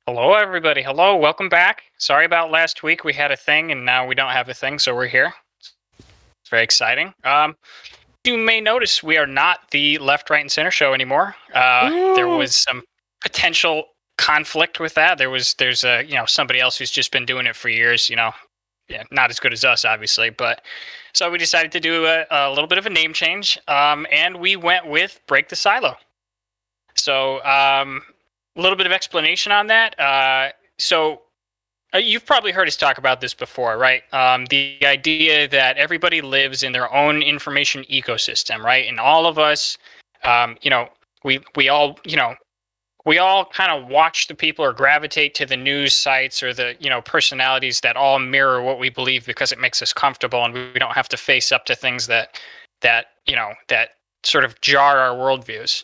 Hello, everybody. Hello, welcome back. Sorry about last week. We had a thing, and now we don't have a thing, so we're here. It's very exciting. You may notice we are not the left, right, and center show anymore. There was some potential conflict with that. There's somebody else who's just been doing it for years. Yeah, not as good as us, obviously, but so we decided to do a little bit of a name change, and we went with Break the Silo. So, a little bit of explanation on that. You've probably heard us talk about this before, right? The idea that everybody lives in their own information ecosystem, right? And all of us, we all, we all kind of watch the people or gravitate to the news sites or the, personalities that all mirror what we believe because it makes us comfortable and we don't have to face up to things that sort of jar our worldviews.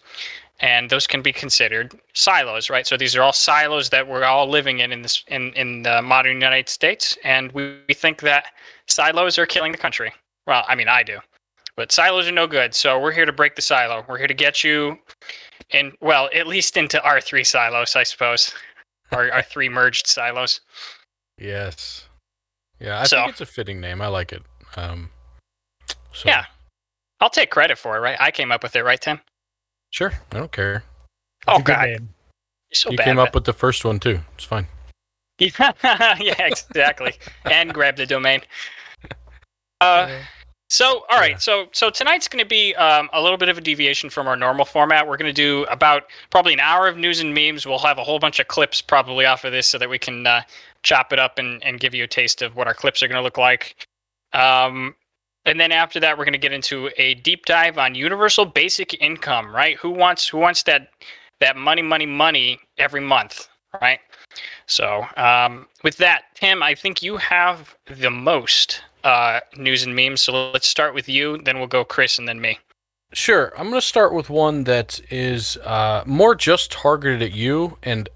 And those can be considered silos, right? So these are all silos that we're all living in the modern United States, and we think that silos are killing the country. Well, I mean, I do, but silos are no good. So we're here to break the silo. We're here to get you at least into our three silos, I suppose, our three merged silos. Yes. Yeah, I think it's a fitting name. I like it. Yeah, I'll take credit for it, right? I came up with it, right, Tim? Sure, I don't care. Oh, God. You're so you bad, came up with the first one, too. It's fine. Yeah, exactly. And grab the domain. All right. So tonight's going to be a little bit of a deviation from our normal format. We're going to do about probably an hour of news and memes. We'll have a whole bunch of clips probably off of this so that we can chop it up and give you a taste of what our clips are going to look like. And then after that, we're going to get into a deep dive on universal basic income, right? Who wants that money every month, right? So with that, Tim, I think you have the most news and memes. So let's start with you, then we'll go Chris, and then me. Sure. I'm going to start with one that is more just targeted at you, and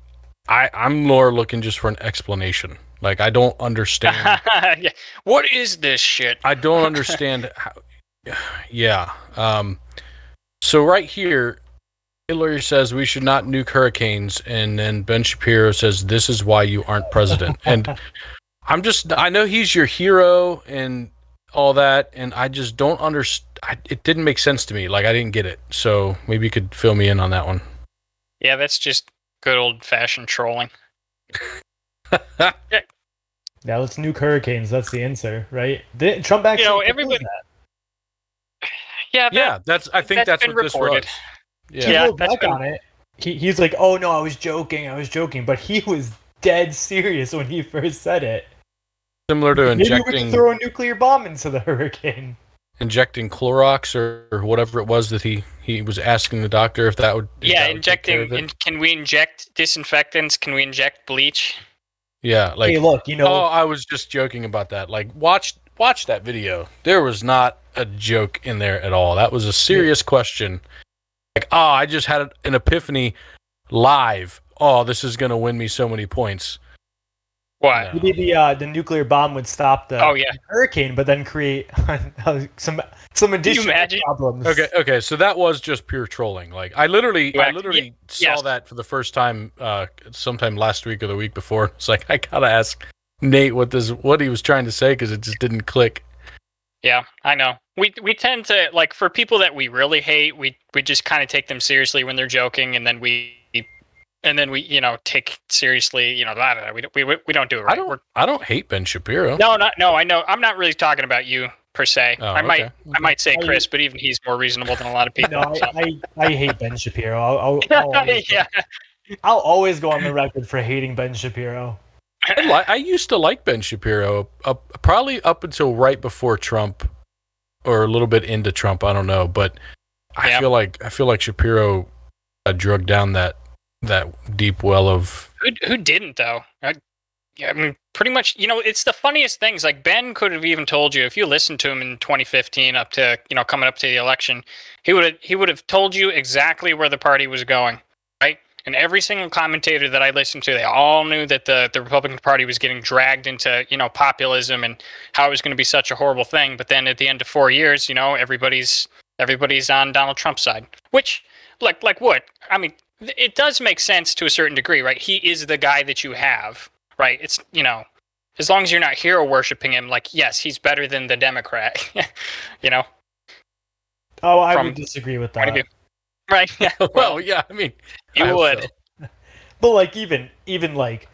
I'm more looking just for an explanation. Like, I don't understand. Yeah. What is this shit? I don't understand how. Yeah. So right here, Hillary says we should not nuke hurricanes, and then Ben Shapiro says this is why you aren't president. And I know he's your hero and all that, and I just don't understand. It didn't make sense to me. Like, I didn't get it. So maybe you could fill me in on that one. Yeah, that's just good old-fashioned trolling. Yeah, let's nuke hurricanes. That's the answer, right? Trump actually everybody. That. Yeah, that's what reported. This was. Yeah, back on it. He's like, "Oh no, I was joking," but he was dead serious when he first said it. Similar to injecting. Maybe we could throw a nuclear bomb into the hurricane. Injecting Clorox or whatever it was that he was asking the doctor if that would. Injecting. Can we inject disinfectants? Can we inject bleach? Yeah, like, hey, look, Oh, I was just joking about that. Like, watch that video. There was not a joke in there at all. That was a serious question. Like, I just had an epiphany live. Oh, this is gonna win me so many points. What? Maybe the nuclear bomb would stop the hurricane, but then create some additional problems. Okay. So that was just pure trolling. Like, I literally saw that for the first time sometime last week or the week before. It's like, I gotta ask Nate what he was trying to say because it just didn't click. Yeah, I know. We tend to, like, for people that we really hate, we just kind of take them seriously when they're joking, and then we take seriously, we don't do it right. I don't hate Ben Shapiro. No, I know. I'm not really talking about you per se. Oh, I might say Chris, but even he's more reasonable than a lot of people. No, I hate Ben Shapiro. I'll always go on the record for hating Ben Shapiro. I used to like Ben Shapiro, probably up until right before Trump, or a little bit into Trump. I don't know, but I feel like Shapiro drug down that deep well of who didn't though. I mean, pretty much. It's the funniest things. Like, Ben could have even told you if you listened to him in 2015 up to coming up to the election, he would have told you exactly where the party was going, right? And every single commentator that I listened to, they all knew that the Republican Party was getting dragged into, populism and how it was going to be such a horrible thing. But then at the end of 4 years, everybody's on Donald Trump's side. Which, like what? I mean, it does make sense to a certain degree, right? He is the guy that you have, right? It's, as long as you're not hero worshiping him, like, yes, he's better than the Democrat, Oh, I From would disagree with point of that. view. Right? Yeah. Well, yeah, I mean, You I hope would. so. But like even like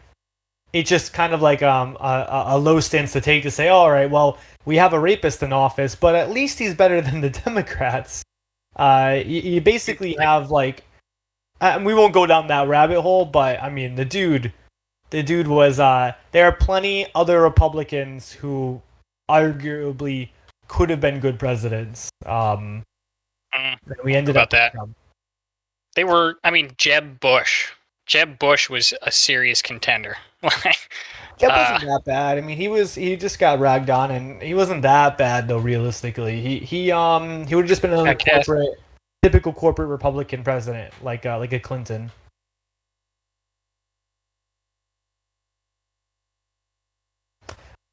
it's just kind of like a low stance to take to say, all right, well, we have a rapist in office, but at least he's better than the Democrats. You basically have like, we won't go down that rabbit hole, but I mean, the dude was. There are plenty other Republicans who arguably could have been good presidents. We ended About up that. with Trump. They were, Jeb Bush. Jeb Bush was a serious contender. Jeb wasn't that bad. I mean, he just got ragged on, and he wasn't that bad though. Realistically, he would have just been another typical corporate Republican president, like a Clinton.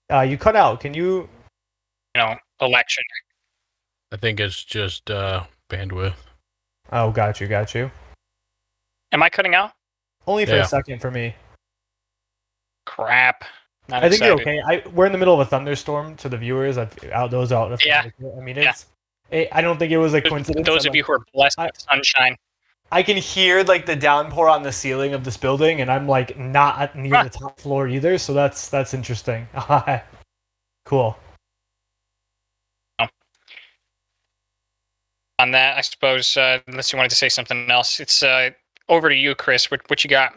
You cut out. Can you? Election. I think it's just bandwidth. Oh, got you. Am I cutting out? Only for Yeah. a second for me. Crap. Not I think you're excited. okay. We're in the middle of a thunderstorm to the viewers. Those out. Yeah. I mean, I don't think it was a coincidence. Those of you who are blessed with sunshine. I can hear like the downpour on the ceiling of this building, and I'm like not near the top floor either. So that's interesting. Cool. On that, I suppose, unless you wanted to say something else, it's over to you, Chris. What you got?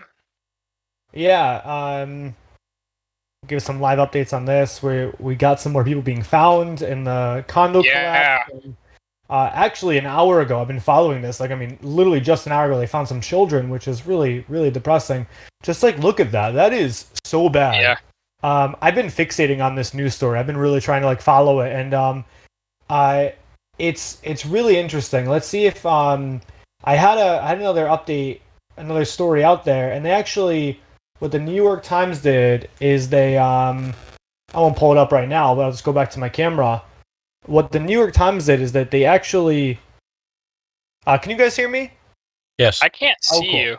Yeah. Give some live updates on this. We got some more people being found in the condo collapse. And, actually, an hour ago, I've been following this. Like, I mean, literally just an hour ago, they found some children, which is really, really depressing. Just like, look at that. That is so bad. Yeah. I've been fixating on this news story. I've been really trying to like follow it, and it's really interesting. Let's see if I had another update, another story out there, and they actually, what the New York Times did is they I won't pull it up right now, but I'll just go back to my camera. What the New York Times did is that they actually can you guys hear me? Yes. I can't see cool. you.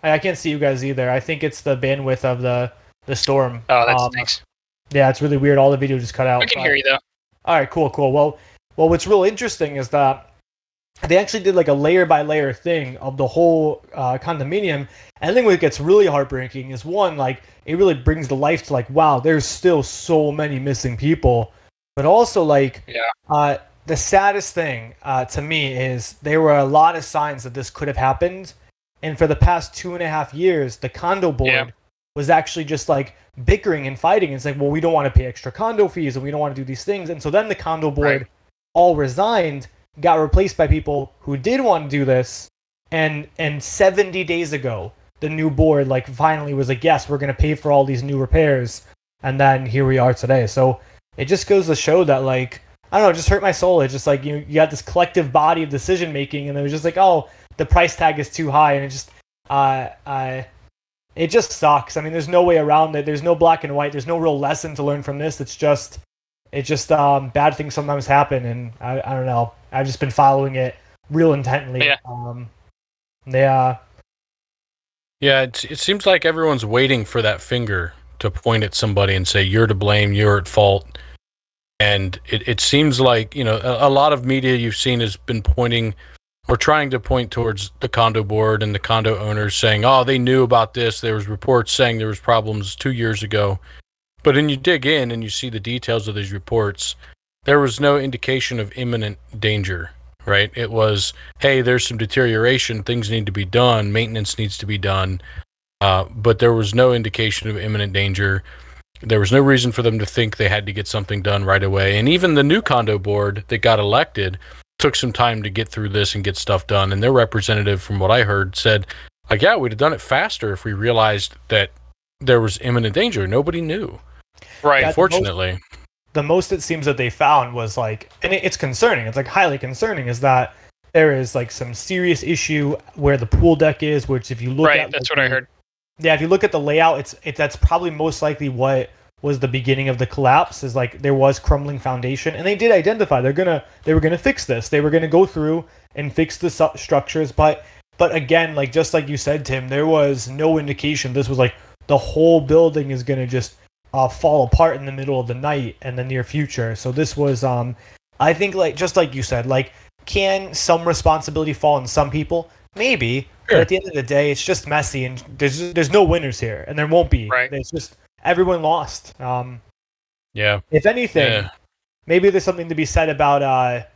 I can't see you guys either. I think it's the bandwidth of the storm. Oh, that stinks. Yeah, it's really weird. All the video just cut out. I can hear you though. All right, cool. Well, what's real interesting is that they actually did like a layer by layer thing of the whole condominium. And I think what gets really heartbreaking is one, like it really brings the life to like, wow, there's still so many missing people. But also like, the saddest thing to me is there were a lot of signs that this could have happened. And for the past 2.5 years, the condo board was actually just like bickering and fighting. It's like, well, we don't want to pay extra condo fees and we don't want to do these things. And so then the condo board all resigned, got replaced by people who did want to do this. And 70 days ago, the new board like finally was like, yes, we're going to pay for all these new repairs. And then here we are today. So it just goes to show that like, I don't know, it just hurt my soul. It's just like you got this collective body of decision making, and it was just like, oh, the price tag is too high, and it just sucks. I mean, there's no way around it. There's no black and white. There's no real lesson to learn from this. It's just bad things sometimes happen, and I don't know. I've just been following it real intently. Yeah. It seems like everyone's waiting for that finger to point at somebody and say, you're to blame, you're at fault. And it seems like, a lot of media you've seen has been pointing or trying to point towards the condo board and the condo owners saying, oh, they knew about this. There was reports saying there was problems 2 years ago. But then you dig in and you see the details of these reports. There was no indication of imminent danger, right? It was, hey, there's some deterioration. Things need to be done. Maintenance needs to be done. But there was no indication of imminent danger. There was no reason for them to think they had to get something done right away. And even the new condo board that got elected took some time to get through this and get stuff done. And their representative, from what I heard, said, like, yeah, we'd have done it faster if we realized that there was imminent danger. Nobody knew. Right. Unfortunately. The most it seems that they found was like, and it's concerning. It's like highly concerning, is that there is like some serious issue where the pool deck is, which if you look at, that's what I heard. Yeah, if you look at the layout, that's probably most likely what was the beginning of the collapse. Is like there was crumbling foundation, and they did identify they were gonna fix this. They were gonna go through and fix the structures, but But again, like just like you said, Tim, there was no indication this was like the whole building is gonna just fall apart in the middle of the night in the near future. So this was, I think, like just like you said, like can some responsibility fall on some people? Maybe, but at the end of the day, it's just messy, and there's no winners here, and there won't be. Right. It's just everyone lost. Yeah. If anything, Yeah. maybe there's something to be said about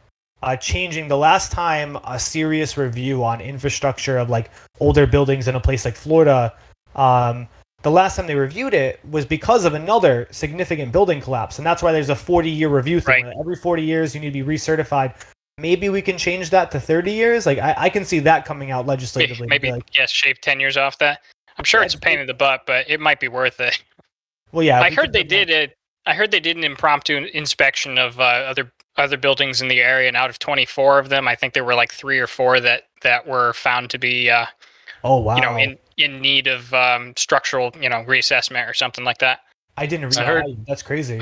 changing the last time a serious review on infrastructure of like older buildings in a place like Florida. The last time they reviewed it was because of another significant building collapse, and that's why there's a 40-year review thing. Right. Every 40 years, you need to be recertified. Maybe we can change that to 30 years. Like I can see that coming out legislatively. Maybe like, shave 10 years off that. I'm sure it's a pain in the butt, but it might be worth it. well, yeah. I heard they did it. I heard they did an impromptu inspection of other buildings in the area, and out of 24 of them, I think there were like 3 or 4 that were found to be oh wow. in need of structural reassessment or something like that. I didn't read I heard- that. That's crazy.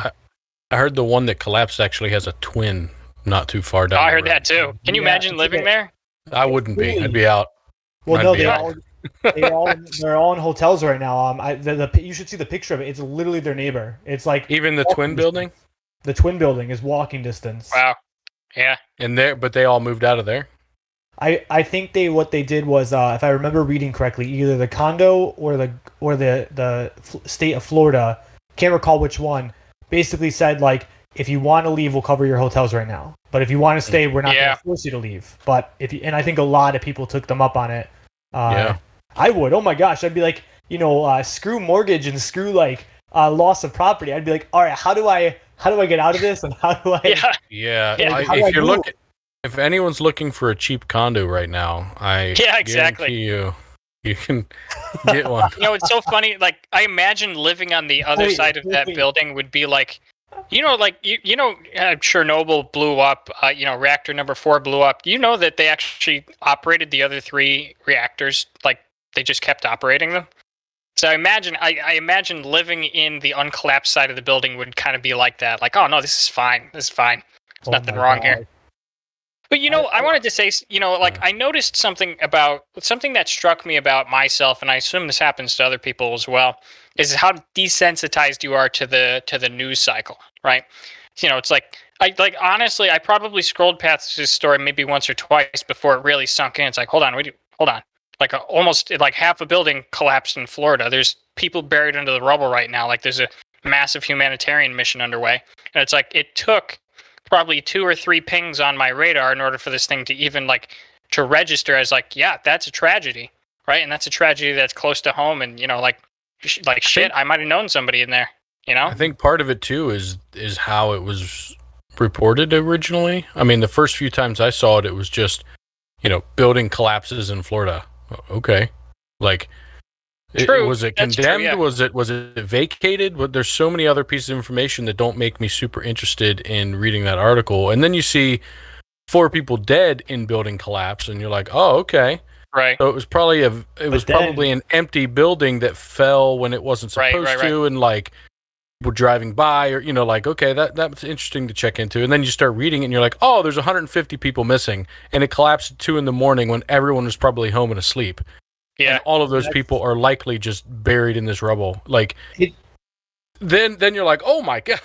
I heard the one that collapsed actually has a twin not too far down. I the heard road. that too. Can you Yeah, imagine living there? I wouldn't be. Really? I'd be out. Well, I'd no, be out. they're all in hotels right now. You should see the picture of it. It's literally their neighbor. It's like Even the walking twin distance. building? The twin building is walking distance. Wow. Yeah. And there, but they all moved out of there. I think what they did was, if I remember reading correctly, either the condo or the state of Florida, can't recall which one, basically said like, if you want to leave, we'll cover your hotels right now. But if you want to stay, we're not going Yeah. to force you to leave. But and I think a lot of people took them up on it. Yeah. I would. Oh my gosh, I'd be like, screw mortgage and screw like loss of property. I'd be like, all right, how do I get out of this, and how do I? Yeah. Yeah. Yeah, how do I If you're move? looking, if anyone's looking for a cheap condo right now, I Yeah, exactly. guarantee you can get one. It's so funny. Like, I imagine living on the other Wait, side of that wait. building would be like, Chernobyl blew up. Reactor number 4 blew up. You know that they actually operated the other 3 reactors. Like, they just kept operating them. So I imagine living in the uncollapsed side of the building would kind of be like that. Like, oh no, this is fine. This is fine. There's Oh nothing my wrong God. here. But I wanted to say, I noticed something that struck me about myself, and I assume this happens to other people as well, is how desensitized you are to the news cycle, right? It's like honestly, I probably scrolled past this story maybe once or twice before it really sunk in. It's like, hold on. Like almost like half a building collapsed in Florida. There's people buried under the rubble right now. Like there's a massive humanitarian mission underway, and it's like it took probably 2 or 3 pings on my radar in order for this thing to even to register as yeah, that's a tragedy, right? And that's a tragedy that's close to home, and shit, I might have known somebody in there, I think part of it too is how it was reported originally. I mean, the first few times I saw it, it was just building collapses in Florida. Okay, like. True. Was it That's condemned? true, yeah. Was it vacated? But there's so many other pieces of information that don't make me super interested in reading that article. And then you see 4 people dead in building collapse, and you're like, oh, okay. Right. So it was probably an empty building that fell when it wasn't supposed Right. to, and we're driving by, or okay, that's interesting to check into. And then you start reading it, and you're like, oh, there's 150 people missing, and it collapsed at 2 a.m. when everyone was probably home and asleep. Yeah. And all of those people are likely just buried in this rubble. Then you're like, oh my God,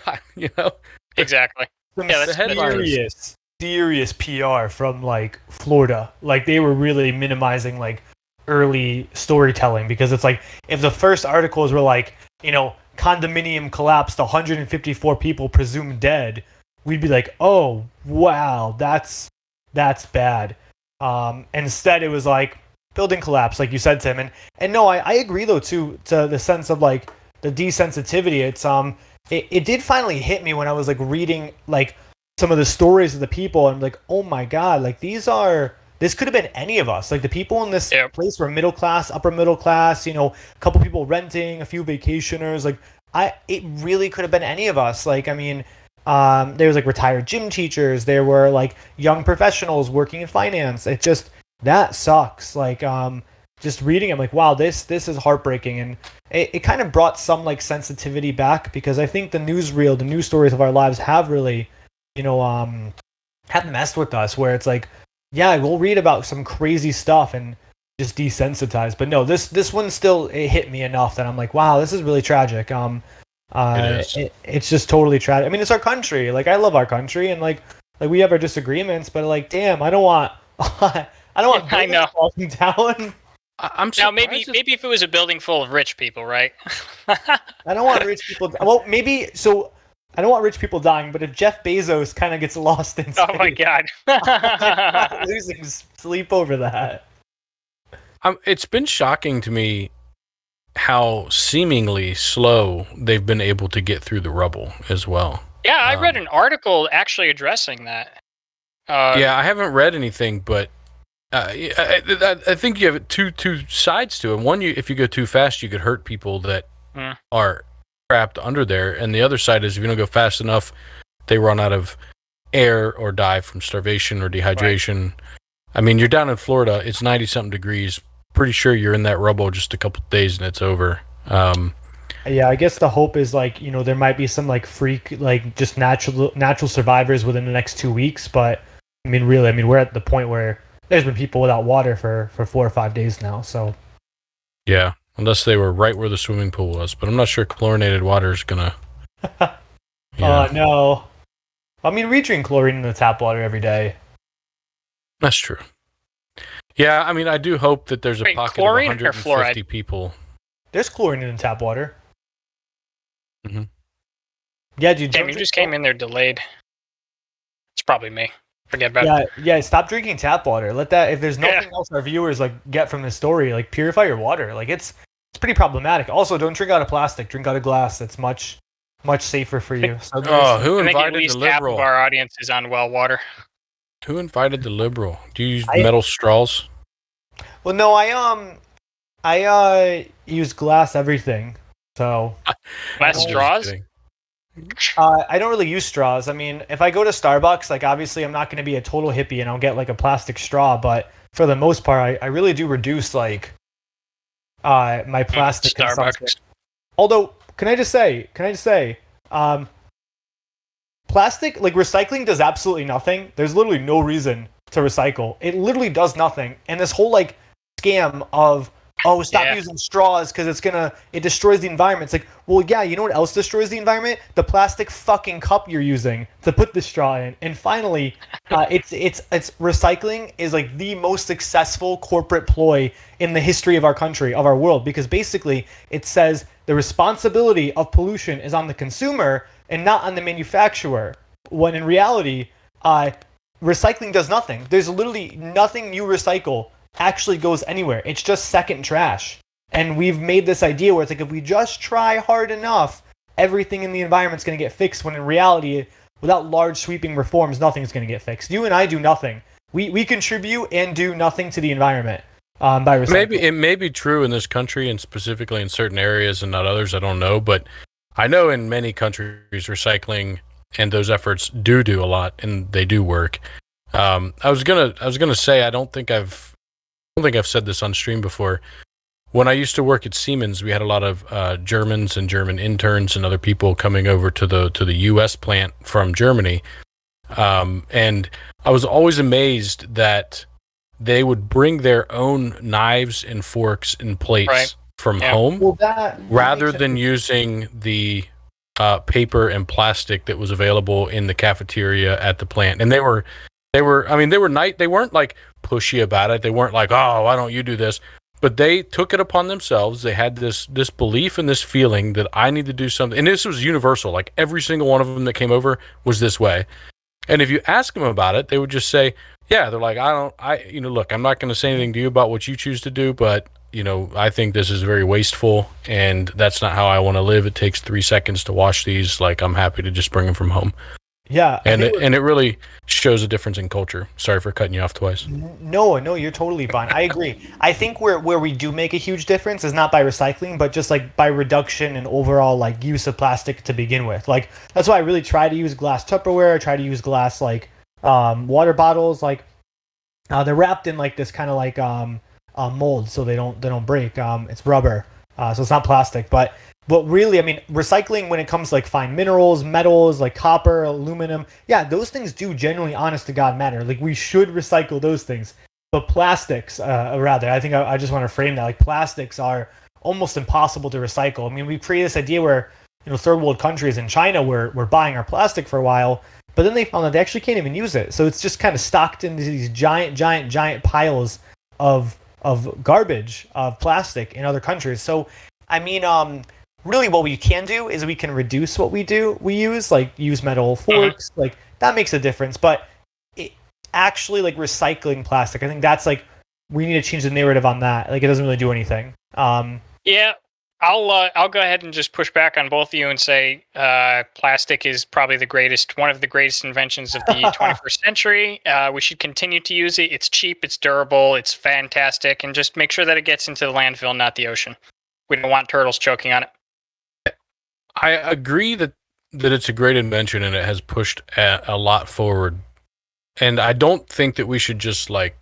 Exactly. Some Yeah, that's serious PR from Florida. They were really minimizing early storytelling, because it's like if the first articles were condominium collapsed, 154 people presumed dead, we'd be like, oh wow, that's bad. Instead it was building collapse, like you said, Tim, and no, I agree though too, to the sense of the desensitivity. It's it did finally hit me when I was reading some of the stories of the people, and oh my God, this could have been any of us. The people in this place were middle class, upper middle class, a couple people renting, a few vacationers. It really could have been any of us. There was retired gym teachers, there were young professionals working in finance. It just, that sucks. Just reading, I'm like, wow, this is heartbreaking, and it kind of brought some sensitivity back, because I think the news stories of our lives have really, have messed with us, where it's yeah, we'll read about some crazy stuff, and just desensitized. But no, this one still it hit me enough that I'm like, wow, this is really tragic. It's just totally tragic. I mean, it's our country. Like, I love our country, and like we have our disagreements, but like, damn, I don't want I don't want I know. falling down. I'm now maybe if it was a building full of rich people, right? I don't want rich people. Well, maybe so. I don't want rich people dying, but if Jeff Bezos kind of gets lost in space, Oh my god, I'm losing sleep over that. It's been shocking to me how seemingly slow they've been able to get through the rubble as well. Yeah, I read an article actually addressing that. Yeah, I haven't read anything, but I think you have two sides to it. One, if you go too fast, you could hurt people that are trapped under there, and the other side is if you don't go fast enough, they run out of air or die from starvation or dehydration. Right. I mean, you're down in Florida; it's 90-something degrees. Pretty sure you're in that rubble just a couple of days and it's over. Yeah, I guess the hope is like, there might be some like freak, like just natural survivors within the next 2 weeks. But I mean, really, we're at the point where there's been people without water for 4 or 5 days now. So yeah, unless they were right where the swimming pool was. But I'm not sure chlorinated water is gonna. Oh no! I mean, we drink chlorine in the tap water every day. That's true. Yeah, I mean, I do hope that there's a pocket of 150 people. There's chlorine in tap water. Mm-hmm. Yeah, dude. Damn, you just came in there delayed. It's probably me. Forget about it. Yeah. Stop drinking tap water. Let that. If there's nothing else our viewers like get from this story, like purify your water. Like it's pretty problematic. Also, don't drink out of plastic. Drink out of glass. That's much safer for you. So who invited at least the liberal? half of our audience is on well water. Who invited the liberal? Do you use metal straws? Well, no, I use glass everything. So glass straws? I don't really use straws. I mean, if I go to Starbucks, like obviously I'm not going to be a total hippie and I'll get like a plastic straw, but for the most part, I really do reduce like my plastic consumption. Although, can I just say, plastic, like recycling does absolutely nothing. There's literally no reason to recycle. It literally does nothing. And this whole like scam of, stop using straws because it destroys the environment. It's like, well, yeah, you know what else destroys the environment? The plastic fucking cup you're using to put the straw in. And finally, it's recycling is like the most successful corporate ploy in the history of our country, of our world, because basically it says the responsibility of pollution is on the consumer and not on the manufacturer. When in reality, recycling does nothing. There's literally nothing you recycle actually goes anywhere. It's just second trash. And we've made this idea where it's like if we just try hard enough, everything in the environment's going to get fixed, when in reality, without large sweeping reforms, nothing's going to get fixed. You and I do nothing. We contribute and do nothing to the environment by recycling. Maybe it may be true in this country and specifically in certain areas and not others, I don't know, but I know in many countries recycling and those efforts do a lot and they do work. I was gonna say I don't think I've said this on stream before. When I used to work at Siemens, we had a lot of Germans and German interns and other people coming over to the U.S. plant from Germany, and I was always amazed that they would bring their own knives and forks and plates from home, rather than using the paper and plastic that was available in the cafeteria at the plant. And they weren't like pushy about it. They weren't like, oh, why don't you do this? But they took it upon themselves. They had this belief and this feeling that I need to do something. And this was universal. Like every single one of them that came over was this way. And if you ask them about it, they would just say, yeah, they're like, look, I'm not going to say anything to you about what you choose to do, but I think this is very wasteful and that's not how I want to live. It takes 3 seconds to wash these. Like, I'm happy to just bring them from home. Yeah. And it really shows a difference in culture. Sorry for cutting you off twice. No, you're totally fine. I agree. I think where we do make a huge difference is not by recycling, but just like by reduction and overall like use of plastic to begin with. Like that's why I really try to use glass Tupperware. I try to use glass like water bottles. Like they're wrapped in like this kind of like mold so they don't break. It's rubber, so it's not plastic. But really, I mean, recycling when it comes to like fine minerals, metals, like copper, aluminum, yeah, those things do genuinely, honest to God, matter. Like we should recycle those things. but plastics, rather, I think I just want to frame that like plastics are almost impossible to recycle. I mean, we created this idea where third world countries in China were buying our plastic for a while, but then they found that they actually can't even use it. So it's just kind of stocked into these giant piles of garbage of plastic in other countries. So I mean, really, what we can do is we can reduce what we use, like use metal forks, like that makes a difference. But actually, like recycling plastic, I think that's like we need to change the narrative on that. Like it doesn't really do anything. Yeah, I'll go ahead and just push back on both of you and say plastic is probably one of the greatest inventions of the 21st century. We should continue to use it. It's cheap, it's durable, it's fantastic, and just make sure that it gets into the landfill, not the ocean. We don't want turtles choking on it. I agree that it's a great invention and it has pushed a lot forward. And I don't think that we should just like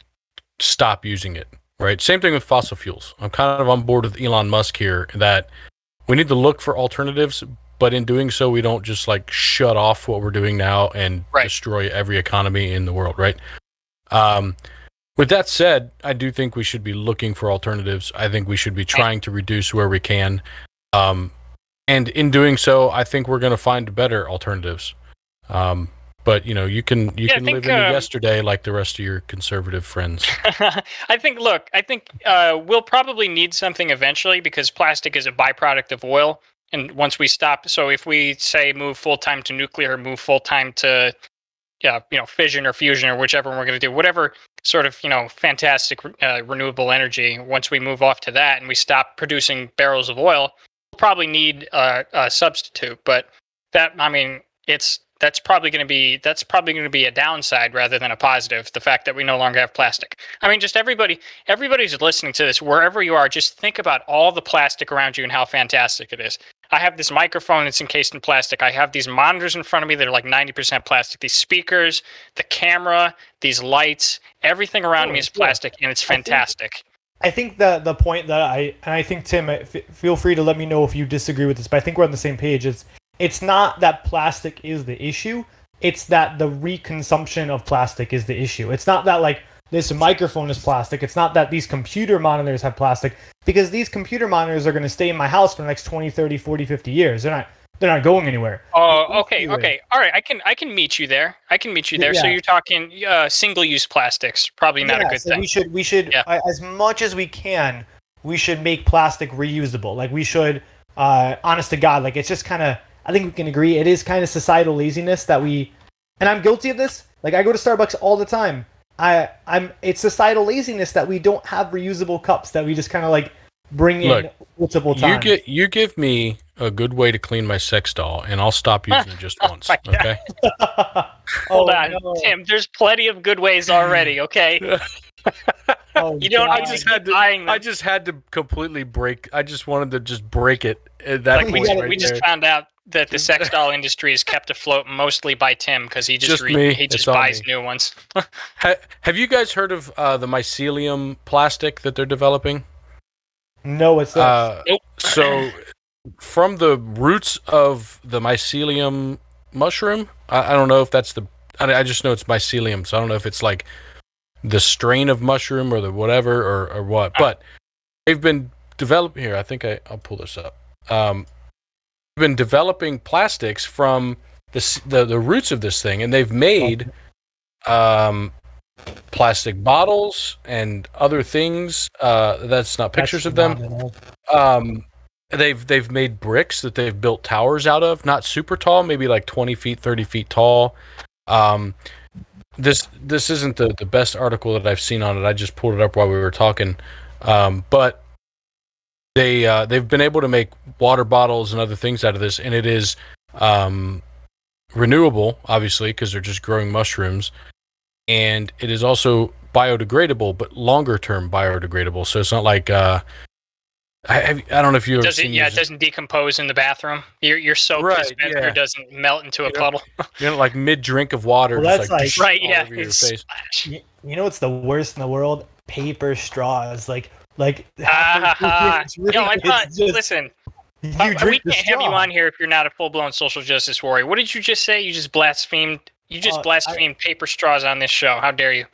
stop using it, right? Same thing with fossil fuels. I'm kind of on board with Elon Musk here that we need to look for alternatives, but in doing so, we don't just like shut off what we're doing now and destroy every economy in the world, right? With that said, I do think we should be looking for alternatives. I think we should be trying to reduce where we can. And in doing so, I think we're going to find better alternatives. But you can live in the yesterday like the rest of your conservative friends. I think we'll probably need something eventually because plastic is a byproduct of oil. And once we stop, so if we say move full time to nuclear, move full time to fission or fusion or whichever we're going to do, whatever sort of, fantastic renewable energy, once we move off to that and we stop producing barrels of oil, we'll probably need a substitute. But that's probably going to be a downside rather than a positive, the fact that we no longer have plastic. I mean, just everybody who's listening to this, wherever you are, just think about all the plastic around you and how fantastic it is. I have this microphone that's encased in plastic. I have these monitors in front of me that are like 90% plastic. These speakers, the camera, these lights, everything around me is plastic, and it's fantastic. I think the point that I think, Tim, feel free to let me know if you disagree with this, but I think we're on the same page. It's not that plastic is the issue. It's that the reconsumption of plastic is the issue. It's not that like this microphone is plastic. It's not that these computer monitors have plastic, because these computer monitors are going to stay in my house for the next 20, 30, 40, 50 years. They're not going anywhere. Oh, okay. All right, I can meet you there. Yeah. So you're talking single-use plastics, probably not a good thing. We should as much as we can, we should make plastic reusable. Like we should honest to God, like it's just kind of, I think we can agree it is kind of societal laziness that and I'm guilty of this. Like I go to Starbucks all the time. It's societal laziness that we don't have reusable cups that we just kind of like bring in multiple times. You give me a good way to clean my sex doll, and I'll stop using it just once. Okay. Hold on, no. Tim. There's plenty of good ways already. Okay. You don't. I just had to completely break. I just wanted to just break it. We just found out that the sex doll industry is kept afloat mostly by Tim because he just buys new ones. Have you guys heard of the mycelium plastic that they're developing? No, it's not. Nope. So, from the roots of the mycelium mushroom, I don't know if that's I just know it's mycelium, so I don't know if it's like the strain of mushroom or the whatever or what. But they've been developing here. I think I'll pull this up. They've been developing plastics from the roots of this thing, and they've made plastic bottles and other things. That's not pictures of them. They've made bricks that they've built towers out of, not super tall, maybe like 20 feet, 30 feet tall. This isn't the best article that I've seen on it. I just pulled it up while we were talking. But they've been able to make water bottles and other things out of this, and it is renewable, obviously, because they're just growing mushrooms. And it is also biodegradable, but longer term biodegradable. So it's not like I don't know if you ever seen it doesn't decompose in the bathroom. Your soap dispenser doesn't melt into a puddle. Like mid drink of water. Well, that's like right. Yeah. Over your face. You know what's the worst in the world? Paper straws. Listen. We can't have you on here if you're not a full-blown social justice warrior. What did you just say? You just blasphemed. You just blasphemed paper straws on this show. How dare you?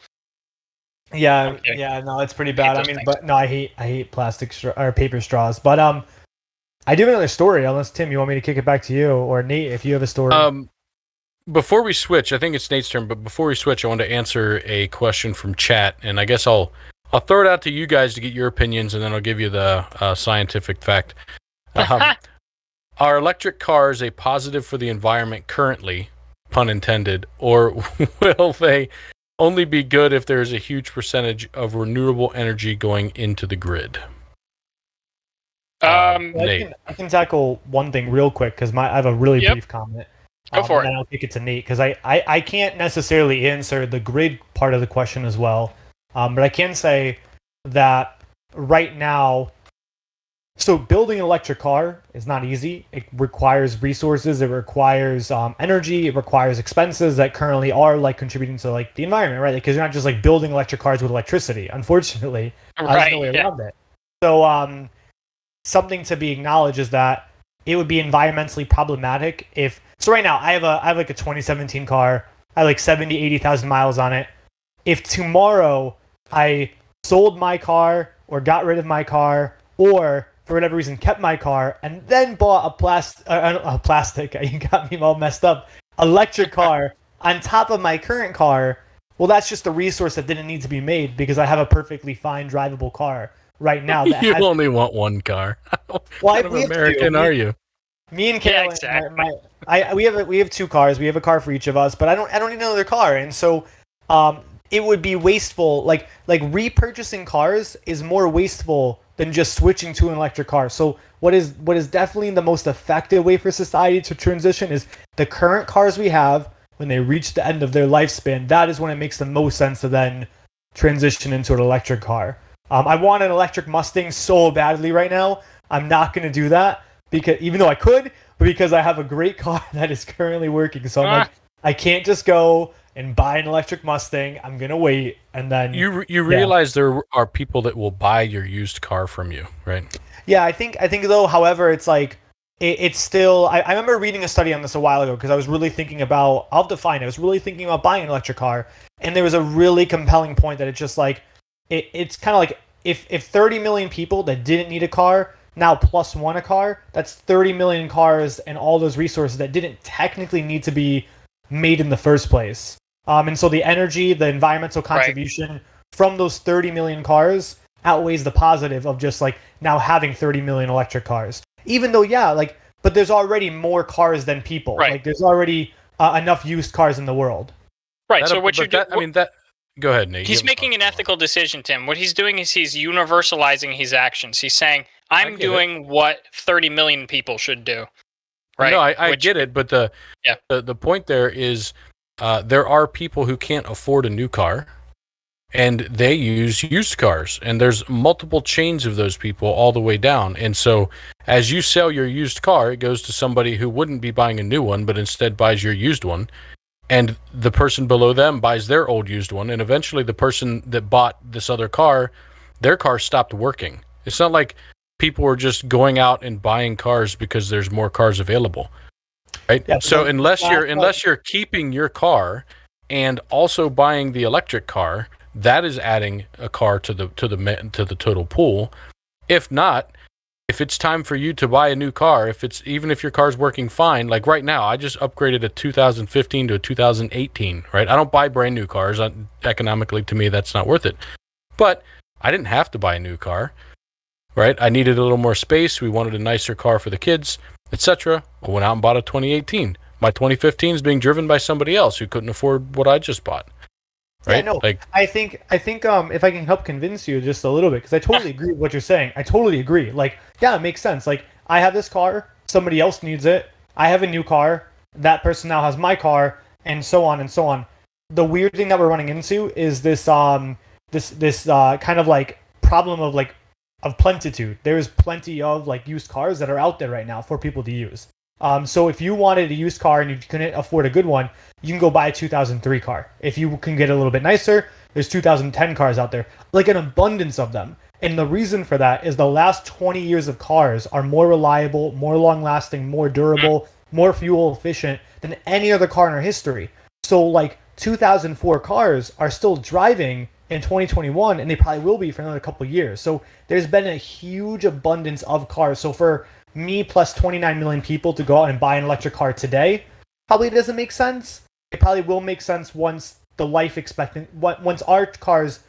Yeah, Okay. yeah, no, it's pretty hate bad. I those mean, things. but no, I hate plastic or paper straws. But I do have another story. Unless Tim, you want me to kick it back to you, or Nate, if you have a story. Before we switch, I think it's Nate's turn, but before we switch, I want to answer a question from chat, and I guess I'll throw it out to you guys to get your opinions, and then I'll give you the scientific fact. Are electric cars a positive for the environment currently, pun intended, or will they only be good if there is a huge percentage of renewable energy going into the grid? Well, Nate. I can tackle one thing real quick because I have a really Yep. brief comment. Go for and it. then I'll kick it to Nate because I can't necessarily answer the grid part of the question as well. But I can say that right now, so building an electric car is not easy. It requires resources, it requires energy, it requires expenses that currently are like contributing to like the environment, right? Because you're not just like building electric cars with electricity. Unfortunately, there's no way Right. around it. So something to be acknowledged is that it would be environmentally problematic if. So right now, I have like a 2017 car. I have like 70, 80,000 miles on it. If tomorrow I sold my car or got rid of my car or for whatever reason kept my car and then bought a plastic, you got me all messed up, electric car on top of my current car, well, that's just a resource that didn't need to be made because I have a perfectly fine drivable car right now that You has. only want one car. Well, What kind of we have two. American are you? Me and Yeah, Kayla, exactly. we have two cars. We have a car for each of us, but I don't need another car. And so, it would be wasteful. Like repurchasing cars is more wasteful than just switching to an electric car. So what is definitely the most effective way for society to transition is the current cars we have when they reach the end of their lifespan. That is when it makes the most sense to then transition into an electric car. I want an electric Mustang so badly right now. I'm not going to do that because even though I could, but because I have a great car that is currently working. So I'm like, I can't just go and buy an electric Mustang. I'm going to wait and then You realize there are people that will buy your used car from you, right? Yeah, I think though, however, it's like it's still. I remember reading a study on this a while ago because I was really thinking about. I'll define it. I was really thinking about buying an electric car, and there was a really compelling point that it's just like it's kind of like if 30 million people that didn't need a car now plus one a car, that's 30 million cars and all those resources that didn't technically need to be made in the first place. And so the energy, the environmental contribution from those 30 million cars outweighs the positive of just like now having 30 million electric cars. Even though, yeah, like, but there's already more cars than people. Right. Like, there's already enough used cars in the world. Right. So what you do? Go ahead, Nate. He's making an ethical decision, Tim. What he's doing is he's universalizing his actions. He's saying, "I'm doing what 30 million people should do." Right. No, I get it, but the point there is there are people who can't afford a new car, and they use used cars, and there's multiple chains of those people all the way down. And so, as you sell your used car, it goes to somebody who wouldn't be buying a new one, but instead buys your used one. And the person below them buys their old used one, and eventually the person that bought this other car, their car stopped working. It's not like people are just going out and buying cars because there's more cars available, right? Yeah, so unless you're keeping your car and also buying the electric car, that is adding a car to the total pool. If not, if it's time for you to buy a new car, even if your car's working fine, like right now, I just upgraded a 2015 to a 2018, right? I don't buy brand new cars. Economically, to me, that's not worth it. But I didn't have to buy a new car, right? I needed a little more space. We wanted a nicer car for the kids, etc. I went out and bought a 2018. My 2015 is being driven by somebody else who couldn't afford what I just bought. Right? Yeah, no. I think if I can help convince you just a little bit, because I totally agree with what you're saying. I totally agree. Like, yeah, it makes sense. Like, I have this car, somebody else needs it. I have a new car, that person now has my car, and so on and so on. The weird thing that we're running into is this kind of like problem of plentitude. There's plenty of like used cars that are out there right now for people to use. So if you wanted a used car and you couldn't afford a good one, you can go buy a 2003 car. If you can get a little bit nicer, there's 2010 cars out there, like an abundance of them. And the reason for that is the last 20 years of cars are more reliable, more long-lasting, more durable, more fuel efficient than any other car in our history. So like 2004 cars are still driving in 2021, and they probably will be for another couple of years. So there's been a huge abundance of cars. So for me plus 29 million people to go out and buy an electric car today probably doesn't make sense. It probably will make sense once the life expectancy, once our cars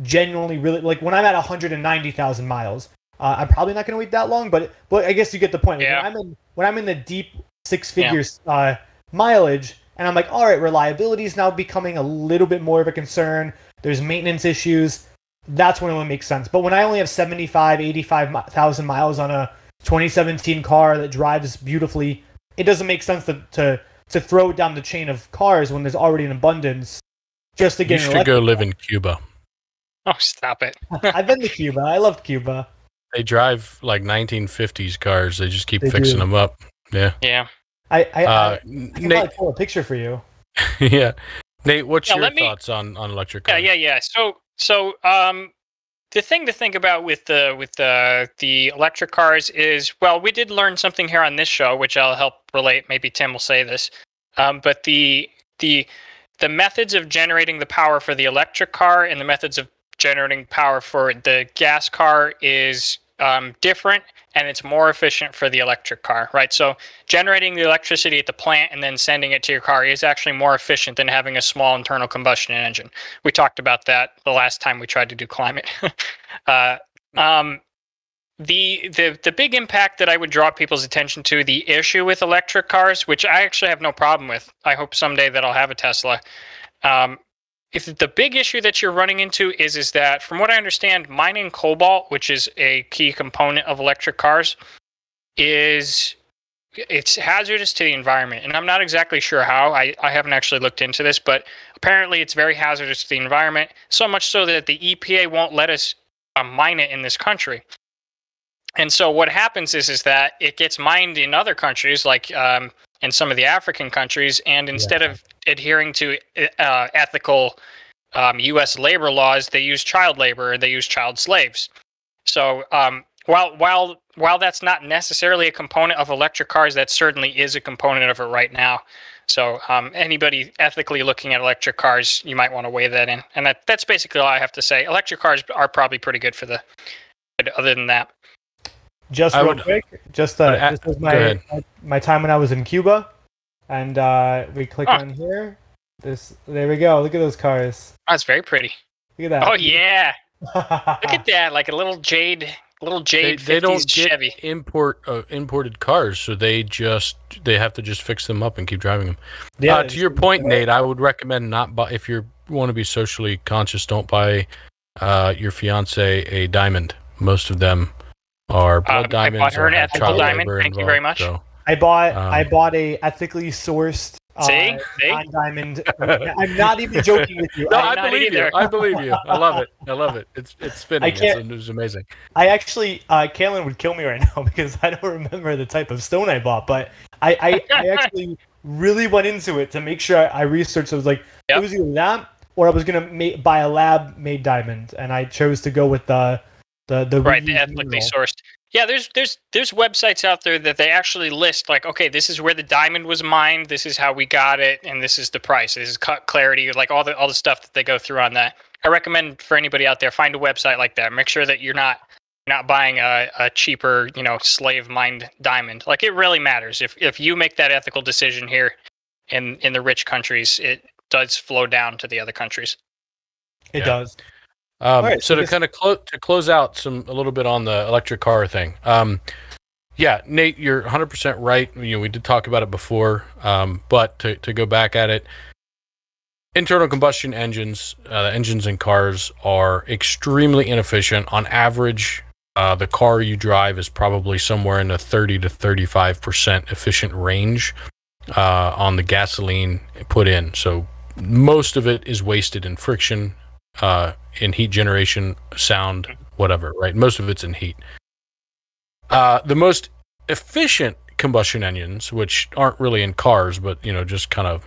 genuinely really, like when I'm at 190,000 miles, I'm probably not going to wait that long, but I guess you get the point. Like Yeah. when I'm in the deep six figures mileage, and I'm like, all right, reliability is now becoming a little bit more of a concern. There's maintenance issues. That's when it would make sense. But when I only have 75, 85,000 miles on a 2017 car that drives beautifully, it doesn't make sense to throw it down the chain of cars when there's already an abundance just to get You an should go electric live car. in Cuba. Oh, stop it. I've been to Cuba. I loved Cuba. They drive like 1950s cars. They just keep They fixing do. them up. Yeah. Yeah. I can Nate, probably pull a picture for you. yeah. Nate, what's Yeah, your let me- thoughts on electric cars? Yeah. So the thing to think about with the electric cars is, well, we did learn something here on this show, which I'll help relate. Maybe Tim will say this, but the methods of generating the power for the electric car and the methods of generating power for the gas car is different, and it's more efficient for the electric car, right? So generating the electricity at the plant and then sending it to your car is actually more efficient than having a small internal combustion engine. We talked about that the last time we tried to do climate. The big impact that I would draw people's attention to, the issue with electric cars, which I actually have no problem with. I hope someday that I'll have a Tesla. If the big issue that you're running into is that, from what I understand, mining cobalt, which is a key component of electric cars, it's hazardous to the environment. And I'm not exactly sure how. I haven't actually looked into this, but apparently it's very hazardous to the environment, so much so that the EPA won't let us mine it in this country. And so what happens is that it gets mined in other countries, like in some of the African countries, and instead of adhering to ethical U.S. labor laws, they use child labor, and they use child slaves. So while that's not necessarily a component of electric cars, that certainly is a component of it right now. So anybody ethically looking at electric cars, you might want to weigh that in. And that's basically all I have to say. Electric cars are probably pretty good for other than that. Just real quick, this was my time when I was in Cuba, and we click on here. There we go. Look at those cars. That's very pretty. Look at that. Oh yeah, look at that, like a little jade they 50s don't get Chevy. imported cars, so they have to just fix them up and keep driving them. Yeah, to your point, Nate, I would recommend not buy, if you want to be socially conscious, don't buy your fiance a diamond. Most of them are blood diamonds. I bought her an or have ethical child diamond. labor Thank you very involved, much. so, I bought a ethically sourced See? diamond. I'm not even joking with you. No, I'm I not believe you. either. I believe you. I love it. It's fitting. It's amazing. I actually, Kaylin would kill me right now because I don't remember the type of stone I bought, but I actually really went into it to make sure I researched. I was like, it was either that or I was gonna buy a lab-made diamond, and I chose to go with the ethically sourced. Yeah, there's websites out there that they actually list, like, okay, this is where the diamond was mined, this is how we got it, and this is the price. This is clarity, like all the stuff that they go through on that. I recommend for anybody out there, find a website like that. Make sure that you're not buying a cheaper, slave mined diamond. Like, it really matters. If you make that ethical decision here in the rich countries, it does flow down to the other countries. It does. Right, so to kind of close out a little bit on the electric car thing. Yeah, Nate, you're 100% right. We did talk about it before, but to go back at it, internal combustion engines, engines in cars are extremely inefficient. On average, the car you drive is probably somewhere in the 30 to 35% efficient range on the gasoline put in. So most of it is wasted in friction, in heat generation, sound, whatever, right? Most of it's in heat. The most efficient combustion engines, which aren't really in cars, but just kind of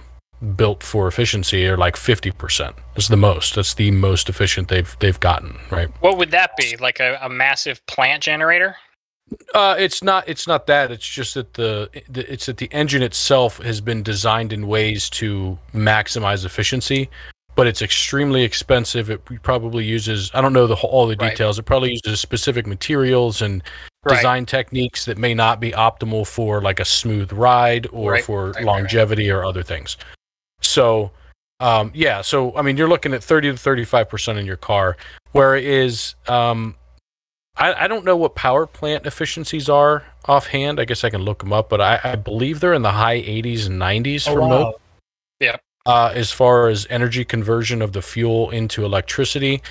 built for efficiency, are like 50%. That's the most. That's the most efficient they've gotten, right? What would that be? Like a massive plant generator? It's not that. It's just that the engine itself has been designed in ways to maximize efficiency. but it's extremely expensive. It probably uses, I don't know all the Right. details. It probably uses specific materials and design techniques that may not be optimal for like a smooth ride or for longevity or other things. So, so I mean, you're looking at 30 to 35% in your car, whereas I don't know what power plant efficiencies are offhand. I guess I can look them up, but I believe they're in the high 80s and 90s for most. Yeah. As far as energy conversion of the fuel into electricity.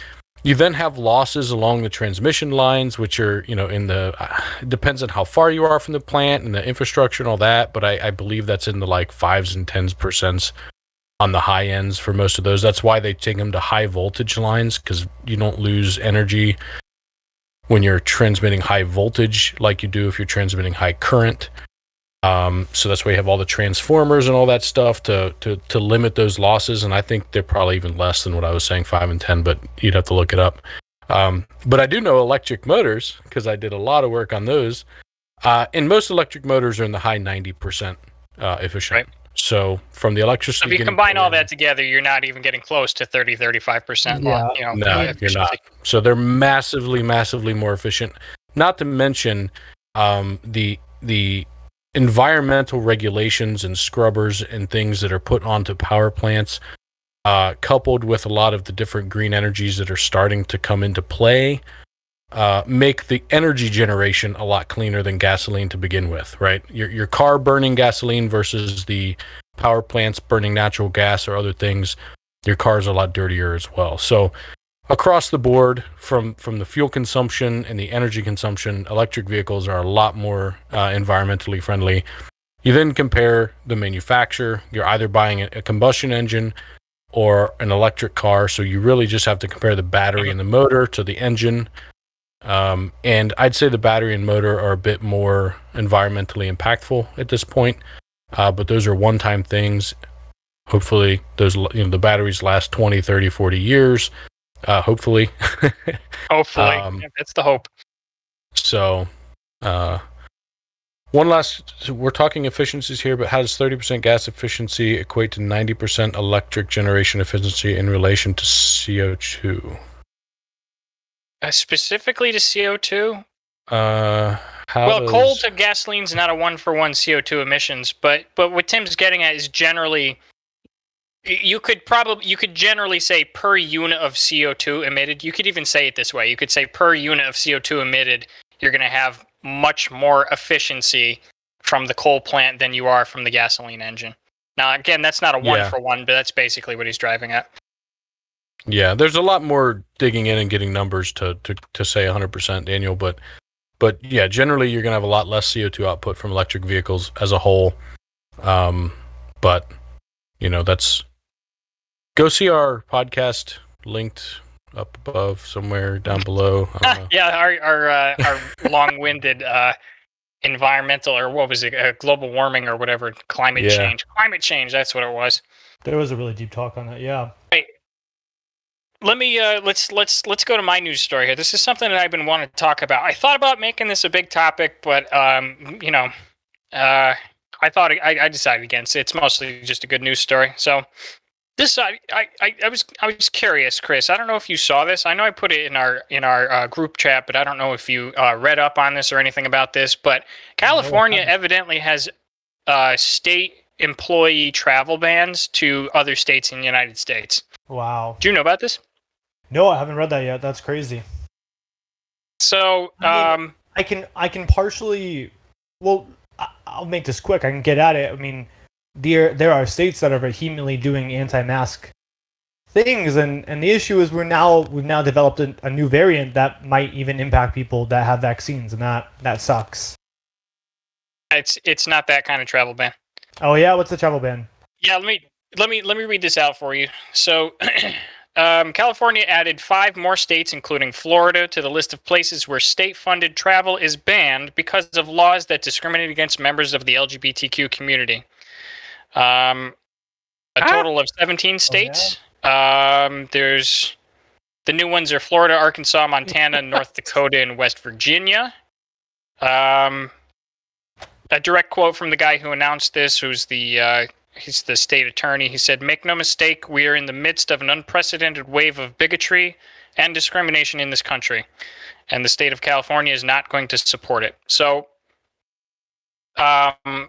You then have losses along the transmission lines, which are, in the, it depends on how far you are from the plant and the infrastructure and all that, but I believe that's in the like 5s and 10% on the high ends for most of those. That's why they take them to high voltage lines, because you don't lose energy when you're transmitting high voltage like you do if you're transmitting high current. So that's why you have all the transformers and all that stuff to limit those losses. And I think they're probably even less than what I was saying, 5 and 10, but you'd have to look it up. But I do know electric motors because I did a lot of work on those. And most electric motors are in the high 90% efficient. Right. So from the electricity, if you combine all that together, you're not even getting close to 30-35%. Yeah. No, you're not. So they're massively, massively more efficient. Not to mention the environmental regulations and scrubbers and things that are put onto power plants, coupled with a lot of the different green energies that are starting to come into play, make the energy generation a lot cleaner than gasoline to begin with, right? Your car burning gasoline versus the power plants burning natural gas or other things, your car's a lot dirtier as well. So across the board, from the fuel consumption and the energy consumption, electric vehicles are a lot more environmentally friendly. You then compare the manufacturer. You're either buying a combustion engine or an electric car, so you really just have to compare the battery and the motor to the engine. And I'd say the battery and motor are a bit more environmentally impactful at this point, but those are one-time things. Hopefully, the batteries last 20, 30, 40 years. Hopefully. That's the hope. So, one last, we're talking efficiencies here, but how does 30% gas efficiency equate to 90% electric generation efficiency in relation to CO2? Specifically to CO2? Coal to gasoline's not a 1-for-1 CO2 emissions, but what Tim's getting at is generally, you could generally say per unit of CO2 emitted. You could even say it this way. You could say per unit of CO2 emitted, you're going to have much more efficiency from the coal plant than you are from the gasoline engine. Now, again, that's not a 1-for-1, but that's basically what he's driving at. Yeah, there's a lot more digging in and getting numbers to say 100%, Daniel, but yeah, generally you're going to have a lot less CO2 output from electric vehicles as a whole. But, that's... Go see our podcast linked up above somewhere down below. Yeah, our long-winded environmental, or what was it, global warming or whatever, climate change. Climate change, that's what it was. There was a really deep talk on that, yeah. Right. Let me let's go to my news story here. This is something that I've been wanting to talk about. I thought about making this a big topic, but I thought I decided against it. It's mostly just a good news story. So this I was curious, Chris. I don't know if you saw this. I know I put it in our group chat, but I don't know if you read up on this or anything about this. But California evidently has state employee travel bans to other states in the United States. Wow. Do you know about this? No, I haven't read that yet. That's crazy. So, I can partially. Well, I'll make this quick. I can get at it. I mean, there are states that are vehemently doing anti-mask things, and the issue is we've now developed a new variant that might even impact people that have vaccines, and that sucks. It's not that kind of travel ban. Oh yeah, what's the travel ban? Yeah, let me read this out for you. So, California added 5 more states, including Florida, to the list of places where state-funded travel is banned because of laws that discriminate against members of the LGBTQ community. A total of 17 states. Oh, yeah? There's the new ones are Florida, Arkansas, Montana, North Dakota, and West Virginia. A direct quote from the guy who announced this, who's the he's the state attorney. He said, "Make no mistake, we are in the midst of an unprecedented wave of bigotry and discrimination in this country, and the state of California is not going to support it." So, Well,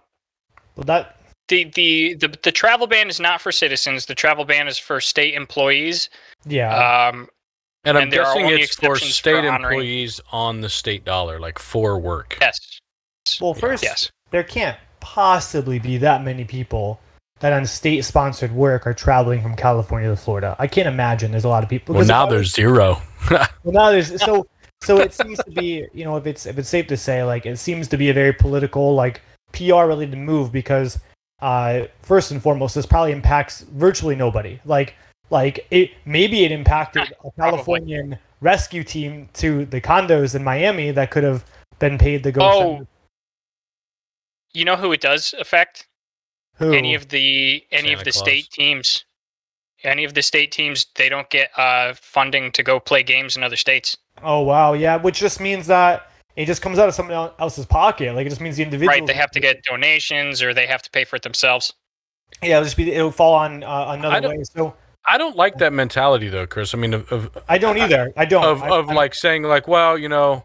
that the travel ban is not for citizens. The travel ban is for state employees. yeah. And I'm And there are guessing only it's for exceptions state for honoring- employees on the state dollar, like for work. Yes. Well, first, Yes. there can't possibly be that many people that on state-sponsored work are traveling from California to Florida. I can't imagine there's a lot of people. Well, because now there's zero. well, now there's so it seems to be, you know, if it's safe to say, like, it seems to be a very political, like, PR related move because first and foremost, this probably impacts virtually nobody. Like it impacted a Californian rescue team to the condos in Miami that could have been paid to go. Oh, you know who it does affect? Who? Any of the Santa Claus. state teams. Any of the state teams, they don't get funding to go play games in other states. Oh wow, yeah, which just means that it just comes out of someone else's pocket. Like it just means the individual. Right, they have to get donations or they have to pay for it themselves. Yeah, it'll fall on another way. So I don't like that mentality though, Chris. I mean, I don't either. I don't. Of like saying like, well, you know,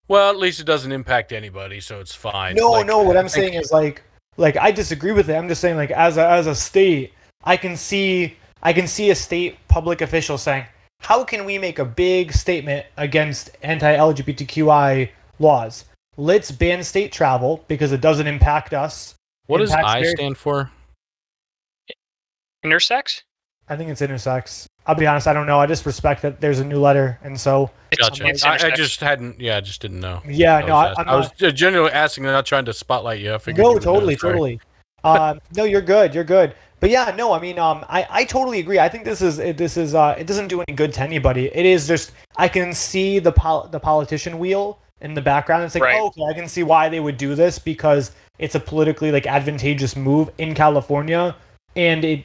well, at least it doesn't impact anybody, so it's fine. No, like, no. What I'm saying is like I disagree with it. I'm just saying like as a state, I can see a state public official saying, how can we make a big statement against anti-LGBTQI laws? Let's ban state travel because it doesn't impact us. What does Impacts I their- stand for? Intersex? I think it's intersex. I'll be honest, I don't know. I just respect that there's a new letter, and so Gotcha. It's I intersex. just hadn't. Yeah, I just didn't know. yeah, no, I was genuinely asking, not trying to spotlight you. I figured you No, would know totally, this, right? totally. No, you're good. You're good. But yeah, no, I mean, I totally agree. I think this is it doesn't do any good to anybody. It is just I can see the politician wheel in the background. It's like, Right. oh, okay, I can see why they would do this because it's a politically like advantageous move in California, and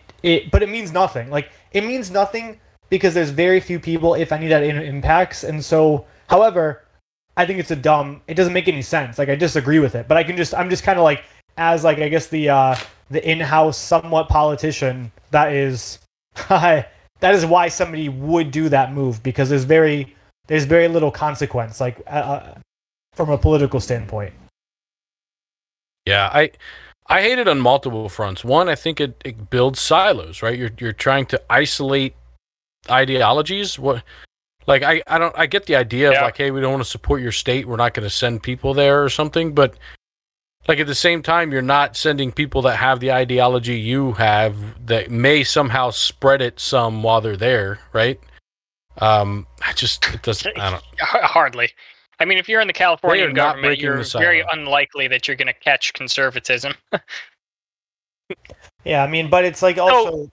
but it means nothing. Like it means nothing because there's very few people, if any, that it impacts. And so, however, I think it doesn't make any sense. Like I disagree with it, but I'm just kind of like as like I guess the in-house somewhat politician that is why somebody would do that move because there's very little consequence like from a political standpoint. Yeah, I hate it on multiple fronts. One, I think it builds silos, right? You're trying to isolate ideologies. What, like I get the idea of like, hey, we don't want to support your state, we're not going to send people there or something, but like at the same time, you're not sending people that have the ideology you have that may somehow spread it some while they're there, right? It doesn't. I don't. Hardly. I mean, if you're in the They Californian are not government, breaking you're the silo. very unlikely that you're going to catch conservatism. Yeah, I mean, but it's like also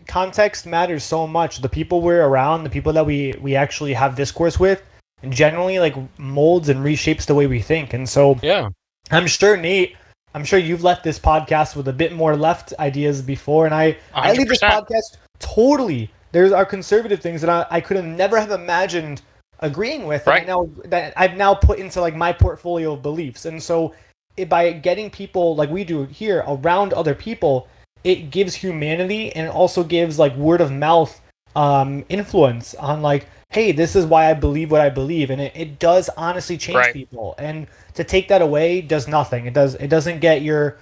context matters so much. The people we're around, the people that we actually have discourse with, generally like molds and reshapes the way we think. And so Yeah. I'm sure, Nate, you've left this podcast with a bit more left ideas before, and I leave this 100%. podcast totally. There are conservative things that I could have never have imagined agreeing with, Right. that I've now put into like my portfolio of beliefs. And so, by getting people like we do here around other people, it gives humanity and it also gives like word of mouth influence on like, hey, this is why I believe what I believe, and it does honestly change Right. people. And to take that away does nothing. It doesn't get your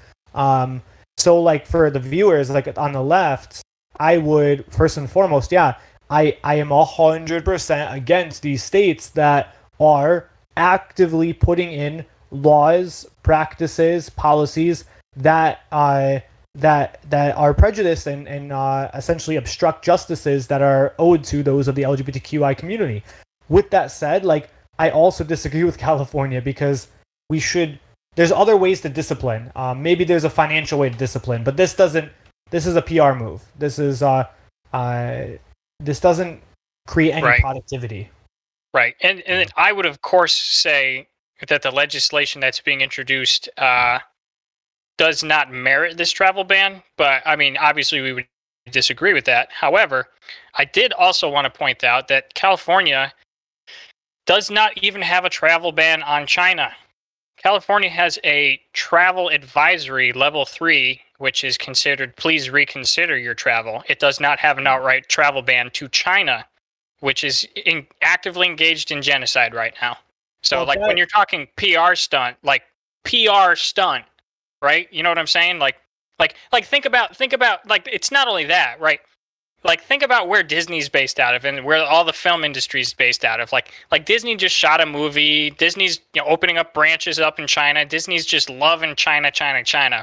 so like for the viewers like on the left, I would first and foremost, I am 100% against these states that are actively putting in laws, practices, policies that are prejudiced and essentially obstruct justices that are owed to those of the LGBTQI community. With that said, like I also disagree with California because there's other ways to discipline. Maybe there's a financial way to discipline, but this is a PR move. This doesn't create any Right. productivity. Right. And I would, of course, say that the legislation that's being introduced does not merit this travel ban. But, I mean, obviously we would disagree with that. However, I did also want to point out that California does not even have a travel ban on China. California has a travel advisory level 3, which is considered please reconsider your travel. It does not have an outright travel ban to China, which is actively engaged in genocide right now. So, Well, like, when you're talking PR stunt, right? You know what I'm saying? Think about, like, it's not only that, right? Like, think about where Disney's based out of and where all the film industry is based out of. Like Disney just shot a movie. Disney's opening up branches up in China. Disney's just loving China,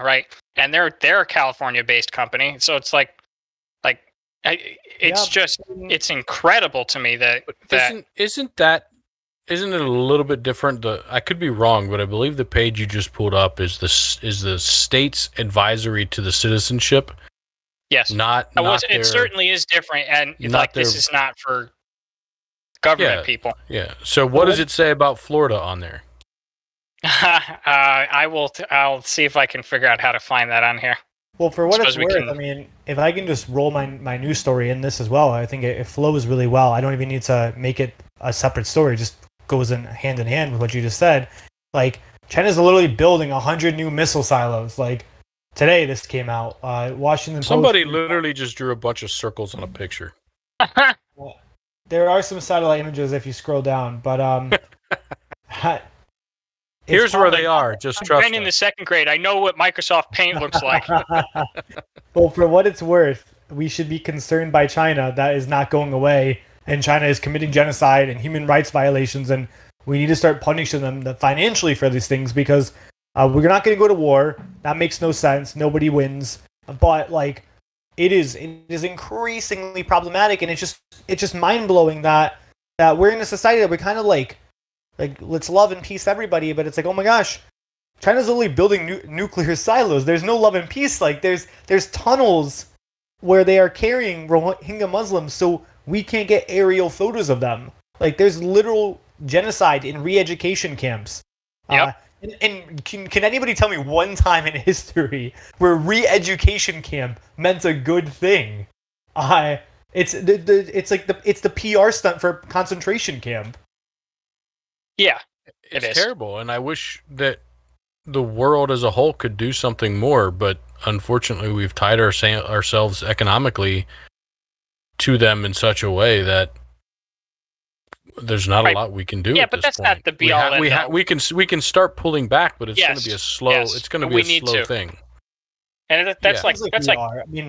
right? And they're a California-based company. So it's it's incredible to me that isn't it a little bit different? I could be wrong, but I believe the page you just pulled up is the state's advisory to the citizenship. Yes. It certainly is different, and this is not for government people. Yeah. So what does it say about Florida on there? I'll see if I can figure out how to find that on here. Well, for what it's worth, I mean, if I can just roll my news story in this as well, I think it flows really well. I don't even need to make it a separate story. It just goes in hand with what you just said. Like, China's literally building 100 new missile silos. Like, today this came out. Washington Post. Somebody literally just drew a bunch of circles on a picture. There are some satellite images if you scroll down, but here's where they are. Just trust I'm in the second grade. I know what Microsoft Paint looks like. Well, for what it's worth, we should be concerned by China. That is not going away, and China is committing genocide and human rights violations, and we need to start punishing them financially for these things because we're not going to go to war. That makes no sense. Nobody wins. But like, it is increasingly problematic, and it's just mind blowing that we're in a society that we kind of like let's love and peace everybody, but it's like, oh my gosh, China's only building nuclear silos. There's no love and peace. Like there's tunnels where they are carrying Rohingya Muslims, so we can't get aerial photos of them. Like there's literal genocide in re-education camps. Yep. And can anybody tell me one time in history where re-education camp meant a good thing? It's the PR stunt for concentration camp. Yeah, it's terrible, and I wish that the world as a whole could do something more, but unfortunately, we've tied ourselves economically to them in such a way that there's not a lot we can do. Yeah, at but this that's point. not the be all. We can start pulling back, but it's going to be a slow. Yes, it's going to be a slow thing. And that's like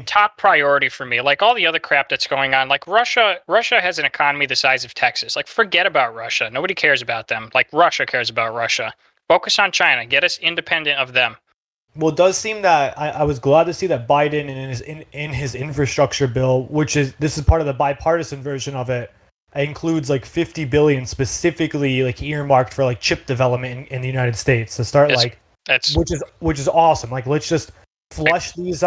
top priority for me. Like all the other crap that's going on. Like Russia has an economy the size of Texas. Like forget about Russia. Nobody cares about them. Like Russia cares about Russia. Focus on China. Get us independent of them. Well, it does seem that I was glad to see that Biden in his infrastructure bill, this is part of the bipartisan version of it, includes like $50 billion specifically like earmarked for like chip development in the United States to start which is awesome. Like let's just flush these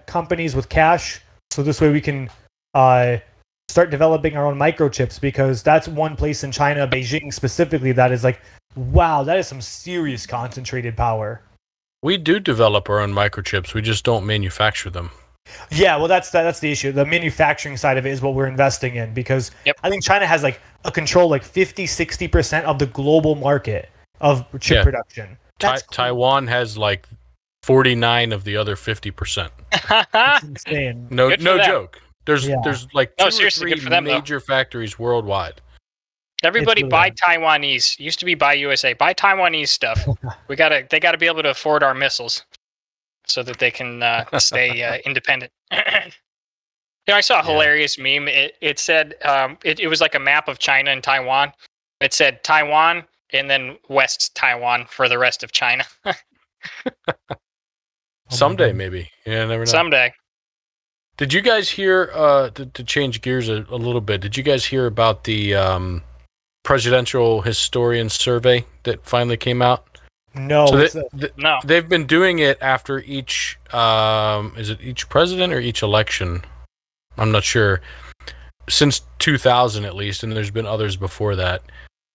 companies with cash so this way we can start developing our own microchips, because that's one place in China, Beijing specifically, that is like, wow, that is some serious concentrated power. We do develop our own microchips. We just don't manufacture them. Yeah, well, that's the issue. The manufacturing side of it is what we're investing in, because I think China has like a control like 50-60% of the global market of chip production. Taiwan has like 49 of the other 50%. That's insane. No joke. There's like 2 or 3 major factories worldwide. Everybody buy Taiwanese. Used to be buy USA. Buy Taiwanese stuff. They gotta be able to afford our missiles so that they can stay independent. I saw a hilarious meme. It said it was like a map of China and Taiwan. It said Taiwan and then West Taiwan for the rest of China. Someday, maybe. Yeah, never know. Someday. Did you guys hear, to change gears a little bit, did you guys hear about the presidential historian survey that finally came out? No. So no. They've been doing it after each, is it each president or each election? I'm not sure. Since 2000 at least, and there's been others before that.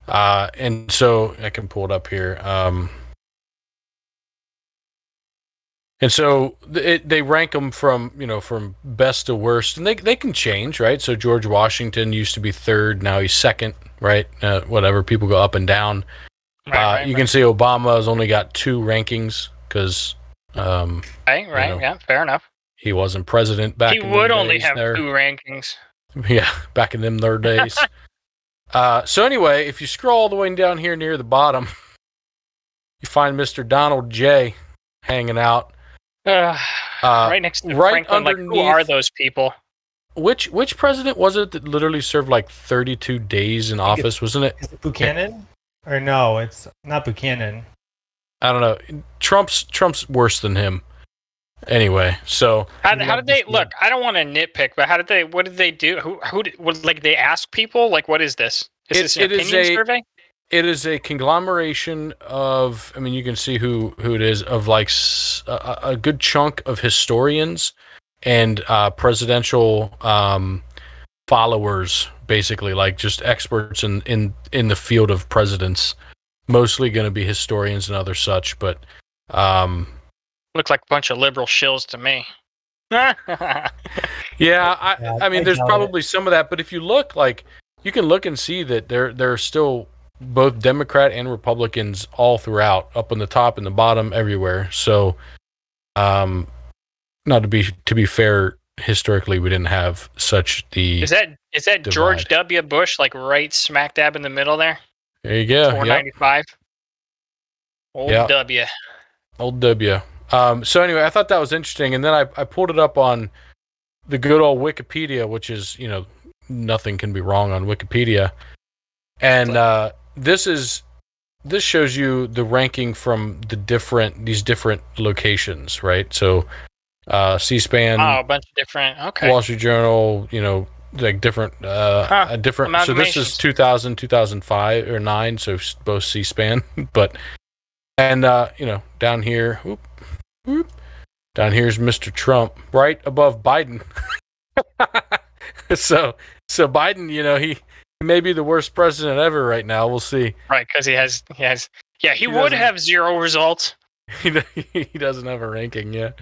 And so I can pull it up here. And so they rank them from best to worst, and they can change, right? So George Washington used to be third, now he's second, right? Whatever, people go up and down. You can see Obama has only got 2 rankings because yeah, fair enough. he wasn't president back He in would them only days have there. 2 rankings. Yeah, back in them their days. So anyway, if you scroll all the way down here near the bottom, you find Mr. Donald J. hanging out. Right next to right Franklin. Like, who are those people? Which president was it that literally served like 32 days in office, wasn't it? Is it Buchanan? Or no, it's not Buchanan. I don't know. Trump's worse than him. Anyway, so how did they look? I don't want to nitpick, but what did they do? Like they ask people? Like, what is this? Is this an opinion survey? It is a conglomeration of, I mean, you can see who it is, of like a good chunk of historians and presidential followers, basically, like just experts in the field of presidents. Mostly going to be historians and other such, but looks like a bunch of liberal shills to me. Yeah, I mean, there's probably some of that, but if you look, like, you can look and see that there are still both Democrat and Republicans all throughout, up on the top and the bottom, everywhere. So, not to be fair, historically, we didn't have such the. Is that divide. George W. Bush, like right smack dab in the middle there? There you go. 495. Yep. Old W. Old W. So anyway, I thought that was interesting, and then I pulled it up on the good old Wikipedia, which is, nothing can be wrong on Wikipedia, and this shows you the ranking from these different locations, right? So, C-SPAN, a bunch of different. Okay. Wall Street Journal, like different, different. So this is 2000, 2005 or 9. So both C-SPAN, but down here, down here's Mr. Trump, right above Biden. So Biden, he may be the worst president ever right now. We'll see. Right, because he has. Yeah, he would have 0 results. He doesn't have a ranking yet.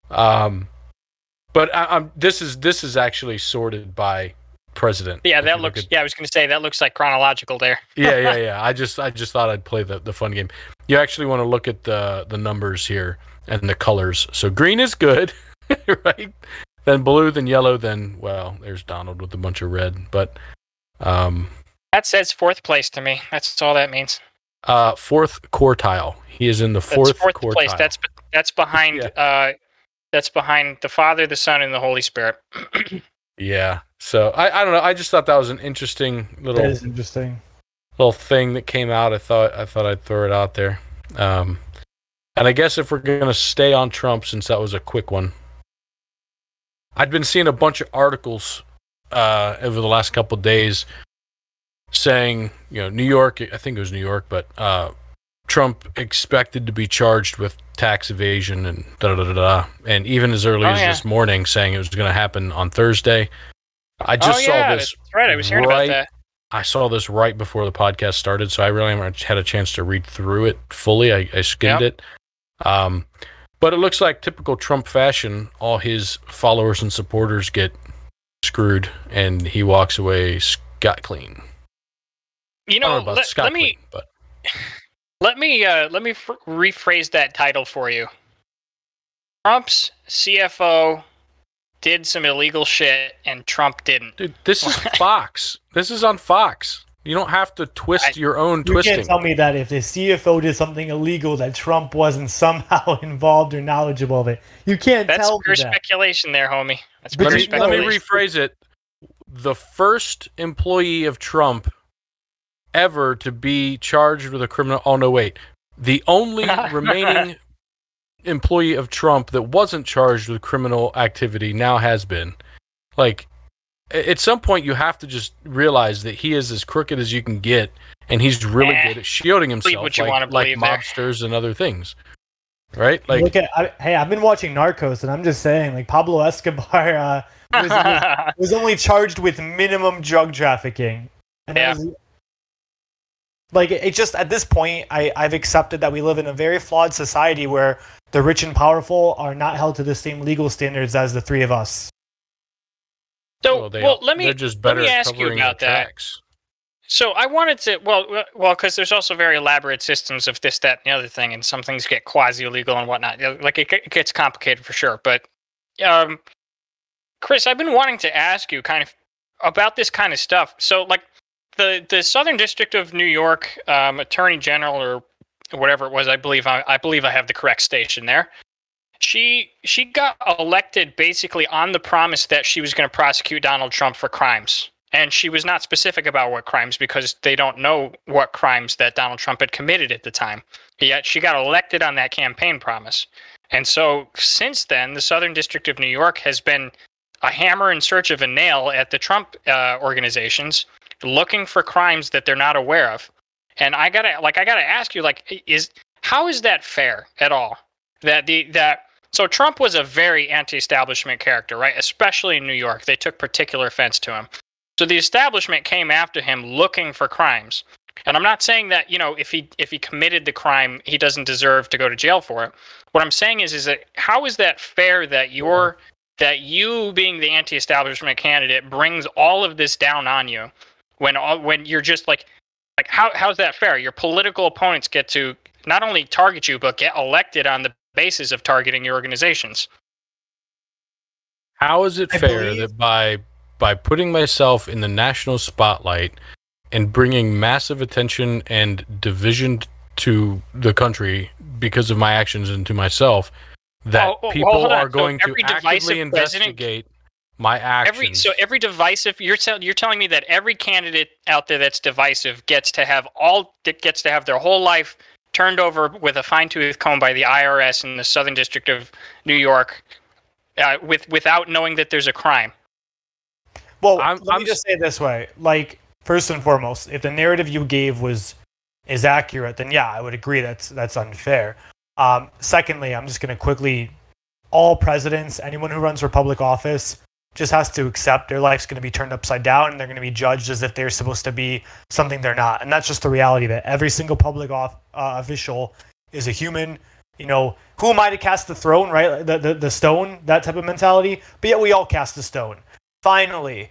But this is actually sorted by president. Yeah, that looks. I was going to say that looks like chronological there. Yeah. I just thought I'd play the fun game. You actually want to look at the numbers here and the colors. So green is good, right? Then blue, then yellow, then there's Donald with a bunch of red. But that says 4th place to me. That's all that means. 4th quartile. He is in the 4th quartile. Place. That's behind. That's behind the Father, the Son, and the Holy Spirit. Yeah. So I don't know. I just thought that was an interesting little. That is interesting. Little thing that came out. I thought I'd throw it out there. And I guess if we're gonna stay on Trump, since that was a quick one, I'd been seeing a bunch of articles over the last couple of days saying, New York. I think it was New York, but Trump expected to be charged with tax evasion and and even as early as this morning, saying it was going to happen on Thursday. I just saw this. That's right. I was hearing about that. I saw this right before the podcast started, so I really haven't had a chance to read through it fully. I skimmed it. But it looks like typical Trump fashion, all his followers and supporters get screwed, and he walks away scot clean. Let me rephrase that title for you. Trump's CFO did some illegal shit, and Trump didn't. Dude, this is Fox. This is on Fox. You don't have to twist your own twisting. You can't tell me that if the CFO did something illegal that Trump wasn't somehow involved or knowledgeable of it. You can't tell me that. That's pure speculation there, homie. That's let me rephrase it. The first employee of Trump ever to be charged with a criminal... Oh, no, wait. The only remaining employee of Trump that wasn't charged with criminal activity now has been. Like... At some point, you have to just realize that he is as crooked as you can get, and he's really good at shielding himself, like mobsters and other things, right? Like, I've been watching Narcos, and I'm just saying, like, Pablo Escobar was only charged with minimum drug trafficking. And it just at this point, I've accepted that we live in a very flawed society where the rich and powerful are not held to the same legal standards as the three of us. So, let me ask you about that. So I wanted to, because there's also very elaborate systems of this, that, and the other thing, and some things get quasi-illegal and whatnot. Like it gets complicated for sure. But, Chris, I've been wanting to ask you kind of about this kind of stuff. So, like, the Southern District of New York Attorney General or whatever it was, I believe I have the correct station there. She got elected basically on the promise that she was going to prosecute Donald Trump for crimes. And she was not specific about what crimes because they don't know what crimes that Donald Trump had committed at the time. Yet she got elected on that campaign promise. And so since then, the Southern District of New York has been a hammer in search of a nail at the Trump organizations, looking for crimes that they're not aware of. And I gotta ask you, how is that fair at all? So Trump was a very anti-establishment character, right? Especially in New York. They took particular offense to him. So the establishment came after him looking for crimes. And I'm not saying that, if he committed the crime, he doesn't deserve to go to jail for it. What I'm saying is that how is that fair that you being the anti-establishment candidate brings all of this down on you when you're just like how's that fair? Your political opponents get to not only target you but get elected on the basis of targeting your organizations. How is it fair that by putting myself in the national spotlight and bringing massive attention and division to the country because of my actions and to myself, that people are going to actively investigate my actions? Every divisive, you're telling me that every candidate out there that's divisive gets to have their whole life turned over with a fine-tooth comb by the IRS in the Southern District of New York, without knowing that there's a crime. Well, let me just say it this way. Like, first and foremost, if the narrative you gave is accurate, then yeah, I would agree that's unfair. Secondly, I'm just going to quickly, all presidents, anyone who runs for public office, just has to accept their life's going to be turned upside down and they're going to be judged as if they're supposed to be something they're not. And that's just the reality of it. Every single public official is a human. Who am I to cast the throne, right? The stone, that type of mentality. But yet we all cast the stone. Finally,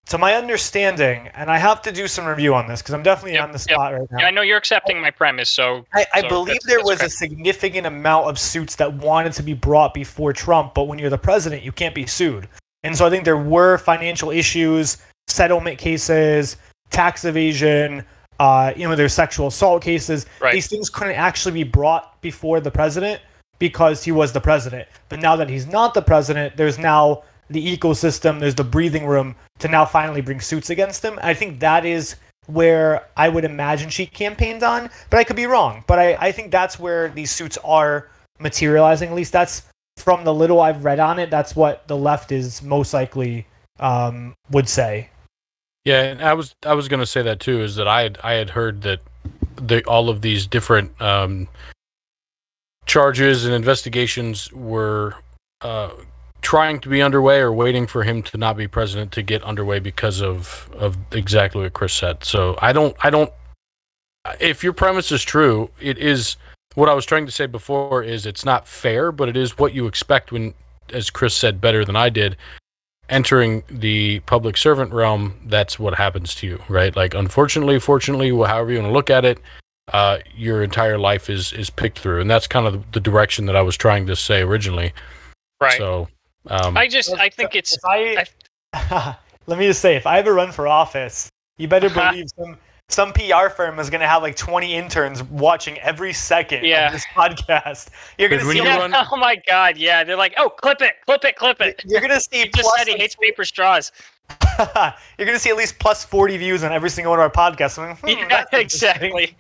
to my understanding, and I have to do some review on this because I'm definitely on the spot right now. Yeah, I know you're accepting my premise, so I believe there was a significant amount of suits that wanted to be brought before Trump, but when you're the president, you can't be sued. And so I think there were financial issues, settlement cases, tax evasion, there's sexual assault cases. Right. These things couldn't actually be brought before the president because he was the president. But now that he's not the president, there's now the ecosystem, there's the breathing room to now finally bring suits against him. I think that is where I would imagine she campaigned on, but I could be wrong. But I think that's where these suits are materializing. At least that's from the little I've read on it. That's what the left is most likely would say. Yeah, and I was going to say that too. Is that I had heard that all of these different charges and investigations were trying to be underway or waiting for him to not be president to get underway because of exactly what Chris said. So I don't. If your premise is true, it is what I was trying to say before. Is it's not fair, but it is what you expect when, as Chris said better than I did, entering the public servant realm. That's what happens to you, right? Like, unfortunately, fortunately, however you want to look at it, your entire life is picked through, and that's kind of the direction that I was trying to say originally. Right. So. I think it's. Let me just say, if I ever run for office, you better believe some PR firm is going to have like 20 interns watching every second of this podcast. You're going to see. Oh my God! Yeah, they're like, oh, clip it. You're going to see. He just said he hates paper straws. You're going to see at least plus 40 views on every single one of our podcasts. Yeah, exactly.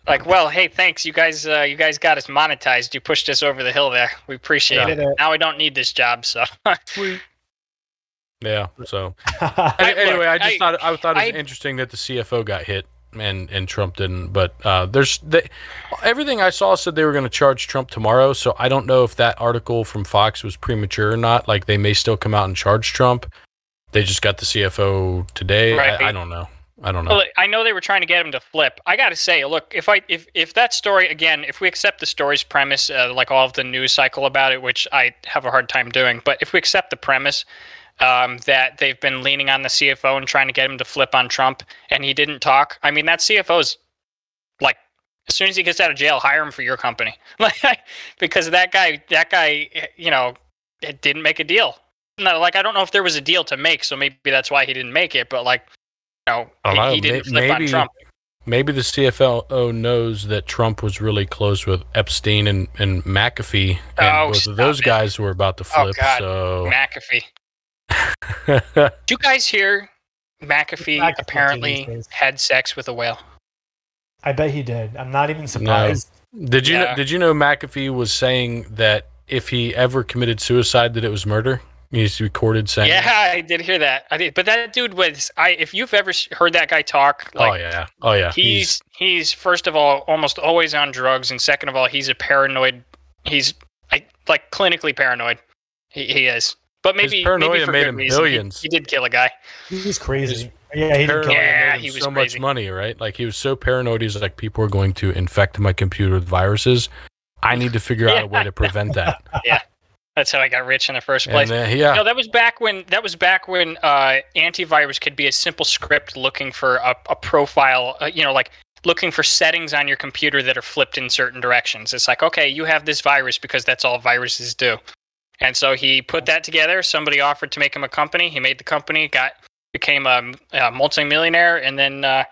Like, well, hey, thanks. You guys got us monetized. You pushed us over the hill there. We appreciate it. Now I don't need this job, so. Yeah. So. Anyway, I thought it was interesting that the CFO got hit and Trump didn't. But everything I saw said they were going to charge Trump tomorrow. So I don't know if that article from Fox was premature or not. Like, they may still come out and charge Trump. They just got the CFO today. Right. I don't know. Well, I know they were trying to get him to flip. I got to say, look, if that story, again, if we accept the story's premise, like all of the news cycle about it, which I have a hard time doing, but if we accept the premise that they've been leaning on the CFO and trying to get him to flip on Trump, and he didn't talk. I mean, that CFO's like, as soon as he gets out of jail, hire him for your company, like, because that guy, it didn't make a deal. No, like, I don't know if there was a deal to make, so maybe that's why he didn't make it. But like, he didn't flip on Trump. Maybe the CFO knows that Trump was really close with Epstein and McAfee, and both of those guys were about to flip. Oh God, so McAfee. Did you guys hear McAfee apparently had sex with a whale? I bet he did. I'm not even surprised. No. Did you know McAfee was saying that if he ever committed suicide, that it was murder? He's recorded saying. Yeah, I did hear that. I did, but that dude was. If you've ever heard that guy talk, like, oh yeah, he's first of all almost always on drugs, and second of all, he's a paranoid. He's like clinically paranoid. He is. But maybe paranoia for made good him reason. millions. He did kill a guy. He's crazy. He was so crazy. much money, right? Like, he was so paranoid. He's like, people are going to infect my computer with viruses. I need to figure out a way to prevent that. Yeah, that's how I got rich in the first place. No, that was back when antivirus could be a simple script looking for a profile. Like looking for settings on your computer that are flipped in certain directions. It's like, okay, you have this virus because that's all viruses do. And so he put that together. Somebody offered to make him a company. He made the company, became a multimillionaire, and then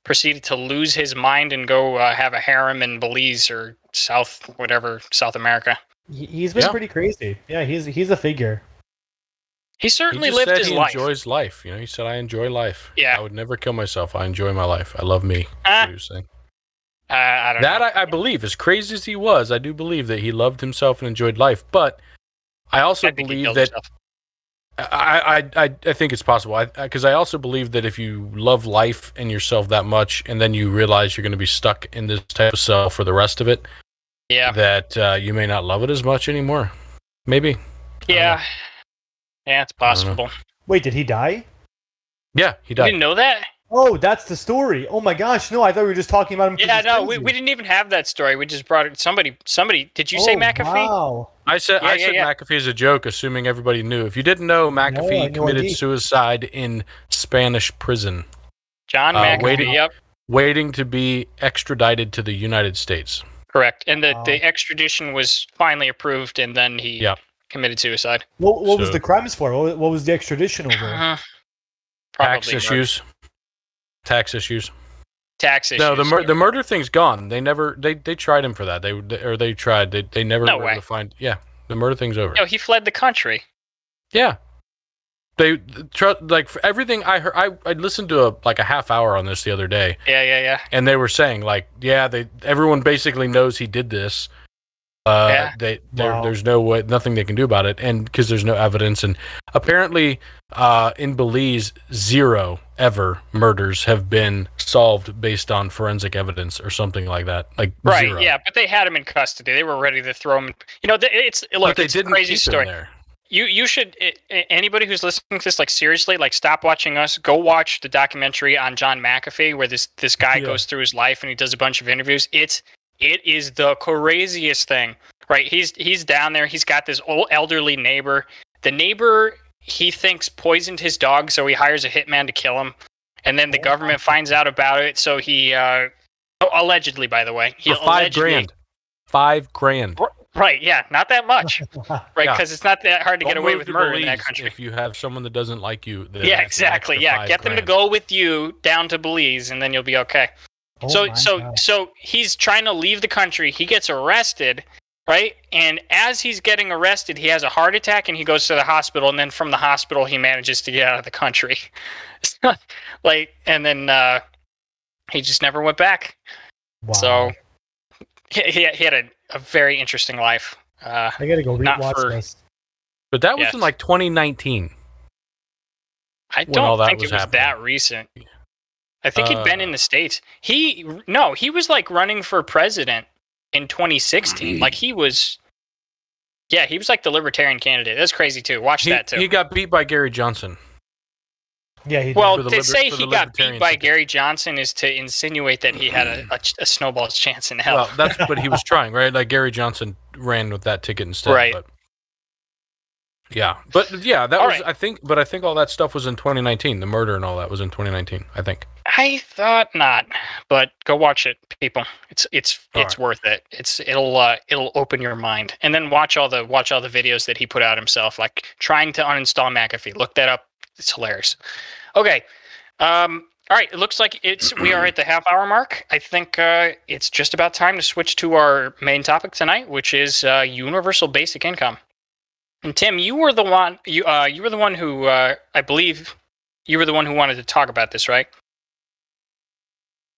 proceeded to lose his mind and go have a harem in Belize or South America. He's been pretty crazy. Yeah, he's a figure. He certainly lived his life. He enjoys life. He said, I enjoy life. Yeah. I would never kill myself. I enjoy my life. I love me. That's what he was saying. I don't know. I believe, as crazy as he was, I do believe that he loved himself and enjoyed life. But I also believe that I think it's possible, because I also believe that if you love life and yourself that much, and then you realize you're going to be stuck in this type of cell for the rest of it, that you may not love it as much anymore. Maybe. Yeah, it's possible. Wait, did he die? Yeah, he died. You didn't know that? Oh, that's the story. Oh my gosh, no, I thought we were just talking about him. Yeah, no, we didn't even have that story. We just brought it. Somebody. Did you say McAfee? Wow. I said McAfee as a joke, assuming everybody knew. If you didn't know, McAfee committed suicide in Spanish prison. John McAfee. Waiting to be extradited to the United States. Correct, and the extradition was finally approved, and then he committed suicide. What was the crimes for? What was the extradition over? Tax issues. No, the murder thing's gone. They tried him for that. They never were able to find. Yeah, the murder thing's over. No, he fled the country. Yeah, they like for everything I heard. I listened to a half hour on this the other day. Yeah. And they were saying everyone basically knows he did this. There's no way, nothing they can do about it, and because there's no evidence, and apparently in Belize, 0 ever murders have been solved based on forensic evidence or something like that. Like right, 0. Yeah, but they had him in custody. They were ready to throw him. It's a crazy story. There. You should, anybody who's listening to this, seriously, stop watching us. Go watch the documentary on John McAfee, where this guy goes through his life and he does a bunch of interviews. It is the craziest thing, right? He's down there. He's got this old elderly neighbor. The neighbor, he thinks, poisoned his dog, so he hires a hitman to kill him. And then the government finds out about it, so he allegedly, by the way, for $5,000. $5,000. Right? Yeah, not that much, right? Because it's not that hard to get away with murder in that country. If you have someone that doesn't like you, yeah, exactly. Yeah, get them to go with you down to Belize, and then you'll be okay. So he's trying to leave the country. He gets arrested, right? And as he's getting arrested, he has a heart attack and he goes to the hospital. And then from the hospital, he manages to get out of the country. And then he just never went back. Wow. So he had a very interesting life. I gotta go rewatch this. But that was in 2019. I don't think it was that recent. I think he'd been in the States. He was running for president in 2016. He was the libertarian candidate. That's crazy too. Watch that too. He got beat by Gary Johnson. Yeah, he did. Well, to say he got beat by Gary Johnson is to insinuate that he had a snowball's chance in hell. Well, but he was trying, right? Like Gary Johnson ran with that ticket instead. Right. Yeah, but yeah, that All was right. I think all that stuff was in 2019. The murder and all that was in 2019. I think. I thought not, but go watch it, people. All It's right. worth it. It'll open your mind, and then watch all the videos that he put out himself, like trying to uninstall McAfee. Look that up. It's hilarious. Okay. All right. It looks like we are at the half-hour mark. I think it's just about time to switch to our main topic tonight, which is universal basic income. And Tim, you were the one. You were the one who I believe you were the one who wanted to talk about this, right?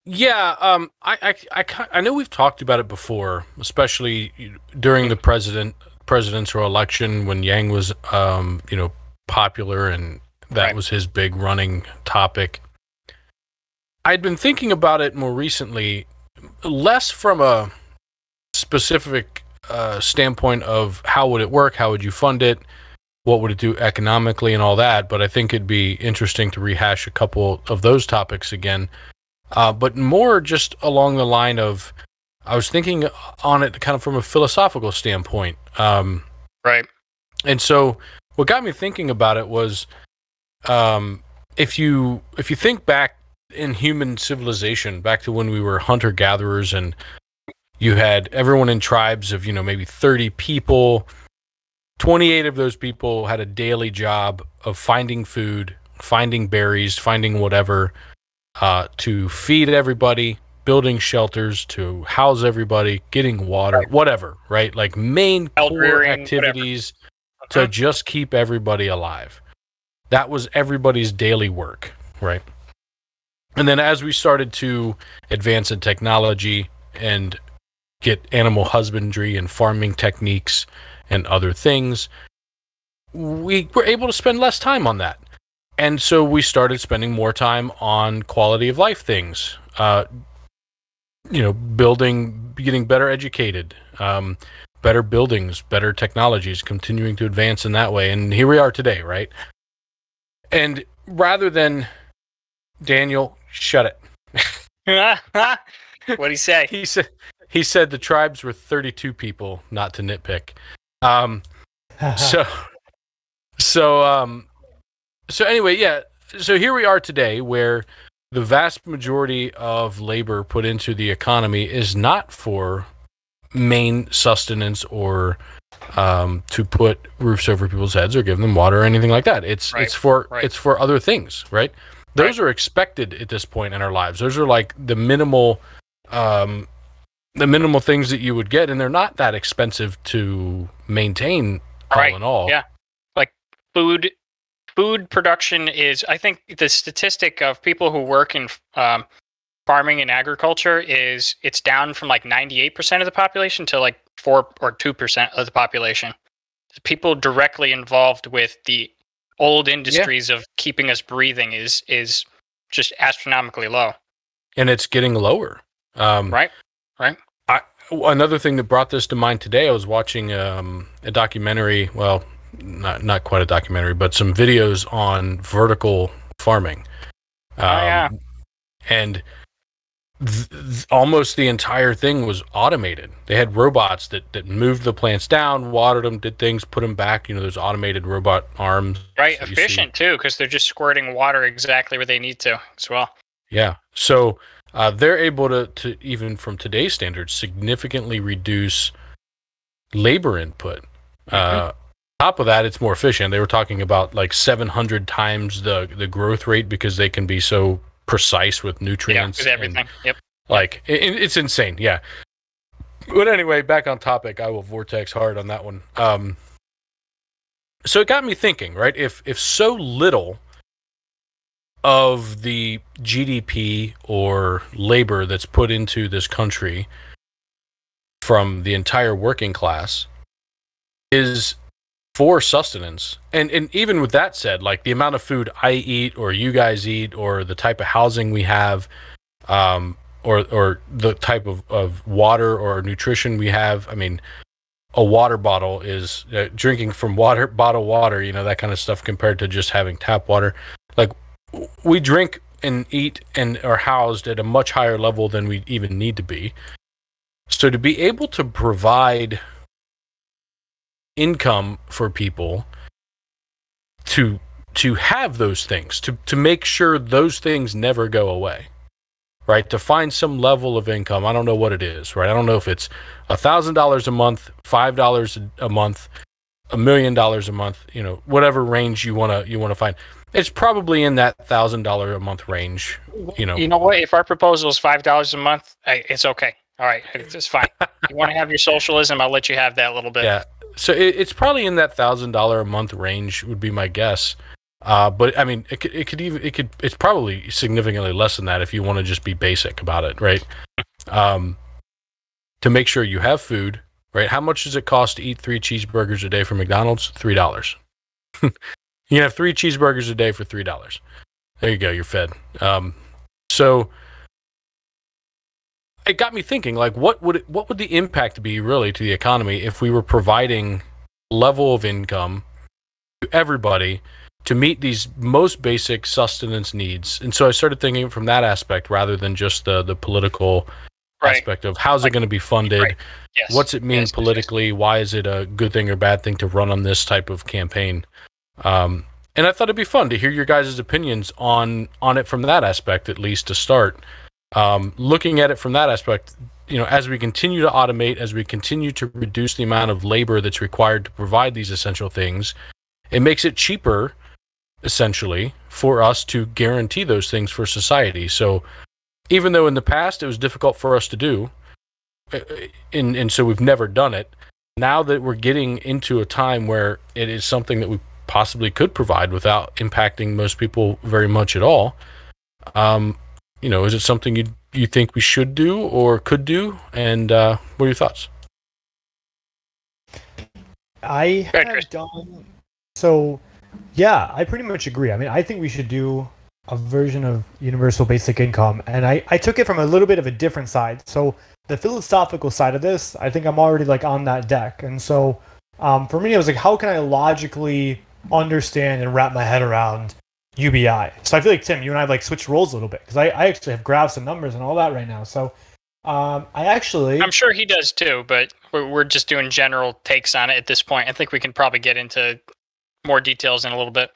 Yeah, I know we've talked about it before, especially during the presidential election when Yang was popular and that Right. was his big running topic. I'd been thinking about it more recently, less from a specific standpoint of how would it work, how would you fund it, what would it do economically and all that, but I think it'd be interesting to rehash a couple of those topics again. But more just along the line of, I was thinking on it kind of from a philosophical standpoint. Right. And so what got me thinking about it was, if you think back in human civilization, back to when we were hunter-gatherers and you had everyone in tribes of, maybe 30 people, 28 of those people had a daily job of finding food, finding berries, finding whatever, to feed everybody, building shelters to house everybody, getting water, whatever, right? Like main core activities to just keep everybody alive. That was everybody's daily work, right? And then as we started to advance in technology and get animal husbandry and farming techniques and other things, we were able to spend less time on that. And so we started spending more time on quality of life things, building, getting better educated, better buildings, better technologies, continuing to advance in that way. And here we are today, right? And rather than, Daniel, shut it. What'd he say? He said the tribes were 32 people, not to nitpick. So anyway, yeah. So here we are today, where the vast majority of labor put into the economy is not for main sustenance or to put roofs over people's heads or give them water or anything like that. It's for other things, right? Those are expected at this point in our lives. Those are like the minimal things that you would get, and they're not that expensive to maintain all in all. Yeah. Like food production is, I think the statistic of people who work in farming and agriculture is it's down from like 98% of the population to like 4 or 2% of the population. People directly involved with the old industries of keeping us breathing is just astronomically low. And it's getting lower. Right. Another thing that brought this to mind today, I was watching a documentary, well, not quite a documentary, but some videos on vertical farming. And almost the entire thing was automated. They had robots that moved the plants down, watered them, did things, put them back. Those automated robot arms. Right, efficient too, because they're just squirting water exactly where they need to as well. Yeah, so they're able to, even from today's standards, significantly reduce labor input. Top of that, it's more efficient. They were talking about like 700 times the growth rate because they can be so precise with nutrients. Yeah, with everything. And, it's insane. Yeah. But anyway, back on topic. I will vortex hard on that one. So it got me thinking, right? If so little of the GDP or labor that's put into this country from the entire working class is for sustenance, and even with that said, like the amount of food I eat or you guys eat or the type of housing we have, or the type of water or nutrition we have, I mean, a water bottle is drinking from bottled water, that kind of stuff, compared to just having tap water. Like, we drink and eat and are housed at a much higher level than we even need to be. So to be able to provide income for people to have those things, to make sure those things never go away, right? To find some level of income. I don't know what it is, right? I don't know if it's $1,000 a month, $5 a month, $1 million a month, whatever range you want to find. It's probably in that $1,000 a month range. You know what? If our proposal is $5 a month, it's okay. All right, it's fine. You want to have your socialism? I'll let you have that a little bit. Yeah. So it's probably in that $1,000 a month range would be my guess. But I mean, it's probably significantly less than that if you want to just be basic about it, right? To make sure you have food, right? How much does it cost to eat 3 cheeseburgers a day from McDonald's? $3. You can have 3 cheeseburgers a day for $3. There you go. You're fed. So it got me thinking, like, what would the impact be really to the economy if we were providing level of income to everybody to meet these most basic sustenance needs? And so I started thinking from that aspect rather than just the political aspect of how's it going to be funded, right. Yes. What's it mean politically, why is it a good thing or bad thing to run on this type of campaign? And I thought it'd be fun to hear your guys' opinions on it from that aspect, at least to start. Looking at it from that aspect, as we continue to automate, as we continue to reduce the amount of labor that's required to provide these essential things, it makes it cheaper, essentially, for us to guarantee those things for society. So even though in the past it was difficult for us to do, and so we've never done it, now that we're getting into a time where it is something that we possibly could provide without impacting most people very much at all, is it something you think we should do or could do? And what are your thoughts? I have done so. Yeah, I pretty much agree. I mean, I think we should do a version of universal basic income, and I took it from a little bit of a different side. So the philosophical side of this, I think I'm already like on that deck, and so for me, I was like, how can I logically understand and wrap my head around UBI? So I feel like, Tim, you and I have like switched roles a little bit, because I actually have graphs and numbers and all that right now. So I'm sure he does too, but we're just doing general takes on it at this point. I think we can probably get into more details in a little bit.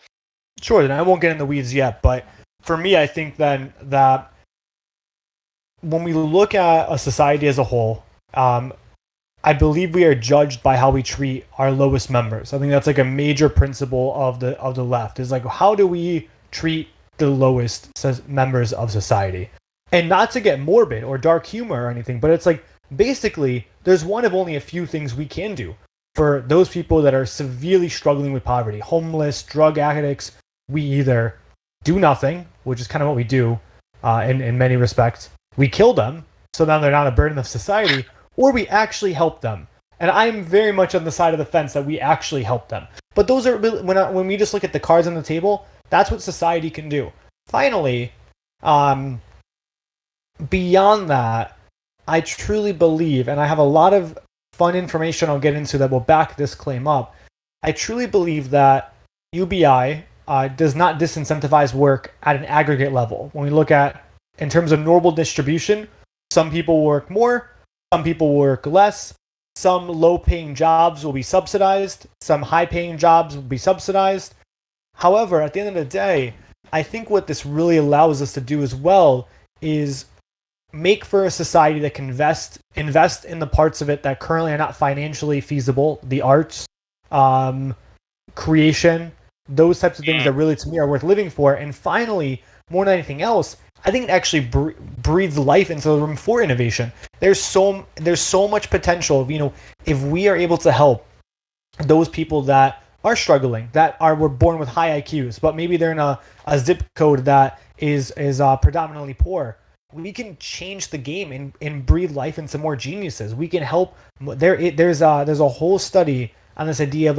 Sure, then I won't get in the weeds yet, but for me, I think then that when we look at a society as a whole, I believe we are judged by how we treat our lowest members. I think that's like a major principle of the left, is like, how do we treat the lowest members of society? And not to get morbid or dark humor or anything, but it's like, basically, there's one of only a few things we can do for those people that are severely struggling with poverty, homeless, drug addicts. We either do nothing, which is kind of what we do in many respects. We kill them, so now they're not a burden of society, or we actually help them. And I'm very much on the side of the fence that we actually help them. But those are, when we just look at the cards on the table, that's what society can do. Finally, beyond that, I truly believe, and I have a lot of fun information I'll get into that will back this claim up. I truly believe that UBI does not disincentivize work at an aggregate level. When we look at, in terms of normal distribution, some people work more, some people work less, some low-paying jobs will be subsidized, some high-paying jobs will be subsidized. However, at the end of the day, I think what this really allows us to do as well is make for a society that can invest in the parts of it that currently are not financially feasible, the arts, creation, those types of things that really, to me, are worth living for. And finally, more than anything else, I think it actually breathes life into the room for innovation. There's so much potential. If we are able to help those people that are struggling, were born with high IQs, but maybe they're in a zip code that is predominantly poor, we can change the game and breathe life into more geniuses. We can help. There's a whole study on this idea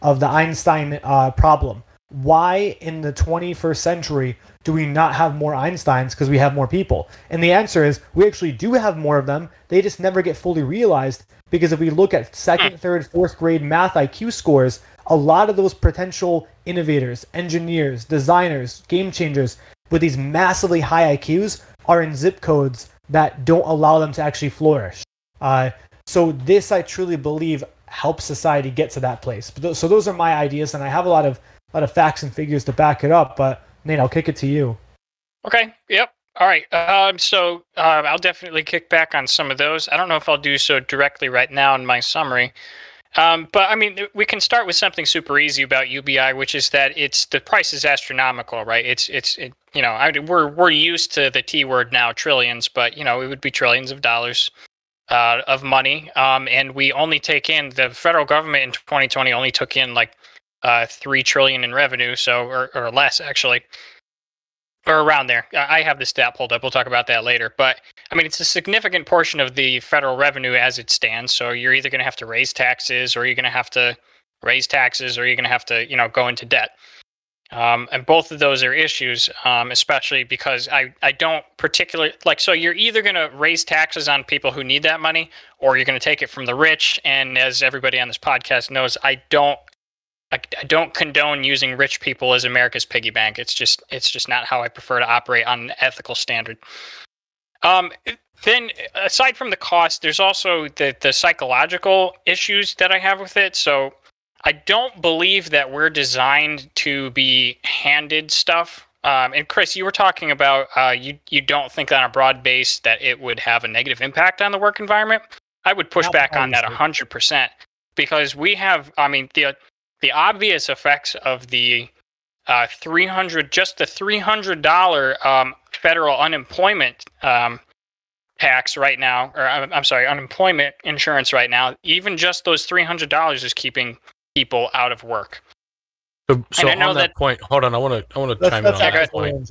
of the Einstein problem. Why in the 21st century do we not have more Einsteins? Because we have more people. And the answer is we actually do have more of them. They just never get fully realized, because if we look at second, third, fourth grade math IQ scores, a lot of those potential innovators, engineers, designers, game changers with these massively high IQs are in zip codes that don't allow them to actually flourish. So this, I truly believe, helps society get to that place. So those are my ideas, and I have a lot of facts and figures to back it up. But Nate, I'll kick it to you. Okay. Yep. All right. So I'll definitely kick back on some of those. I don't know if I'll do so directly right now in my summary. But I mean, we can start with something super easy about UBI, which is that the price is astronomical, right? We're used to the T word now, trillions, but it would be trillions of dollars of money. And we only take in, the federal government in 2020 only took in like 3 trillion in revenue, or less actually, or around there. I have the stat pulled up. We'll talk about that later. But I mean, it's a significant portion of the federal revenue as it stands. So you're either going to have to raise taxes, or you're going to have to raise taxes, or you're going to have to, go into debt. And both of those are issues, especially because I don't particularly like. So you're either going to raise taxes on people who need that money, or you're going to take it from the rich. And as everybody on this podcast knows, I don't condone using rich people as America's piggy bank. It's just not how I prefer to operate on an ethical standard. Then aside from the cost, there's also the psychological issues that I have with it. So I don't believe that we're designed to be handed stuff. And Chris, you were talking about you don't think on a broad base that it would have a negative impact on the work environment. I would push back on that 100%, because we have, I mean, the obvious effects of the $300 federal unemployment tax right now, or I'm sorry, unemployment insurance right now. Even just those $300 is keeping people out of work. So on that point, hold on, I want to chime in on that point.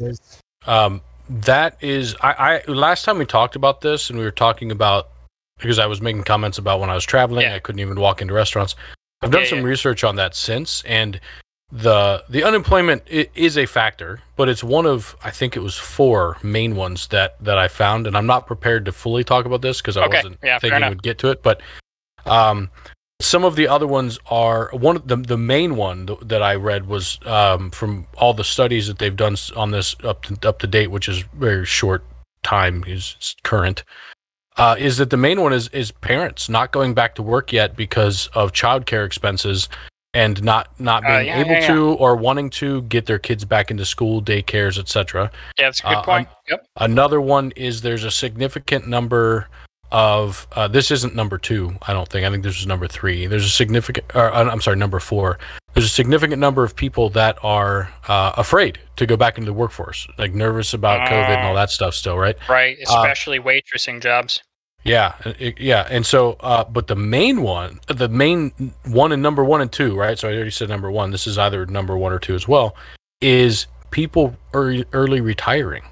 That is, I last time we talked about this, and we were talking about, because I was making comments about when I was traveling, I couldn't even walk into restaurants. I've done some research on that since, and the unemployment is a factor, but it's one of, I think it was 4 main ones that I found, and I'm not prepared to fully talk about this because I wasn't thinking we'd get to it, but some of the other ones are, one of the main one that I read was from all the studies that they've done on this up to date, which is very short time, is current. Is that the main one is parents not going back to work yet because of childcare expenses and not being able to or wanting to get their kids back into school, daycares, etc. Yeah, that's a good point. Yep. Another one is there's a significant number of this isn't number 2, I don't think. I think this is number 3. There's a significant, number 4. There's a significant number of people that are afraid to go back into the workforce, like nervous about COVID and all that stuff still, right? Right, especially waitressing jobs. Yeah, and so, but the main one and number 1 and 2, right? So I already said number 1. This is either number 1 or 2 as well. Is people early retiring,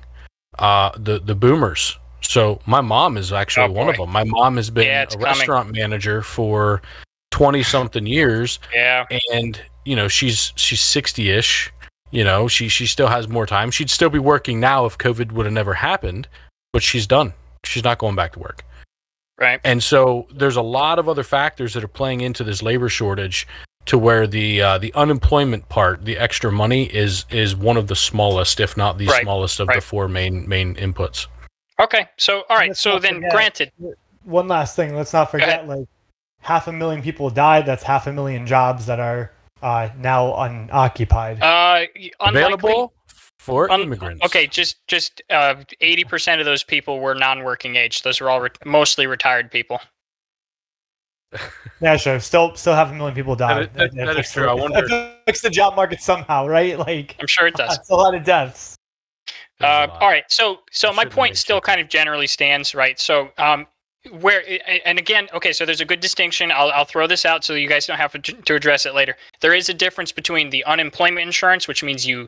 the boomers. So my mom is actually one of them. My mom has been a restaurant manager for 20-something years. Yeah, and she's 60-ish. She still has more time. She'd still be working now if COVID would have never happened, but she's done. She's not going back to work. Right. And so there's a lot of other factors that are playing into this labor shortage, to where the unemployment part, the extra money, is one of the smallest, if not the smallest, of the 4 main inputs. Okay. So all right. So then, granted, one last thing. Let's not forget, like 500,000 people died. That's 500,000 jobs that are now unoccupied. Available for immigrants. Okay, just 80% of those people were non-working age. Those were all mostly retired people. Yeah, sure. Still 500,000 people died. That is true. I wonder. That fixed the job market somehow, right? Like, I'm sure it does. It's a lot of deaths. All right. So my point still kind of generally stands, right? So where, and again, okay, so there's a good distinction. I'll throw this out so you guys don't have to address it later. There is a difference between the unemployment insurance, which means you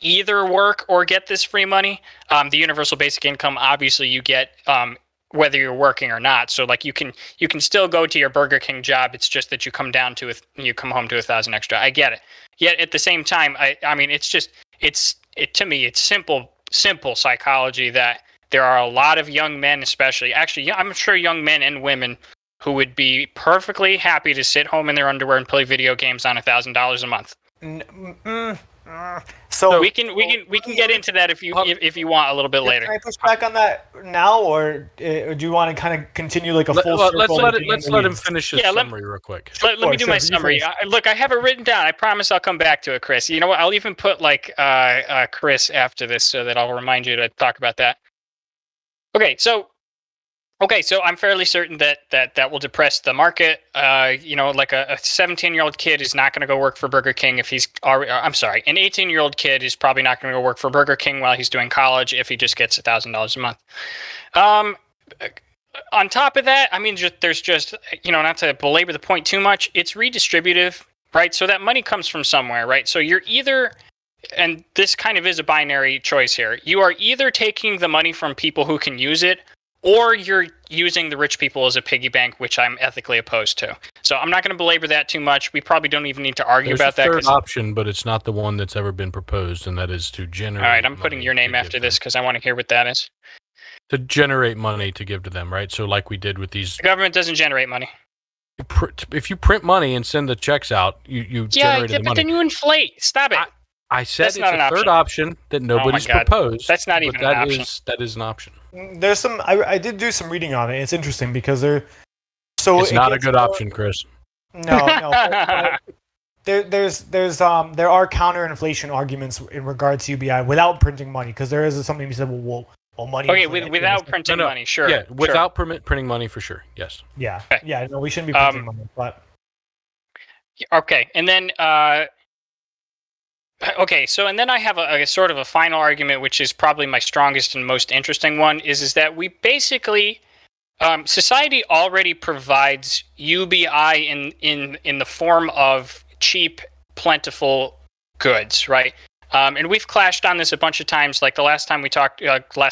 either work or get this free money. The universal basic income, obviously, you get whether you're working or not. So like you can still go to your Burger King job. It's just that you come home to $1,000 extra. I get it. Yet at the same time, I mean, to me, it's simple psychology that there are a lot of young men, especially, actually, I'm sure young men and women, who would be perfectly happy to sit home in their underwear and play video games on $1,000 a month. So we can get into that if you want a little bit later. Can I push back on that now, or do you want to kind of continue like a full circle? Let's let him finish his summary real quick. Let me do my summary. Look, I have it written down. I promise I'll come back to it, Chris. You know what? I'll even put like Chris after this so that I'll remind you to talk about that. Okay, so I'm fairly certain that will depress the market. Like a 17-year-old kid is not going to go work for Burger King if he's already. I'm sorry, an 18-year-old kid is probably not going to go work for Burger King while he's doing college if he just gets $1,000 a month. On top of that, I mean, there's just not to belabor the point too much, it's redistributive, right? So that money comes from somewhere, right? So you're either, and this kind of is a binary choice here, you are either taking the money from people who can use it, or you're using the rich people as a piggy bank, which I'm ethically opposed to. So I'm not going to belabor that too much. We probably don't even need to argue about that. There's a third option, but it's not the one that's ever been proposed, and that is to generate. All right, I'm putting your name after this because I want to hear what that is. To generate money to give to them, right? So like we did with these. The government doesn't generate money. If you print money and send the checks out, you generate the money. Yeah, but then you inflate. Stop it. I said it's a third option that nobody's proposed. That's not even an option. That is an option. There's some. I did do some reading on it. It's interesting because they're. It's not a good option, Chris. No. There are counter-inflation arguments in regards to UBI without printing money, because there is something you said. Well, money. Okay, without printing money, sure. Yeah, without printing money for sure. Yes. Yeah. Okay. Yeah. No, we shouldn't be printing money, but. Okay, and then. Okay, so and then I have a sort of a final argument, which is probably my strongest and most interesting one, is that we basically, society already provides UBI in the form of cheap, plentiful goods, right? And we've clashed on this a bunch of times. Like the last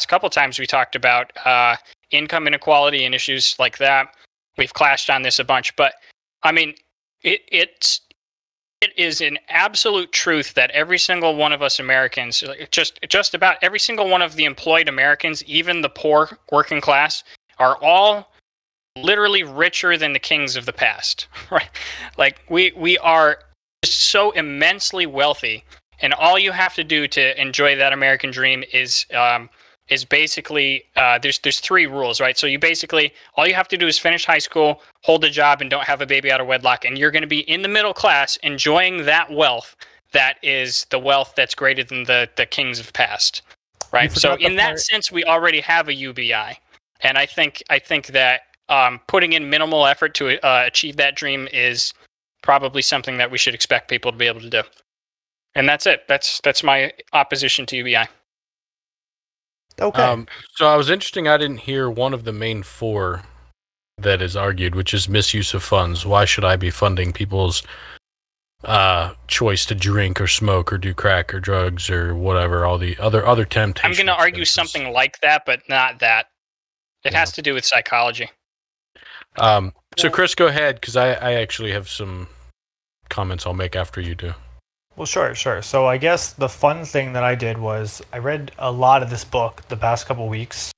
couple times we talked about income inequality and issues like that. We've clashed on this a bunch, but I mean, it is an absolute truth that every single one of us Americans, just about every single one of the employed Americans, even the poor working class, are all literally richer than the kings of the past, right? Like we are just so immensely wealthy, and all you have to do to enjoy that American dream is basically there's three rules, right? So all you have to do is finish high school, hold a job, and don't have a baby out of wedlock, and you're going to be in the middle class enjoying that wealth that is the wealth that's greater than the kings of past, right? So in that sense, we already have a UBI, and I think that putting in minimal effort to achieve that dream is probably something that we should expect people to be able to do. And that's it. That's my opposition to UBI. Okay. So I was interesting. I didn't hear one of the main four that is argued, which is misuse of funds. Why should I be funding people's choice to drink or smoke or do crack or drugs or whatever? All the other temptations. I'm going to argue something like that, but not that. It has to do with psychology. So Chris, go ahead, because I actually have some comments I'll make after you do. Well, sure. So I guess the fun thing that I did was I read a lot of this book the past couple weeks.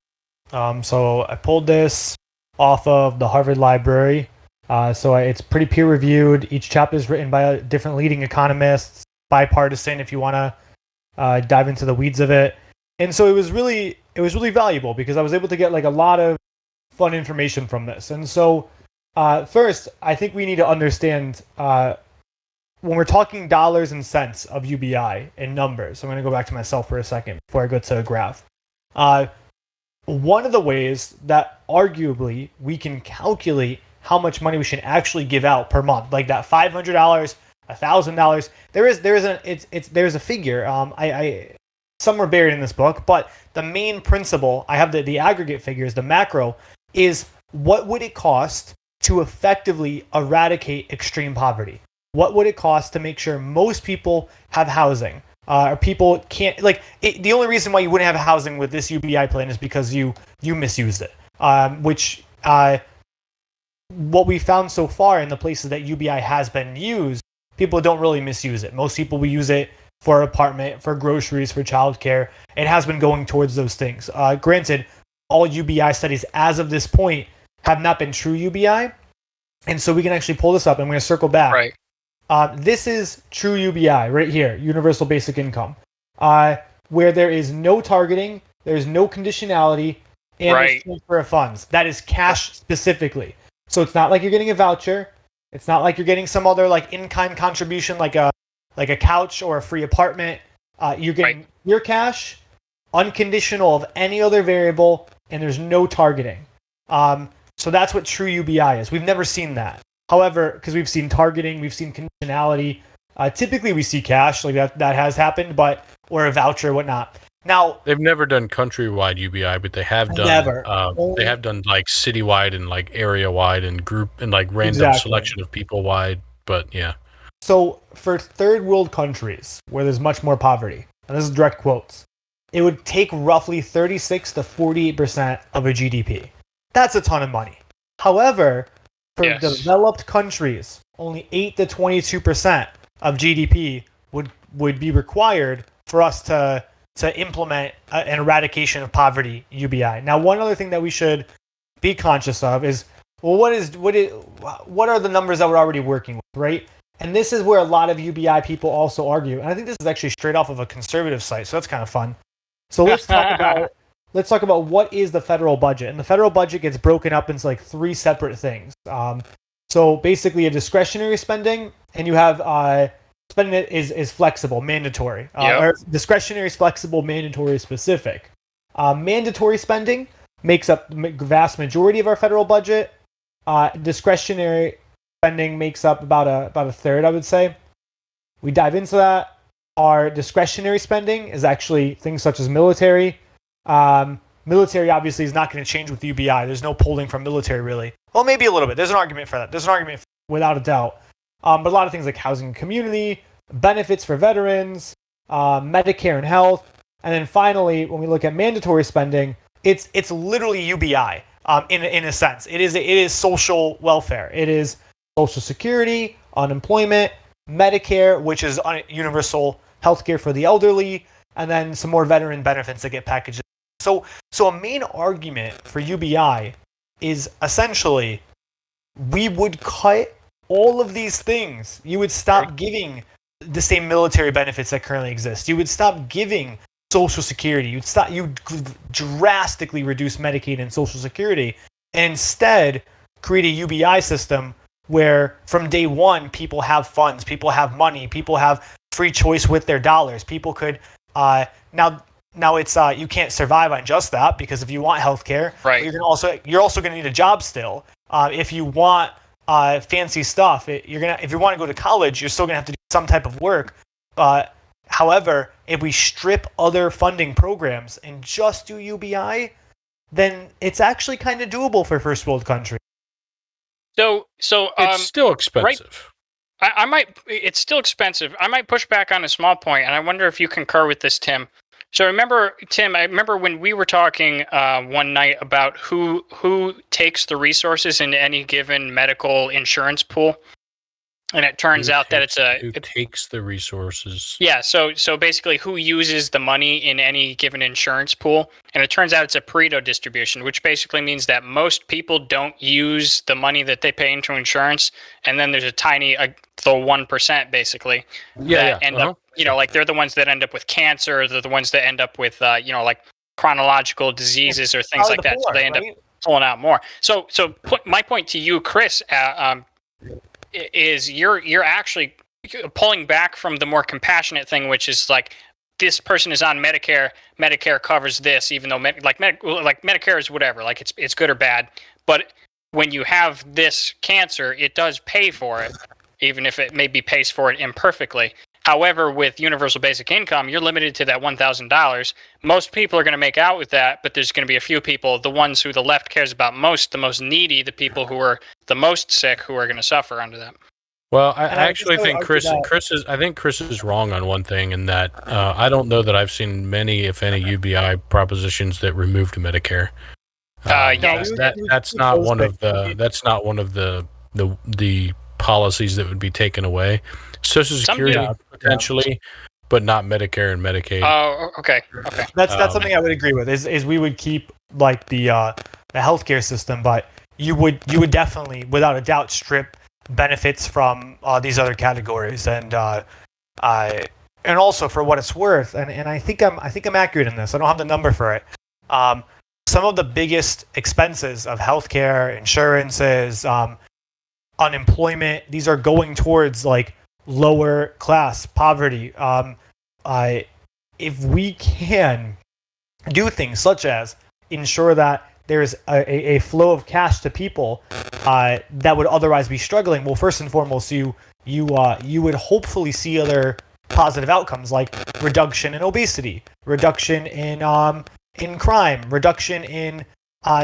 So I pulled this off of the Harvard Library. It's pretty peer-reviewed. Each chapter is written by different leading economists, bipartisan if you want to dive into the weeds of it. And so it was really valuable because I was able to get like a lot of fun information from this. And so first, I think we need to understand when we're talking dollars and cents of UBI in numbers. I'm going to go back to myself for a second before I go to a graph. One of the ways that arguably we can calculate how much money we should actually give out per month, like that $500, $1,000, there's a figure. Some are buried in this book, but the main principle, I have the aggregate figures, the macro, is what would it cost to effectively eradicate extreme poverty? What would it cost to make sure most people have housing? Or people can't, the only reason why you wouldn't have housing with this UBI plan is because you misused it. What we found so far in the places that UBI has been used, people don't really misuse it. Most people will use it for apartment, for groceries, for childcare. It has been going towards those things. Granted, all UBI studies as of this point have not been true UBI. And so we can actually pull this up and we're going to circle back. Right. This is true UBI right here, Universal Basic Income. where there is no targeting, there's no conditionality, and there's transfer of funds. That is cash specifically. So it's not like you're getting a voucher. It's not like you're getting some other like in-kind contribution, like a couch or a free apartment. You're getting your cash, unconditional of any other variable, and there's no targeting. So that's what true UBI is. We've never seen that. However, because we've seen targeting, we've seen conditionality. Typically, we see cash, like that has happened, or a voucher or whatnot. Now they've never done countrywide UBI, but they have done they have done like citywide and like area wide and group and like random selection of people wide. But yeah. So for third world countries where there's much more poverty, and this is direct quotes, it would take roughly 36 to 48% of a GDP. That's a ton of money. However, for developed countries, only 8 to 22% of GDP would be required for us to implement an eradication of poverty UBI. Now, one other thing that we should be conscious of is, well, what are the numbers that we're already working with, right? And this is where a lot of UBI people also argue. And I think this is actually straight off of a conservative site, so that's kind of fun. So let's talk about what is the federal budget. And the federal budget gets broken up into like 3 separate things. So basically a discretionary spending, and you have spending it is flexible, mandatory. Or discretionary is flexible, mandatory is specific. Mandatory spending makes up the vast majority of our federal budget. Discretionary spending makes up about a third, I would say. We dive into that. Our discretionary spending is actually things such as military. Military obviously is not going to change with UBI. There's no polling from military really. Well, maybe a little bit. There's an argument for that. There's an argument without a doubt. But a lot of things like housing and community, benefits for veterans, Medicare and health, and then finally, when we look at mandatory spending, it's literally UBI. In a sense, it is social welfare. It is Social Security, unemployment, Medicare, which is universal healthcare for the elderly, and then some more veteran benefits that get packaged. So a main argument for UBI is essentially we would cut all of these things. You would stop giving the same military benefits that currently exist. You would stop giving Social Security. You'd drastically reduce Medicaid and Social Security, and instead create a UBI system where from day one people have funds, people have money, people have free choice with their dollars. People could now it's you can't survive on just that, because if you want healthcare, you're also going to need a job still. If you want fancy stuff, if you want to go to college, you're still going to have to do some type of work. However, if we strip other funding programs and just do UBI, then it's actually kind of doable for first world countries. So it's still expensive. It's still expensive. I might push back on a small point, and I wonder if you concur with this, Tim. So Tim, I remember when we were talking one night about who takes the resources into any given medical insurance pool, and it turns out that who takes the resources. Yeah, so basically who uses the money in any given insurance pool, and it turns out it's a Pareto distribution, which basically means that most people don't use the money that they pay into insurance, and then there's a tiny, the 1% basically end up, like they're the ones that end up with cancer, they're the ones that end up with, like chronological diseases or things like that, so they end up pulling out more. So my point to you, Chris, is you're actually pulling back from the more compassionate thing, which is like this person is on Medicare. Medicare covers this, even though Medicare is whatever, like it's good or bad. But when you have this cancer, it does pay for it, even if it maybe pays for it imperfectly. However, with universal basic income, you're limited to that $1,000. Most people are going to make out with that, but there's going to be a few people, the ones who the left cares about most, the most needy, the people who are the most sick, who are going to suffer under that. Well, I actually think Chris is wrong on one thing, in that I don't know that I've seen many, if any, UBI propositions that removed Medicare. That's not one of the policies that would be taken away. Social Security potentially, but not Medicare and Medicaid. Oh, okay. That's something I would agree with. Is we would keep like the healthcare system, but you would definitely, without a doubt, strip benefits from these other categories, and and also for what it's worth, and I think I'm accurate in this. I don't have the number for it. Some of the biggest expenses of healthcare, insurances, unemployment, these are going towards like lower class poverty. If we can do things such as ensure that there's a flow of cash to people that would otherwise be struggling, well, first and foremost, you would hopefully see other positive outcomes like reduction in obesity, reduction in crime, reduction in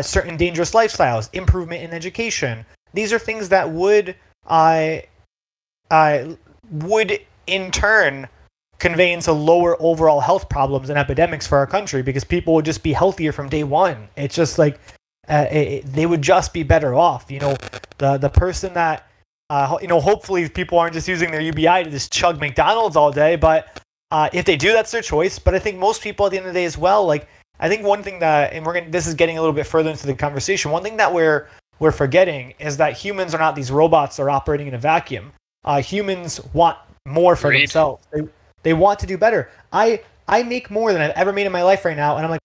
certain dangerous lifestyles, improvement in education. These are things that would in turn convey into lower overall health problems and epidemics for our country because people would just be healthier from day one. It's just like they would just be better off. The person that hopefully people aren't just using their UBI to just chug McDonald's all day, but if they do, that's their choice. But I think most people at the end of the day as well, like I think one thing that, and this is getting a little bit further into the conversation, one thing that we're forgetting is that humans are not these robots that are operating in a vacuum. Humans want more for themselves. They want to do better. I make more than I've ever made in my life right now, and I'm like,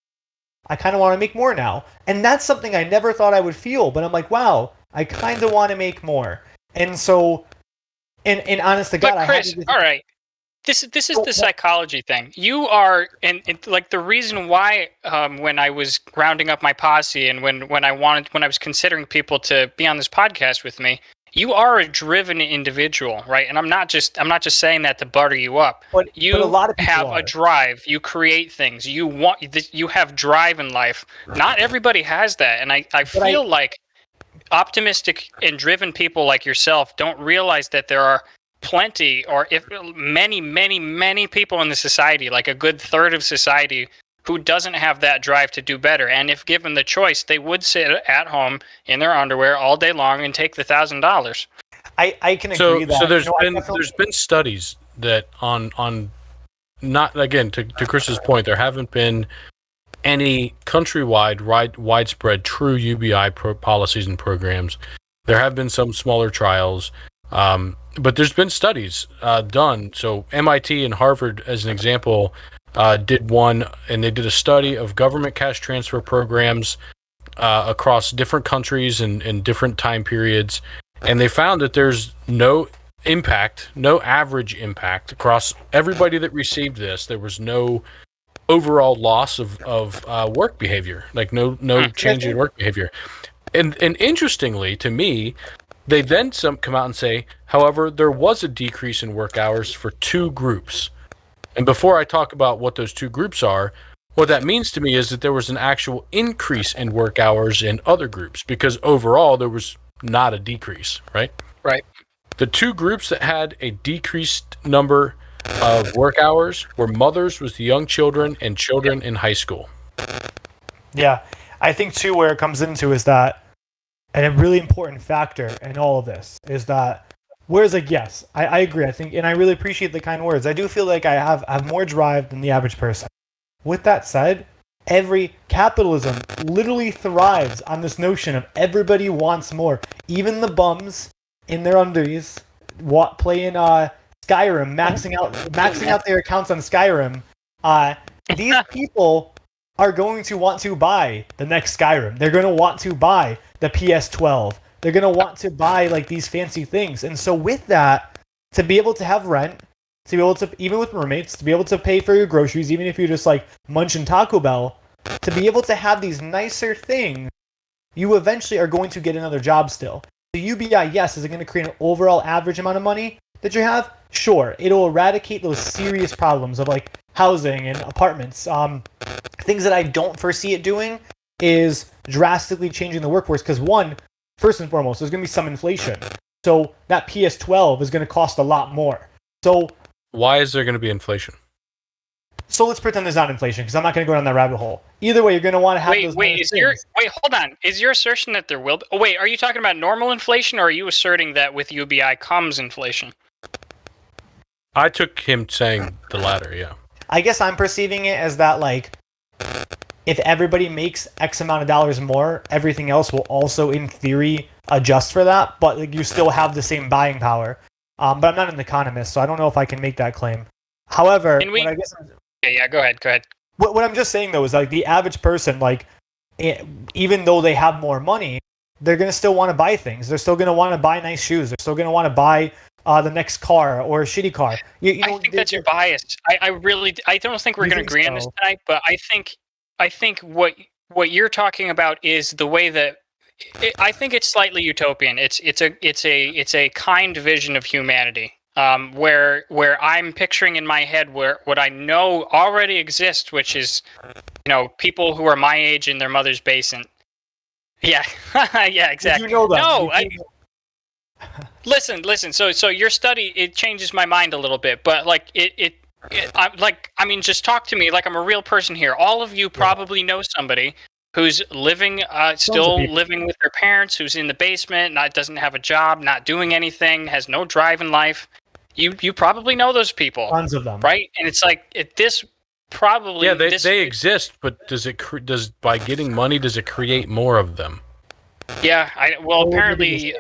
I kind of want to make more now. And that's something I never thought I would feel, but I'm like, wow, I kind of want to make more. And so, and honest to God, but Chris, all right. This is the psychology thing. You are, and like the reason why when I was rounding up my posse and when I was considering people to be on this podcast with me, you are a driven individual, right? And I'm not just saying that to butter you up. But a lot of people have a drive. You create things. You have drive in life. Not everybody has that, and I feel like optimistic and driven people like yourself don't realize that there are plenty, or if many people in the society, like a good third of society, who doesn't have that drive to do better. And if given the choice, they would sit at home in their underwear all day long and take the $1,000. I can agree that. So there's been studies that on not, again, to Chris's point, there haven't been any countrywide widespread true UBI policies and programs. There have been some smaller trials. But there's been studies done. So MIT and Harvard, as an example, did one, and they did a study of government cash transfer programs across different countries and different time periods, and they found that there's no average impact across everybody that received this. There was no overall loss of work behavior, like no change in work behavior. And interestingly to me, they then come out and say, however, there was a decrease in work hours for two groups. And before I talk about what those two groups are, what that means to me is that there was an actual increase in work hours in other groups, because overall there was not a decrease, right? Right. The two groups that had a decreased number of work hours were mothers with young children and children in high school. Yeah. I think, too, where it comes into is that, and a really important factor in all of this is that, whereas, like, yes, I agree. I think, and I really appreciate the kind words. I do feel like I have more drive than the average person. With that said, every capitalism literally thrives on this notion of everybody wants more. Even the bums in their undies playing Skyrim, maxing out their accounts on Skyrim. These people are going to want to buy the next Skyrim. They're going to want to buy the PS12. They're going to want to buy like these fancy things. And so with that, to be able to have rent, to be able to, even with roommates, to be able to pay for your groceries, even if you're just like munching Taco Bell, to be able to have these nicer things, you eventually are going to get another job still. The UBI, yes, is it going to create an overall average amount of money that you have? Sure. It'll eradicate those serious problems of like housing and apartments. Things that I don't foresee it doing is drastically changing the workforce, because one, first and foremost, there's going to be some inflation. So that PS12 is going to cost a lot more. So why is there going to be inflation? So let's pretend there's not inflation, because I'm not going to go down that rabbit hole. Either way, you're going to want to have those. Hold on. Is your assertion that there will be? Oh, wait, are you talking about normal inflation, or are you asserting that with UBI comes inflation? I took him saying the latter, yeah. I guess I'm perceiving it as that, like, if everybody makes X amount of dollars more, everything else will also, in theory, adjust for that, but like, you still have the same buying power. But I'm not an economist, so I don't know if I can make that claim. However, And we- what I guess Yeah, go ahead. what I'm just saying though is like the average person, like even though they have more money, they're gonna still want to buy things. They're still gonna want to buy nice shoes. They're still gonna want to buy the next car or a shitty car. You know, I think that's your bias. I don't think we're You going to think agree on this so? tonight, but I think what you're talking about is the way that I think it's slightly utopian. It's a kind vision of humanity. Where I'm picturing in my head where what I know already exists, which is, people who are my age in their mother's basement. Yeah, yeah, exactly. Did you know that? No, Did you- listen. So your study, it changes my mind a little bit, but like just talk to me like I'm a real person here. All of you probably know somebody who's living, still people. living with their parents, who's in the basement, doesn't have a job, not doing anything, has no drive in life. You probably know those people, Tons of them, right? And it's like this probably. Yeah, they exist, but does by getting money, does it create more of them? Yeah, apparently.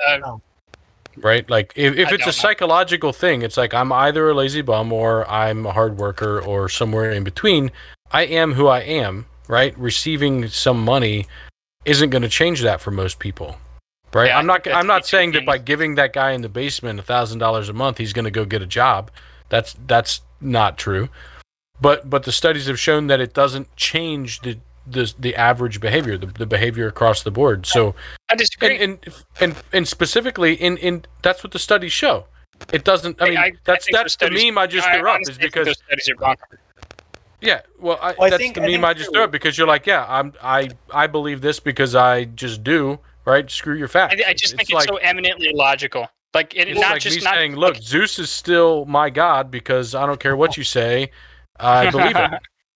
Right? Like if I it's don't a know. psychological thing, it's like I'm either a lazy bum or I'm a hard worker or somewhere in between. I am who I am, right? Receiving some money isn't going to change that for most people. Right? Yeah, I'm not saying that utopian. by giving that guy in the basement $1,000 a month he's going to go get a job. That's not true. But the studies have shown that it doesn't change the average behavior, the behavior across the board. So I disagree. and specifically in that's what the studies show. It doesn't. I mean, that's think those the studies- meme I just threw up honestly is think because those studies are wrong. yeah. Well, I that's think- the I meme think I just too- threw up because you're like, yeah, I believe this because I just do. Right? Screw your facts. I just think it's like, so eminently logical. Like it's not like just me not saying, look, Zeus is still my god because I don't care what you say, I believe it.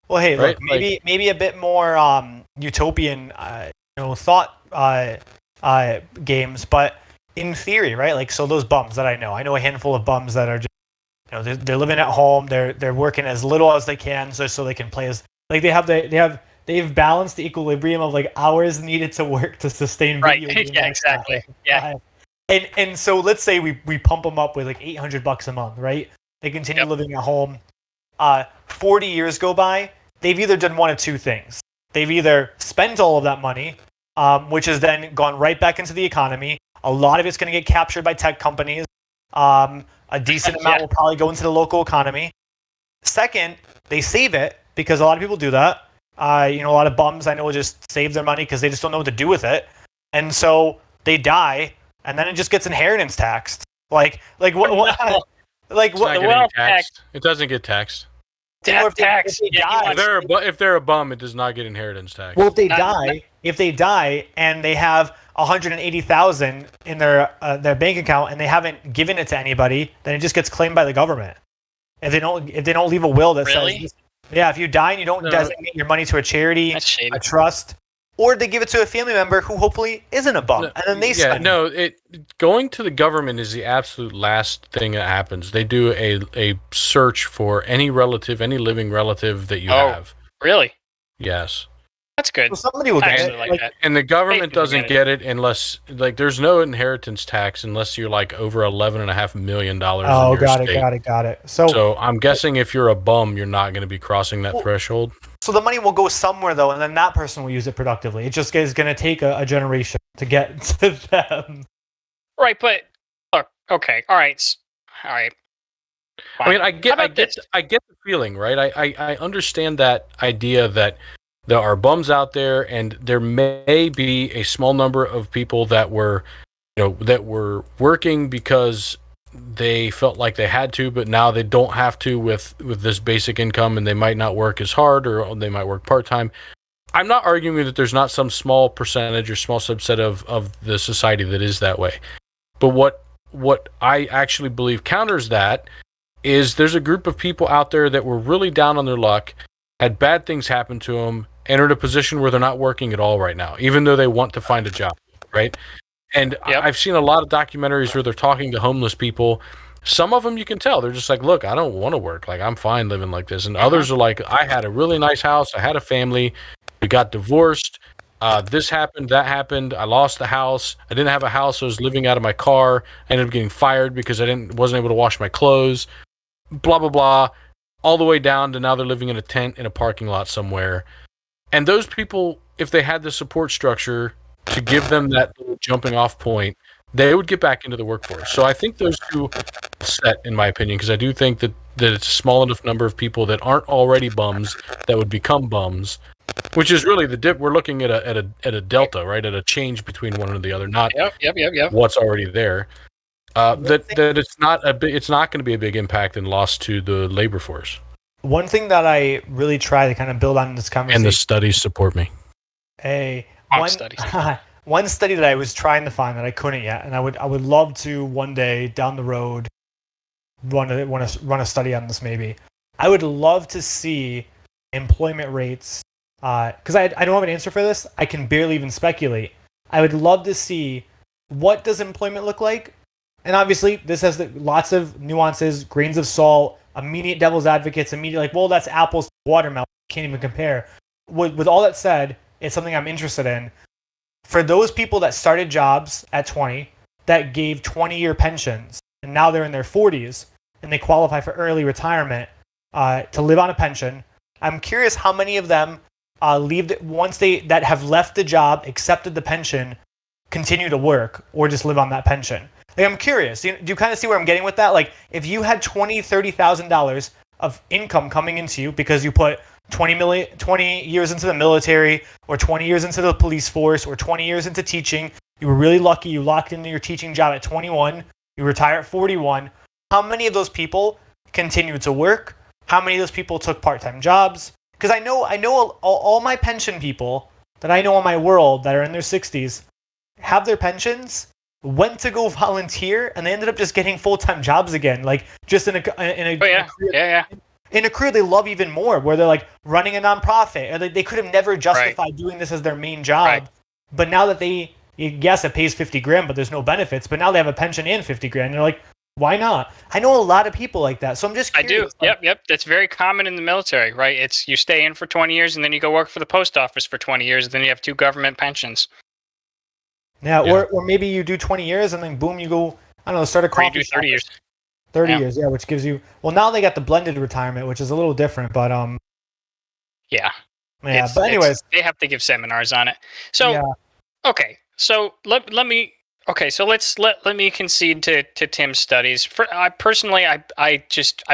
Well, hey, Right? look, maybe a bit more utopian, thought games, but in theory, right? Like, so those bums that I know a handful of bums that are just, they're living at home, they're working as little as they can, so they can play as like they've balanced the equilibrium of like hours needed to work to sustain right. video games. Yeah, exactly. Yeah. And so let's say we pump them up with like $800 a month, right? They continue living at home. 40 years go by. They've either done one of two things. They've either spent all of that money, which has then gone right back into the economy. A lot of it's going to get captured by tech companies. A decent amount will probably go into the local economy. Second, they save it because a lot of people do that. A lot of bums I know just save their money because they just don't know what to do with it, and so they die, and then it just gets inheritance taxed. Like what? Like It's not what? gonna wealth get taxed. It doesn't get taxed. Death tax. If they Yeah, die, If they're a bum, it does not get inheritance tax. well, if they die and they have 180,000 in their bank account and they haven't given it to anybody, then it just gets claimed by the government. If they don't leave a will that Really? says, yeah, if you die and you don't No. designate your money to a charity, That's shady. a trust, or they give it to a family member who hopefully isn't a bum, and then they spend it. Going to the government is the absolute last thing that happens. They do a search for any living relative that you Oh. have. Really? Yes. That's good. So somebody will I get actually it. like that. And the government people doesn't get get it unless there's no inheritance tax unless you're like over $11.5 million in Oh, your got state. it. So So I'm guessing if you're a bum, you're not going to be crossing that Well, threshold. so the money will go somewhere though, and then that person will use it productively. It just is going to take a generation to get to them. Right, but look. Okay. All right. I Fine. mean, I How get about this? the feeling, right? I understand that idea that there are bums out there, and there may be a small number of people that were working because they felt like they had to, but now they don't have to with this basic income, and they might not work as hard, or they might work part-time. I'm not arguing that there's not some small percentage or small subset of the society that is that way. But what I actually believe counters that is there's a group of people out there that were really down on their luck, had bad things happen to them, entered a position where they're not working at all right now, even though they want to find a job, right? And Yep. I've seen a lot of documentaries where they're talking to homeless people. Some of them you can tell they're just like, look, I don't want to work. Like, I'm fine living like this. And others are like, I had a really nice house. I had a family. We got divorced. This happened, that happened. I lost the house. I didn't have a house. I was living out of my car. I ended up getting fired because I wasn't able to wash my clothes. Blah, blah, blah. all the way down to now they're living in a tent in a parking lot somewhere. And those people, if they had the support structure to give them that little jumping off point, they would get back into the workforce. So I think those two set, in my opinion, because I do think that it's a small enough number of people that aren't already bums that would become bums, which is really the dip. We're looking at a delta, right? At a change between one and the other, not what's already there. That it's not going to be a big impact and loss to the labor force. One thing that I really try to kind of build on in this conversation, And the studies support me. One study that I was trying to find that I couldn't yet, and I would love to one day down the road run a study on this maybe. I would love to see employment rates, because I don't have an answer for this. I can barely even speculate. I would love to see what does employment look like, and obviously this has lots of nuances, grains of salt, immediate devil's advocates, immediate like, well, that's apples to watermelon, can't even compare. With all that said, it's something I'm interested in. For those people that started jobs at 20, that gave 20-year pensions, and now they're in their 40s, and they qualify for early retirement to live on a pension, I'm curious how many of them once that have left the job, accepted the pension, continue to work, or just live on that pension. Like, I'm curious. Do you kind of see where I'm getting with that? Like, if you had $20,000-$30,000 of income coming into you because you put 20 years into the military, or 20 years into the police force, or 20 years into teaching, you were really lucky, you locked into your teaching job at 21, you retire at 41, how many of those people continued to work? How many of those people took part-time jobs? Because I know all my pension people that I know in my world that are in their 60s have their pensions, went to go volunteer, and they ended up just getting full-time jobs again, like just in a career they love even more, where they're like running a nonprofit, or they could have never justified doing this as their main job, but now that yes, it pays $50,000, but there's no benefits, but now they have a pension and $50,000, and they're like, why not? I know a lot of people like that, so I'm just curious. I do. Yep. That's very common in the military, right? It's you stay in for 20 years, and then you go work for the post office for 20 years, and then you have 2 government pensions. Yeah, or maybe you do 20 years, and then boom, you go, I don't know, start a coffee shop. Or you do 30 years. 30 years, yeah, which gives you... Well, now they got the blended retirement, which is a little different, but... Yeah. Yeah, but anyways... They have to give seminars on it. So, okay, so let me concede to Tim's studies. I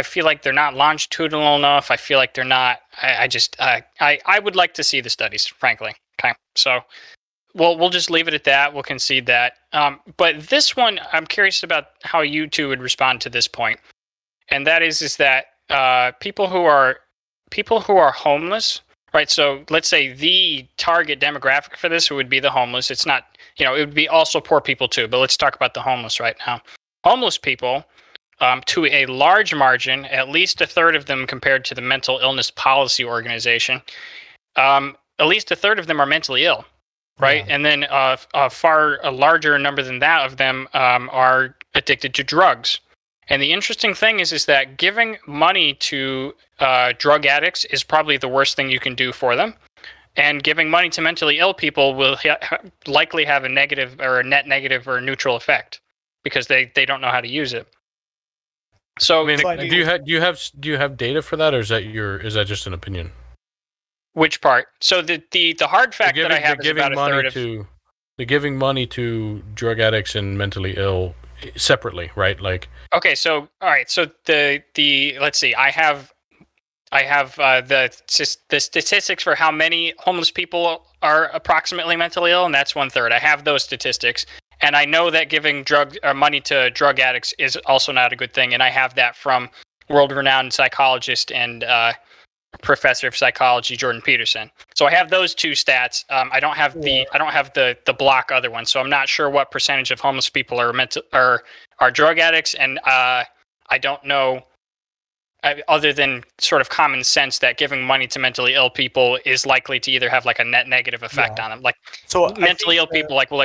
feel like they're not longitudinal enough. I feel like they're not... I would like to see the studies, frankly. Okay, so... We'll just leave it at that. We'll concede that. But this one, I'm curious about how you two would respond to this point, and that is that people who are homeless, right? So let's say the target demographic for this would be the homeless. It's not, it would be also poor people too. But let's talk about the homeless right now. Homeless people, to a large margin, at least a third of them compared to the Mental Illness Policy Organization, at least a third of them are mentally ill. Right, and then a larger number than that of them are addicted to drugs. And the interesting thing is that giving money to drug addicts is probably the worst thing you can do for them. And giving money to mentally ill people will likely have a negative or a net negative or a neutral effect because they don't know how to use it. So, do you have data for that, or is that just an opinion? Which part? So the hard fact that I have is about a third of... The giving money to drug addicts and mentally ill separately, right? Like... Okay, so all right, so the let's see, I have the statistics for how many homeless people are approximately mentally ill, and that's 1/3. I have those statistics, and I know that giving money to drug addicts is also not a good thing, and I have that from world-renowned psychologist and professor of psychology Jordan Peterson. So I have those two stats. I don't have the block other one. So I'm not sure what percentage of homeless people are drug addicts, and I don't know other than sort of common sense that giving money to mentally ill people is likely to either have like a net negative effect on them. Like, so mentally ill people, what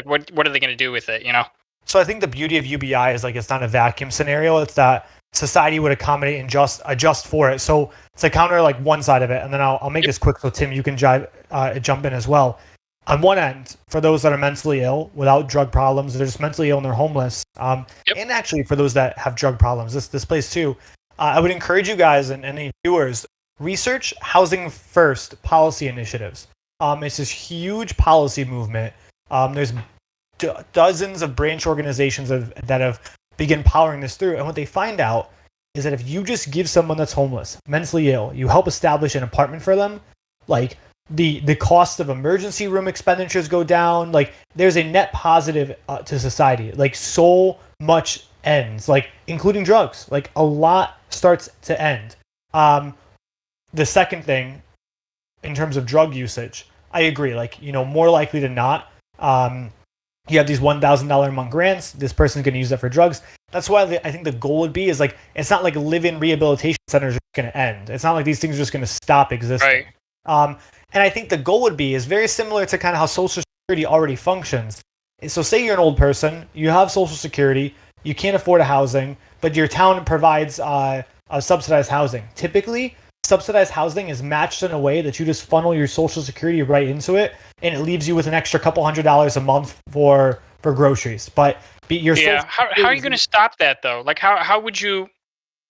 are they going to do with it? So I think the beauty of UBI is like it's not a vacuum scenario. It's that society would accommodate and adjust for it. So to counter like one side of it, and then I'll make this quick so Tim, you can jump in as well. On one end, for those that are mentally ill without drug problems, they're just mentally ill and they're homeless. And actually for those that have drug problems, this plays too. I would encourage you guys and any viewers, research housing first policy initiatives. It's this huge policy movement. There's dozens of branch organizations that have begun powering this through. And what they find out is that if you just give someone that's homeless, mentally ill, you help establish an apartment for them, like the cost of emergency room expenditures go down. Like there's a net positive to society. Like so much ends, like including drugs. Like a lot starts to end. The second thing, in terms of drug usage, I agree. Like, more likely than not, you have these $1,000 a month grants. This person's going to use that for drugs. That's why I think the goal would be is like, it's not like live-in rehabilitation centers are going to end. It's not like these things are just going to stop existing. Right. And I think the goal would be is very similar to kind of how Social Security already functions. So say you're an old person, you have Social Security, you can't afford a housing, but your town provides a subsidized housing. Typically, subsidized housing is matched in a way that you just funnel your Social Security right into it, and it leaves you with an extra couple $100 a month for groceries. But your how are you going to stop that though? Like how would you?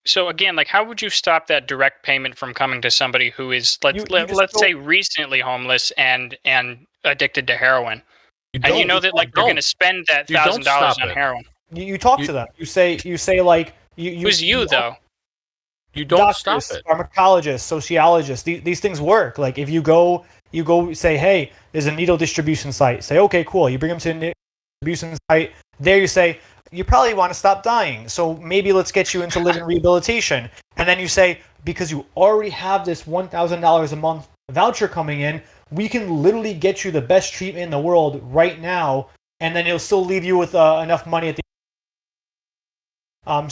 So again, like how would you stop that direct payment from coming to somebody who is let's say recently homeless and addicted to heroin, and you know that like they're going to spend that $1,000 on heroin? You talk to them. You say like who's you though? You don't doctors, stop it. Pharmacologists, sociologists, these things work. Like if you go say, hey, there's a needle distribution site. Say, okay, cool. You bring them to a distribution site. There you say, you probably want to stop dying. So maybe let's get you into live-in rehabilitation. And then you say, because you already have this $1,000 a month voucher coming in, we can literally get you the best treatment in the world right now. And then it'll still leave you with enough money at the and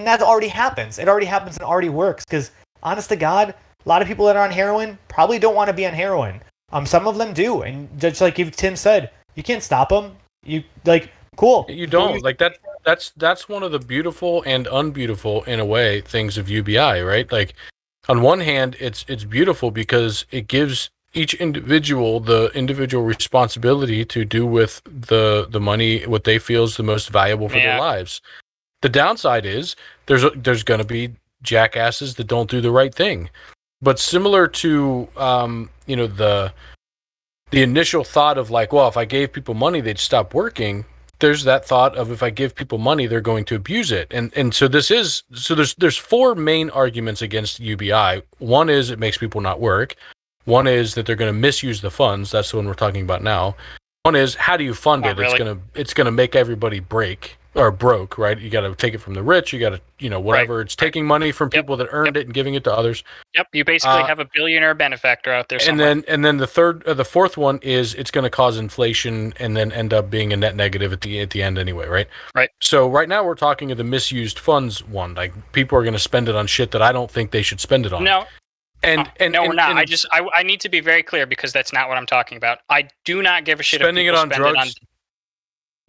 that already happens. It already happens and already works. Because honest to God, a lot of people that are on heroin probably don't want to be on heroin. Some of them do, and just like Tim said, you can't stop them. You cool. You don't like that. That's one of the beautiful and unbeautiful in a way things of UBI, right? Like on one hand, it's beautiful because it gives each individual the individual responsibility to do with the money what they feel is the most valuable for their lives. The downside is there's going to be jackasses that don't do the right thing. But similar to the initial thought of like, well, if I gave people money, they'd stop working. There's that thought of if I give people money, they're going to abuse it. And so there's four main arguments against UBI. One is it makes people not work. One is that they're going to misuse the funds. That's the one we're talking about now. One is how do you fund it? Really. It's gonna make everybody broke, right? You got to take it from the rich. You got to whatever. Right. It's taking money from people that earned it and giving it to others. Yep. You basically have a billionaire benefactor out there somewhere. And then the fourth one is it's going to cause inflation and then end up being a net negative at the end anyway, right? Right. So right now we're talking of the misused funds one. Like people are going to spend it on shit that I don't think they should spend it on. No. No, we're not. I need to be very clear because that's not what I'm talking about. I do not give a shit spending if people it on drugs.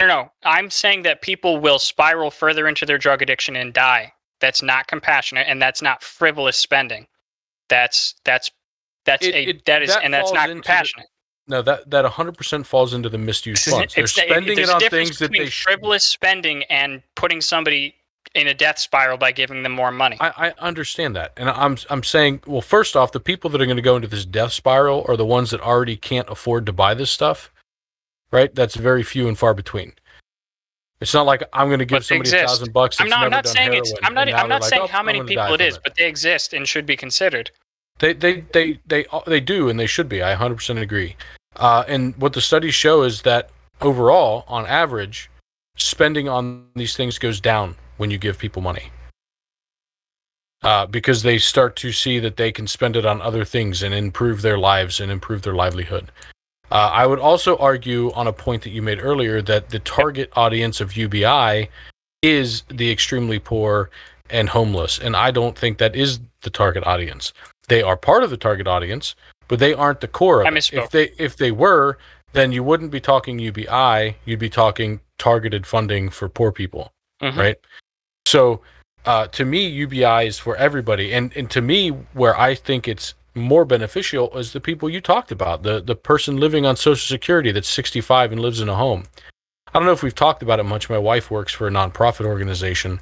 No. I'm saying that people will spiral further into their drug addiction and die. That's not compassionate, and that's not frivolous spending. That's not compassionate. No, that 100% falls into the misused funds. They're spending it on things that they frivolous spending and putting somebody in a death spiral by giving them more money. I understand that. And I'm saying, well, first off, the people that are going to go into this death spiral are the ones that already can't afford to buy this stuff, right? That's very few and far between. It's not like I'm going to give somebody $1,000. I'm not saying it's. I'm not saying how many people it is, but they exist and should be considered. They do, and they should be. I 100% agree. And what the studies show is that overall, on average, spending on these things goes down when you give people money. Because they start to see that they can spend it on other things and improve their lives and improve their livelihood. I would also argue on a point that you made earlier that the target audience of UBI is the extremely poor and homeless. And I don't think that is the target audience. They are part of the target audience, but they aren't the core of it. If they were, then you wouldn't be talking UBI, you'd be talking targeted funding for poor people, right? So to me, UBI is for everybody. And to me, where I think it's more beneficial is the people you talked about, the person living on Social Security that's 65 and lives in a home. I don't know if we've talked about it much. My wife works for a nonprofit organization.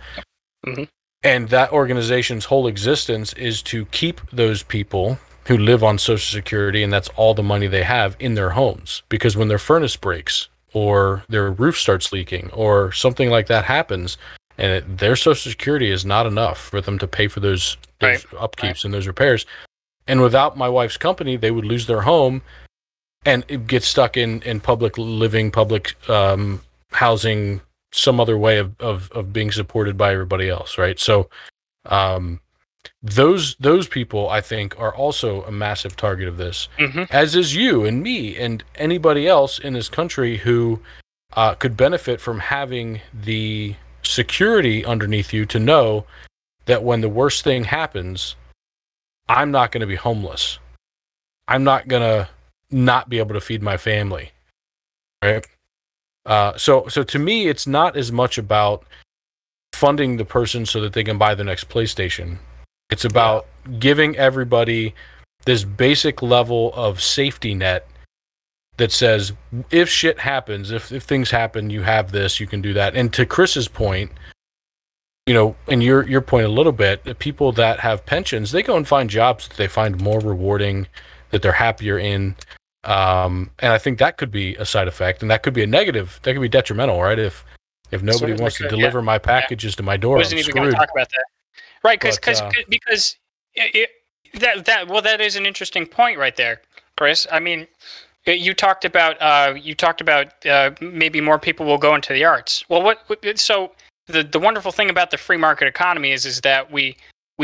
And that organization's whole existence is to keep those people who live on Social Security, and that's all the money they have, in their homes. Because when their furnace breaks or their roof starts leaking or something like that happens, and their Social Security is not enough for them to pay for those upkeeps and those repairs. And without my wife's company, they would lose their home and get stuck in public living, public housing, some other way of being supported by everybody else, right? So those people, I think, are also a massive target of this, as is you and me and anybody else in this country who could benefit from having the security underneath you to know that when the worst thing happens, I'm not going to be homeless. I'm not going to not be able to feed my family, right? So to me, it's not as much about funding the person so that they can buy the next PlayStation. It's about giving everybody this basic level of safety net that says, if shit happens, if things happen, you have this, you can do that. And to Chris's point, and your point a little bit, the people that have pensions, they go and find jobs that they find more rewarding, that they're happier in. And I think that could be a side effect, and that could be a negative. That could be detrimental, right? If nobody wants to deliver my packages to my door, I wasn't even going to talk about that, right? Because that is an interesting point right there, Chris. I mean, you talked about maybe more people will go into the arts. Well, so the wonderful thing about the free market economy is that we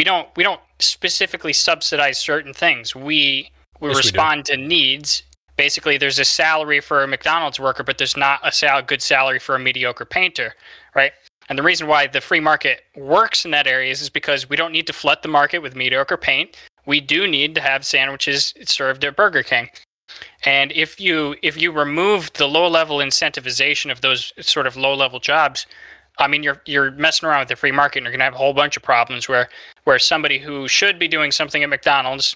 don't specifically subsidize certain things. We respond to needs. Basically, there's a salary for a McDonald's worker, but there's not a good salary for a mediocre painter, right? And the reason why the free market works in that area is because we don't need to flood the market with mediocre paint. We do need to have sandwiches served at Burger King. And if you remove the low-level incentivization of those sort of low-level jobs, I mean, you're messing around with the free market, and you're going to have a whole bunch of problems where somebody who should be doing something at McDonald's,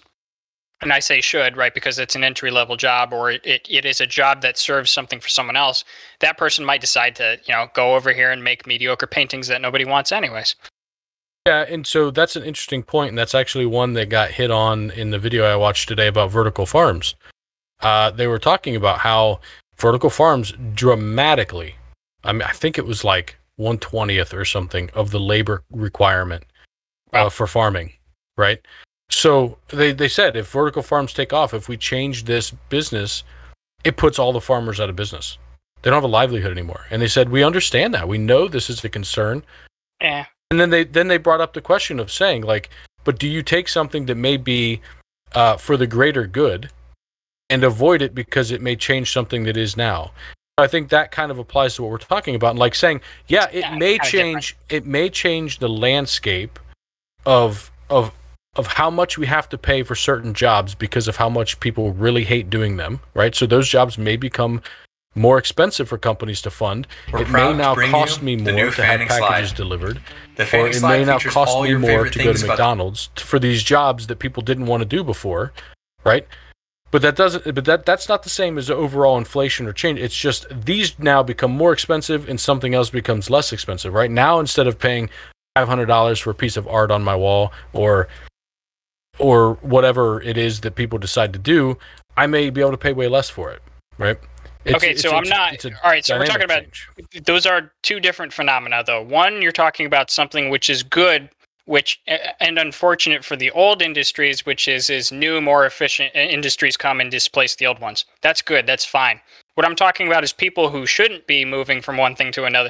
and I say should, right, because it's an entry-level job, or it is a job that serves something for someone else, that person might decide to, go over here and make mediocre paintings that nobody wants anyways. Yeah, and so that's an interesting point, and that's actually one that got hit on in the video I watched today about vertical farms. They were talking about how vertical farms dramatically, I think it was like 1/20th or something of the labor requirement for farming, right? So they said if vertical farms take off, if we change this business, it puts all the farmers out of business. They don't have a livelihood anymore. And they said, we understand that. We know this is a concern. Yeah. And then they brought up the question of saying, like, but do you take something that may be for the greater good and avoid it because it may change something that is now? I think that kind of applies to what we're talking about. And like saying, it may change the landscape of how much we have to pay for certain jobs because of how much people really hate doing them, right? So those jobs may become more expensive for companies to fund. It may now cost me more to have packages delivered, or it may now cost me more to go to McDonald's for these jobs that people didn't want to do before, right? But that's not the same as overall inflation or change. It's just these now become more expensive and something else becomes less expensive, right? Now, instead of paying $500 for a piece of art on my wall or whatever it is that people decide to do, I may be able to pay way less for it, right? All right, so we're talking about those are two different phenomena, though. One, you're talking about something which is good, and unfortunate for the old industries, which is new, more efficient industries come and displace the old ones. That's good. That's fine. What I'm talking about is people who shouldn't be moving from one thing to another.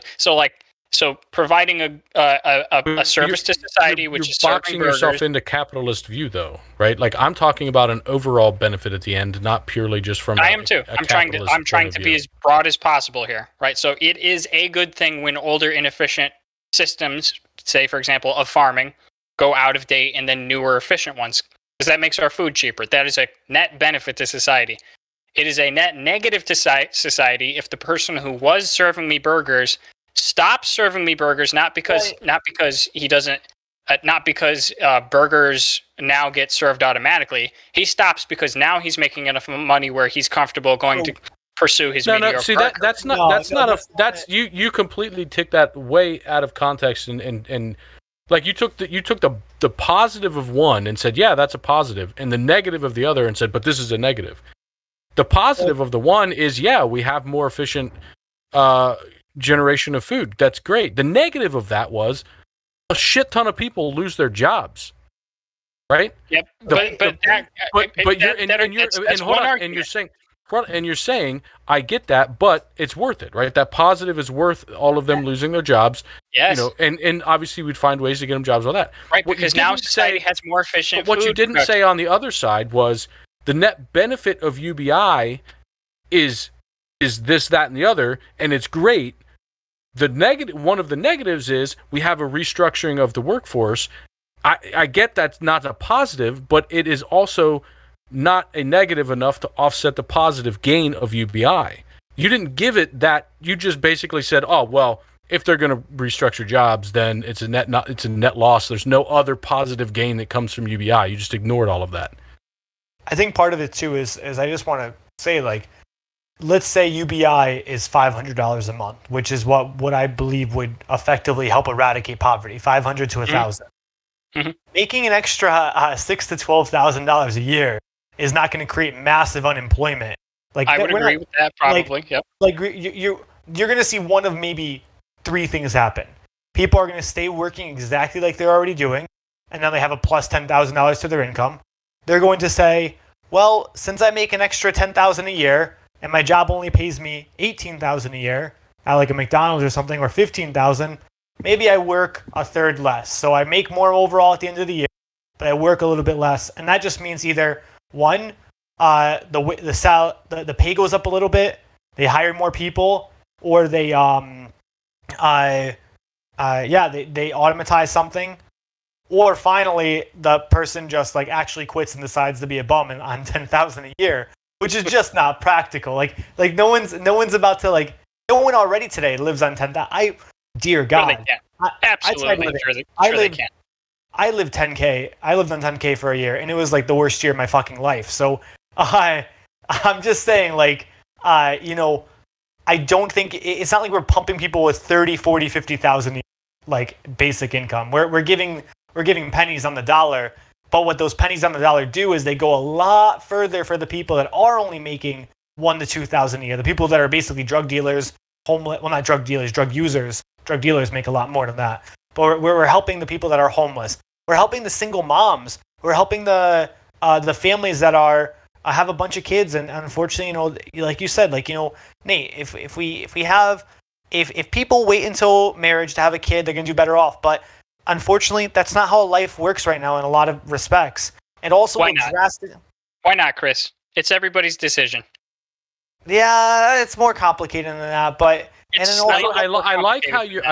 So providing a service to society, which is boxing yourself into capitalist view, though, right? Like I'm talking about an overall benefit at the end, not purely just from. I am too. I'm trying to be as broad as possible here, right? So it is a good thing when older, inefficient systems, say for example of farming, go out of date, and then newer, efficient ones, because that makes our food cheaper. That is a net benefit to society. It is a net negative to society if the person who was serving me burgers stops serving me burgers, not because he doesn't, not because burgers now get served automatically. He stops because now he's making enough money where he's comfortable going to pursue his mediocre. No, see that's you completely took that way out of context and Like you took the positive of one and said, yeah, that's a positive, and the negative of the other and said, but this is a negative. The positive of the one is, yeah, we have more efficient generation of food. That's great. The negative of that was a shit ton of people lose their jobs. Right? Yep. You're saying, I get that, but it's worth it, right? That positive is worth all of them losing their jobs. Yes. And obviously we'd find ways to get them jobs on that. Right, because now society has more efficient. But what you didn't say on the other side was the net benefit of UBI is this, that, and the other, and it's great. One of the negatives is we have a restructuring of the workforce. I get that's not a positive, but it is also not a negative enough to offset the positive gain of UBI. You didn't give it that. You just basically said, "Oh well, if they're going to restructure jobs, then it's a net loss. There's no other positive gain that comes from UBI." You just ignored all of that. I think part of it too is I just want to say, like, let's say UBI is $500 a month, which is what I believe would effectively help eradicate poverty, $500 to $1,000. Mm-hmm. Making an extra $6,000 to $12,000 a year is not going to create massive unemployment. Like I would agree with that, probably. Yep. Like you're going to see one of maybe three things happen. People are going to stay working exactly like they're already doing, and then they have a plus $10,000 to their income. They're going to say, well, since I make an extra $10,000 a year and my job only pays me $18,000 a year at like a McDonald's or something, or $15,000. Maybe I work a third less. So I make more overall at the end of the year, but I work a little bit less. And that just means either one, the pay goes up a little bit, they hire more people, or they automatize something, or finally the person just like actually quits and decides to be a bum on $10,000 a year, which is just not practical. Like no one's about to, like, no one already today lives on $10,000. Dear God, sure absolutely. I lived 10K. I lived on 10K for a year, and it was like the worst year of my fucking life. So I'm just saying, like, I don't think it's not like we're pumping people with 30, 40, 50,000 like basic income. We're giving pennies on the dollar, but what those pennies on the dollar do is they go a lot further for the people that are only making $1,000 to $2,000 a year. The people that are basically drug dealers, homeless. Well, not drug dealers, drug users. Drug dealers make a lot more than that. But we're helping the people that are homeless. We're helping the single moms. We're helping the families that have a bunch of kids. And unfortunately, like you said, like, Nate, if people wait until marriage to have a kid, they're gonna do better off. But unfortunately, that's not how life works right now in a lot of respects. And also, why not, Chris? It's everybody's decision. Yeah, it's more complicated than that, but. I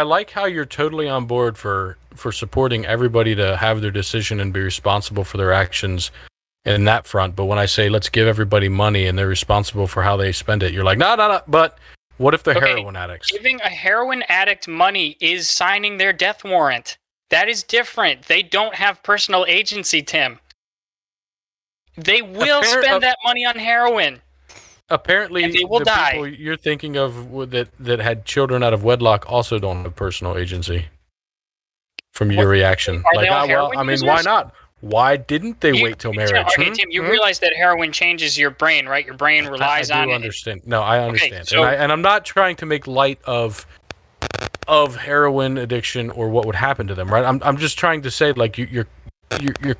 like how you're totally on board for supporting everybody to have their decision and be responsible for their actions in that front. But when I say let's give everybody money and they're responsible for how they spend it, you're like, no. But what if they're heroin addicts? Giving a heroin addict money is signing their death warrant. That is different. They don't have personal agency, Tim. They will spend that money on heroin. Apparently, and they will die. People you're thinking of that had children out of wedlock also don't have personal agency. From your reaction, like, why not? Why didn't they wait till marriage? Okay, Tim, you realize that heroin changes your brain, right? Your brain relies on it. I understand. No, I understand, and I'm not trying to make light of heroin addiction or what would happen to them, right? I'm just trying to say, like, you're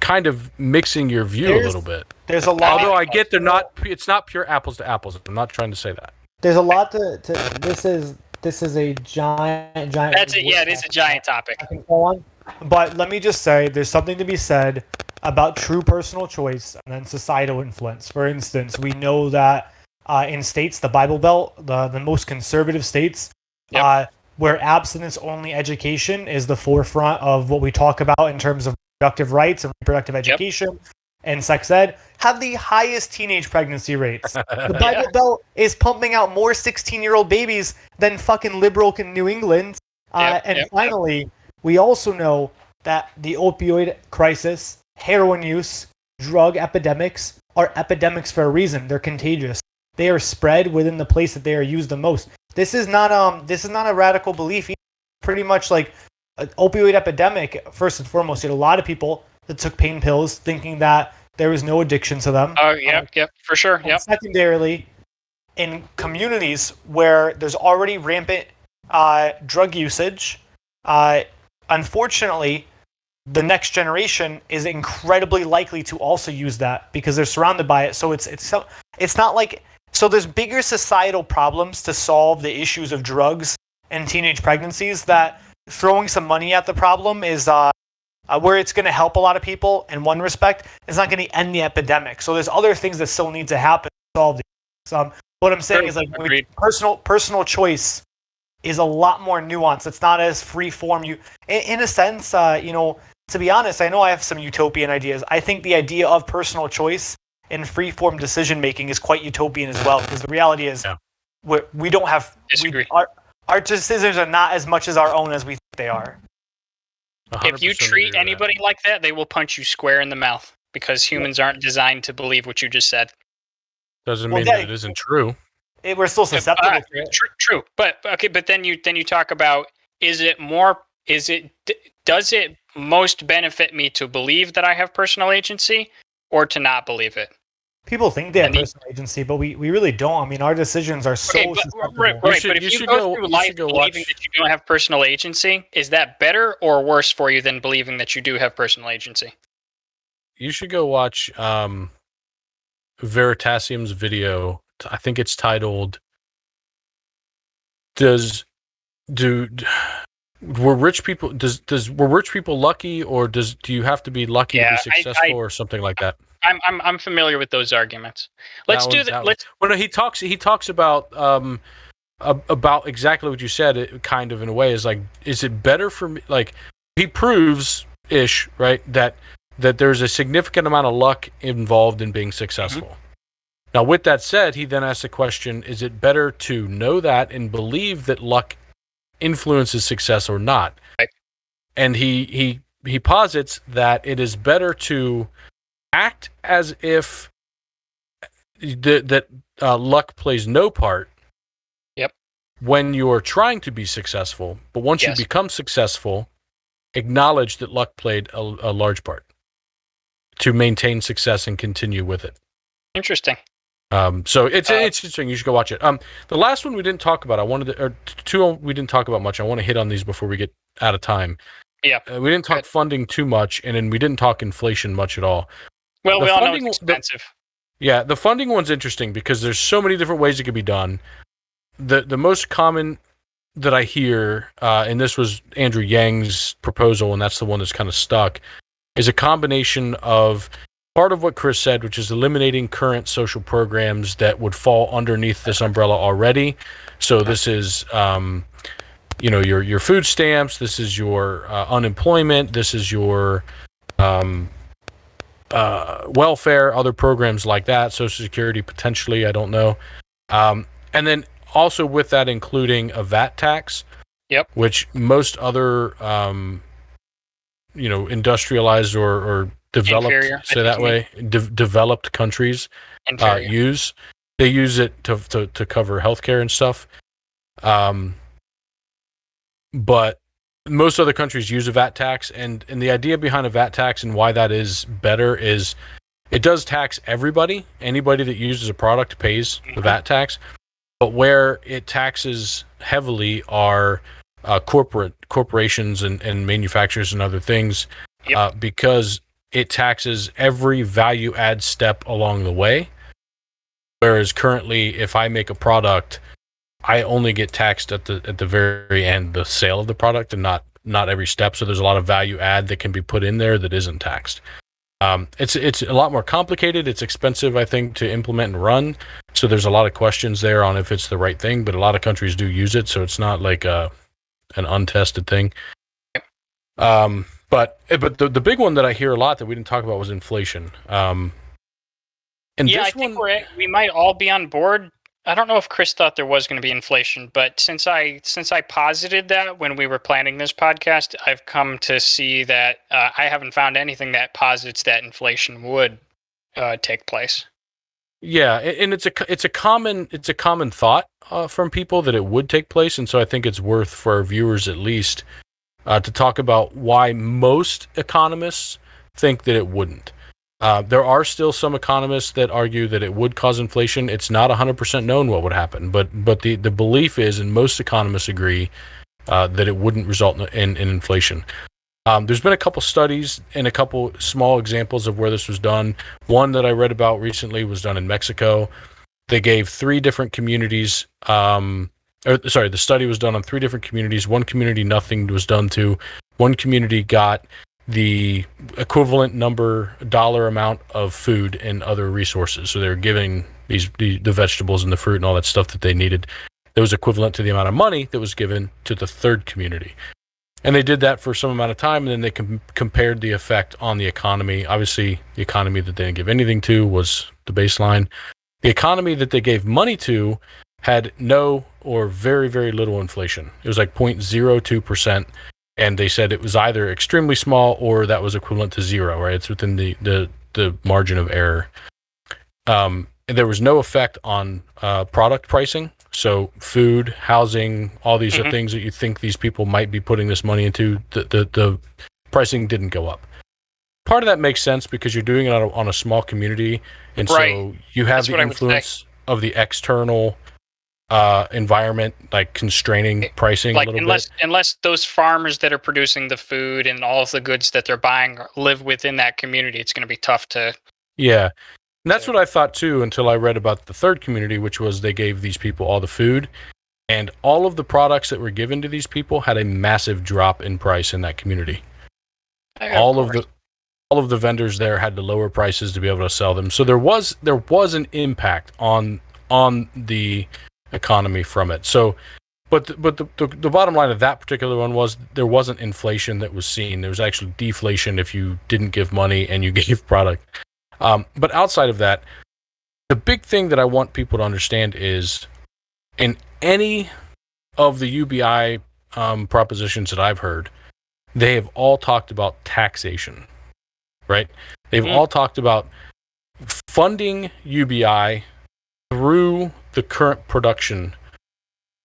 kind of mixing your view a little bit. There's a lot. Although I get it's not pure apples to apples. I'm not trying to say that. There's a lot to this is a giant. That's it. Yeah, it is a giant topic. I can go on, but let me just say, there's something to be said about true personal choice and then societal influence. For instance, we know that in states, the Bible Belt, the most conservative states, where abstinence-only education is the forefront of what we talk about in terms of reproductive rights and reproductive education and sex ed, have the highest teenage pregnancy rates. The Bible Belt is pumping out more 16-year-old babies than fucking liberal New England. Finally, we also know that the opioid crisis, heroin use, drug epidemics are epidemics for a reason. They're contagious. They are spread within the place that they are used the most. This is not a radical belief. Pretty much like opioid epidemic, first and foremost, you had a lot of people that took pain pills thinking that there was no addiction to them. Oh, yep, for sure. Yep. Secondarily, in communities where there's already rampant drug usage, unfortunately, the next generation is incredibly likely to also use that because they're surrounded by it. So it's not like, so there's bigger societal problems to solve the issues of drugs and teenage pregnancies that throwing some money at the problem is where it's going to help a lot of people in one respect. It's not going to end the epidemic. So there's other things that still need to happen to solve these. What I'm saying is like personal choice is a lot more nuanced. It's not as free form. In a sense, to be honest, I know I have some utopian ideas. I think the idea of personal choice and free form decision making is quite utopian as well. Because the reality is, we don't have our decisions are not as much as our own as we think they are. If you treat anybody like that, they will punch you square in the mouth because humans aren't designed to believe what you just said. Doesn't mean that it isn't true. We're still susceptible to it. True. But then you talk about does it most benefit me to believe that I have personal agency or to not believe it? People think they have personal agency, but we really don't. I mean, our decisions are so susceptible. Right, but if you go through life believing that you don't have personal agency, is that better or worse for you than believing that you do have personal agency? You should go watch Veritasium's video. I think it's titled were rich people lucky, or do you have to be lucky to be successful, or something like that? I'm familiar with those arguments. Let's do that. Well, no, he talks about exactly what you said. Kind of in a way is like, is it better for me? Like, he proves right that there's a significant amount of luck involved in being successful. Mm-hmm. Now, with that said, he then asks the question: is it better to know that and believe that luck influences success or not? Right. And he posits that it is better to act as if luck plays no part. Yep. When you're trying to be successful, but once you become successful, acknowledge that luck played a large part to maintain success and continue with it. Interesting. So it's interesting. You should go watch it. The last one we didn't talk about. Two we didn't talk about much. I want to hit on these before we get out of time. Yeah. We didn't talk funding too much, and then we didn't talk inflation much at all. Well, we all know it's expensive. The funding one's interesting because there's so many different ways it could be done. The most common that I hear, and this was Andrew Yang's proposal, and that's the one that's kind of stuck, is a combination of part of what Chris said, which is eliminating current social programs that would fall underneath this umbrella already. So this is, your food stamps. This is your unemployment. This is your welfare, other programs like that, Social Security potentially. I don't know. And then also with that, including a VAT tax. Yep. Which most other, industrialized or developed, inferior, say that way, developed countries use. They use it to cover healthcare and stuff. But most other countries use a VAT tax, and the idea behind a VAT tax and why that is better is it does tax everybody. Anybody that uses a product pays the VAT tax, but where it taxes heavily are corporations and manufacturers and other things, because it taxes every value add step along the way. Whereas currently, if I make a product, I only get taxed at the very end, the sale of the product, and not every step. So there's a lot of value add that can be put in there that isn't taxed. It's a lot more complicated. It's expensive, I think, to implement and run. So there's a lot of questions there on if it's the right thing. But a lot of countries do use it, so it's not like an untested thing. But the big one that I hear a lot that we didn't talk about was inflation. And I think we might all be on board. I don't know if Chris thought there was going to be inflation, but since I posited that when we were planning this podcast, I've come to see that I haven't found anything that posits that inflation would take place. Yeah, and it's a common thought from people that it would take place, and so I think it's worth for our viewers at least to talk about why most economists think that it wouldn't. There are still some economists that argue that it would cause inflation. It's not 100% known what would happen, but the belief is, and most economists agree, that it wouldn't result in inflation. There's been a couple studies and a couple small examples of where this was done. One that I read about recently was done in Mexico. They gave 3 different communities, the study was done on 3 different communities. One community nothing was done to. One community got the equivalent dollar amount of food and other resources. So they were giving the vegetables and the fruit and all that stuff that they needed. That was equivalent to the amount of money that was given to the third community. And they did that for some amount of time, and then they compared the effect on the economy. Obviously, the economy that they didn't give anything to was the baseline. The economy that they gave money to had no or very, very little inflation. It was like 0.02%, and they said it was either extremely small or that was equivalent to 0, right? It's within the margin of error. And there was no effect on product pricing. So food, housing, all these are things that you think these people might be putting this money into, the pricing didn't go up. Part of that makes sense because you're doing it on a small community, and so you have the influence of the external environment, like constraining pricing a little bit. Unless those farmers that are producing the food and all of the goods that they're buying live within that community, it's going to be tough to... Yeah. And that's what I thought too, until I read about the third community, which was they gave these people all the food, and all of the products that were given to these people had a massive drop in price in that community. All of the vendors there had to lower prices to be able to sell them. So there was an impact on the economy from it. So, but the bottom line of that particular one was there wasn't inflation that was seen. There was actually deflation if you didn't give money and you gave product. But outside of that, the big thing that I want people to understand is in any of the UBI propositions that I've heard, they have all talked about taxation, right? They've all talked about funding UBI through the current production,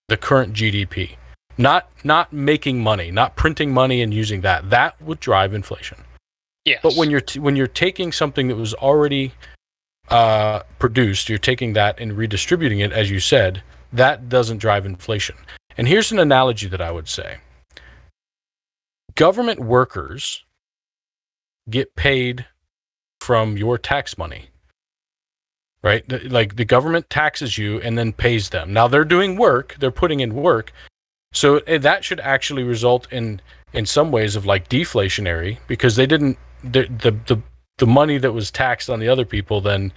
the current GDP, not making money, not printing money and using that. That would drive inflation. Yes. But when you're taking something that was already produced, you're taking that and redistributing it, as you said, that doesn't drive inflation. And here's an analogy that I would say. Government workers get paid from your tax money, right? Like the government taxes you and then pays them. Now they're doing work, they're putting in work. So that should actually result in some ways of like deflationary, because they didn't, the money that was taxed on the other people then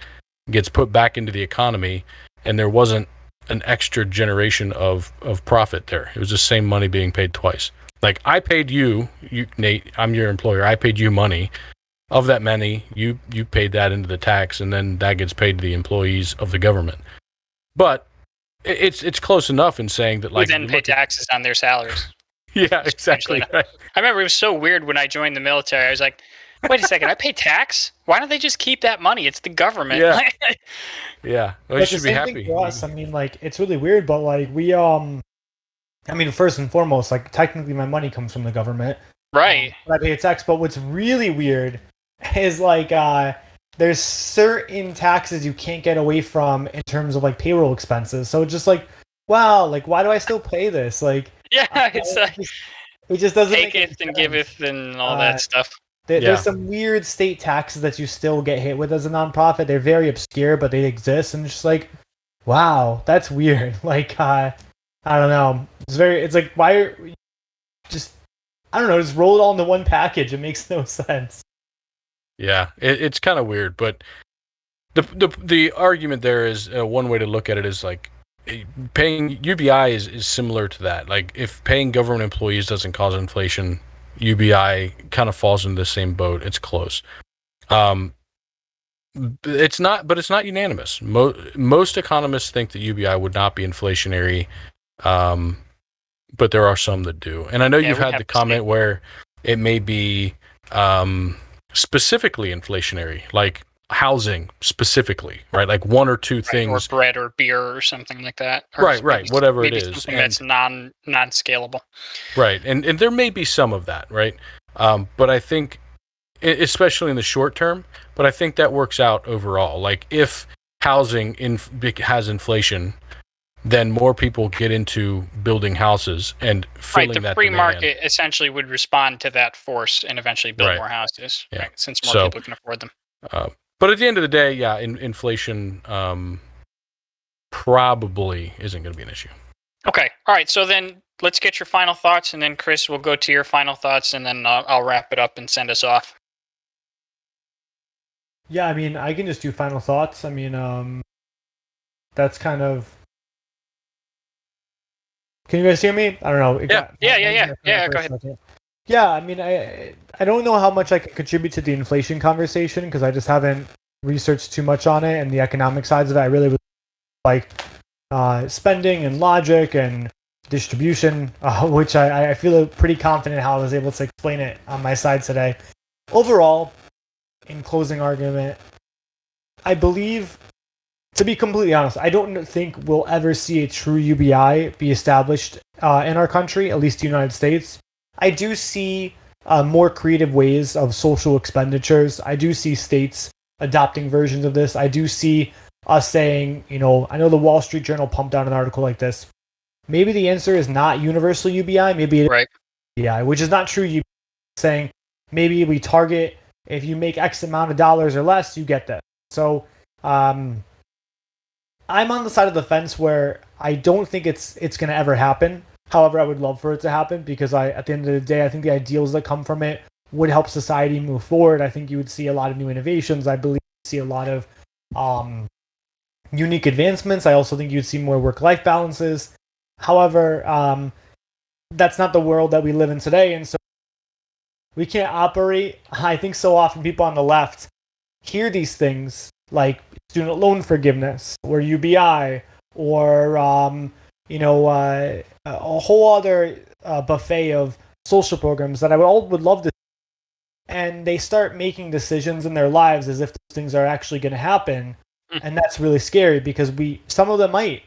gets put back into the economy, and there wasn't an extra generation of profit there. It was the same money being paid twice. Like I paid you, Nate, I'm your employer, I paid you money. Of that money, you paid that into the tax, and then that gets paid to the employees of the government. But it's close enough in saying that, like, we then pay taxes on their salaries. Yeah, exactly. Right. I remember it was so weird when I joined the military. I was like, wait a second, I pay tax? Why don't they just keep that money? It's the government. Yeah. Yeah. Well, you should be happy. For us, I mean, like, it's really weird, but like I mean, first and foremost, like, technically my money comes from the government. Right. But I pay a tax. But what's really weird is like there's certain taxes you can't get away from in terms of like payroll expenses. So it's just like, wow, like why do I still pay this? Like, yeah, it's it just doesn't taketh and giveth and all that stuff. There's some weird state taxes that you still get hit with as a nonprofit. They're very obscure, but they exist, and it's just like, wow, that's weird. Like, I don't know. It's like, why just, I don't know, just roll it all into one package. It makes no sense. Yeah, it's kind of weird, but the argument there is one way to look at it is like paying UBI is similar to that. Like if paying government employees doesn't cause inflation, UBI kind of falls into the same boat. It's close. It's not unanimous. Most economists think that UBI would not be inflationary, but there are some that do. And I know you've had the comment where it may be specifically inflationary, like housing specifically, right? Like one or two Right, things, or bread or beer or something like that. Or right, maybe, whatever it maybe is, something and that's non-scalable. right, and there may be some of that, right? But I think, especially in the short term, but I think that works out overall. Like if housing has inflation, then more people get into building houses and Right, filling the that free demand. market essentially would respond to that force and eventually build Right. more houses, Yeah. right? Since more So, people can afford them. But at the end of the day, yeah, inflation probably isn't going to be an issue. Okay, all right. So then let's get your final thoughts, and then Chris will go to your final thoughts, and then I'll wrap it up and send us off. Yeah, I mean, I can just do final thoughts. I mean, that's kind of. Can you guys hear me? I don't know. Yeah. Go ahead. Yeah, I mean, I don't know how much I can contribute to the inflation conversation because I just haven't researched too much on it and the economic sides of it. I really would like spending and logic and distribution, which I feel pretty confident how I was able to explain it on my side today. Overall, in closing argument, I believe, to be completely honest, I don't think we'll ever see a true UBI be established in our country, at least the United States. I do see more creative ways of social expenditures. I do see states adopting versions of this. I do see us saying, I know the Wall Street Journal pumped out an article like this. Maybe the answer is not universal UBI. Maybe it is UBI, which is not true UBI. Saying maybe we target, if you make X amount of dollars or less, you get that. So I'm on the side of the fence where I don't think it's going to ever happen. However, I would love for it to happen because at the end of the day, I think the ideals that come from it would help society move forward. I think you would see a lot of new innovations. I believe you'd see a lot of unique advancements. I also think you'd see more work-life balances. However, that's not the world that we live in today, and so we can't operate. I think so often people on the left hear these things like student loan forgiveness or UBI or a whole other buffet of social programs that I would love to, and they start making decisions in their lives as if those things are actually going to happen, and that's really scary because some of them might,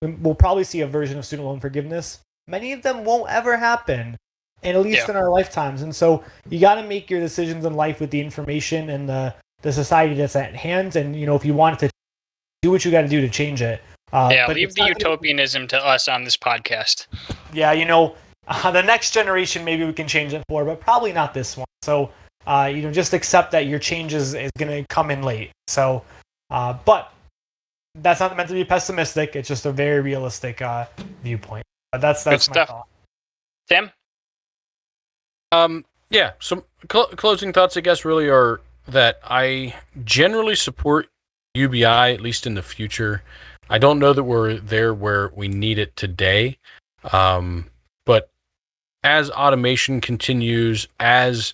we'll probably see a version of student loan forgiveness. Many of them won't ever happen, and at least in our lifetimes. And so you got to make your decisions in life with the information and the society that's at hand. And if you want to do what you got to do to change it. But leave the utopianism to us on this podcast. Yeah, the next generation maybe we can change it for, but probably not this one. So just accept that your change is going to come in late. So, but that's not meant to be pessimistic. It's just a very realistic viewpoint. But that's my thought. Tim? Yeah, some closing thoughts, I guess, really are that I generally support UBI, at least in the future. I don't know that we're there where we need it today. But as automation continues, as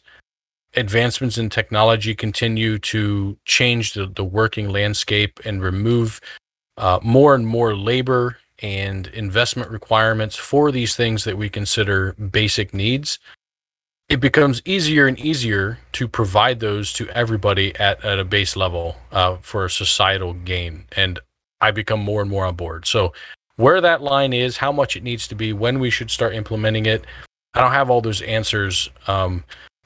advancements in technology continue to change the working landscape and remove more and more labor and investment requirements for these things that we consider basic needs, it becomes easier and easier to provide those to everybody at a base level for a societal gain. And I become more and more on board. So where that line is, how much it needs to be, when we should start implementing it, I don't have all those answers.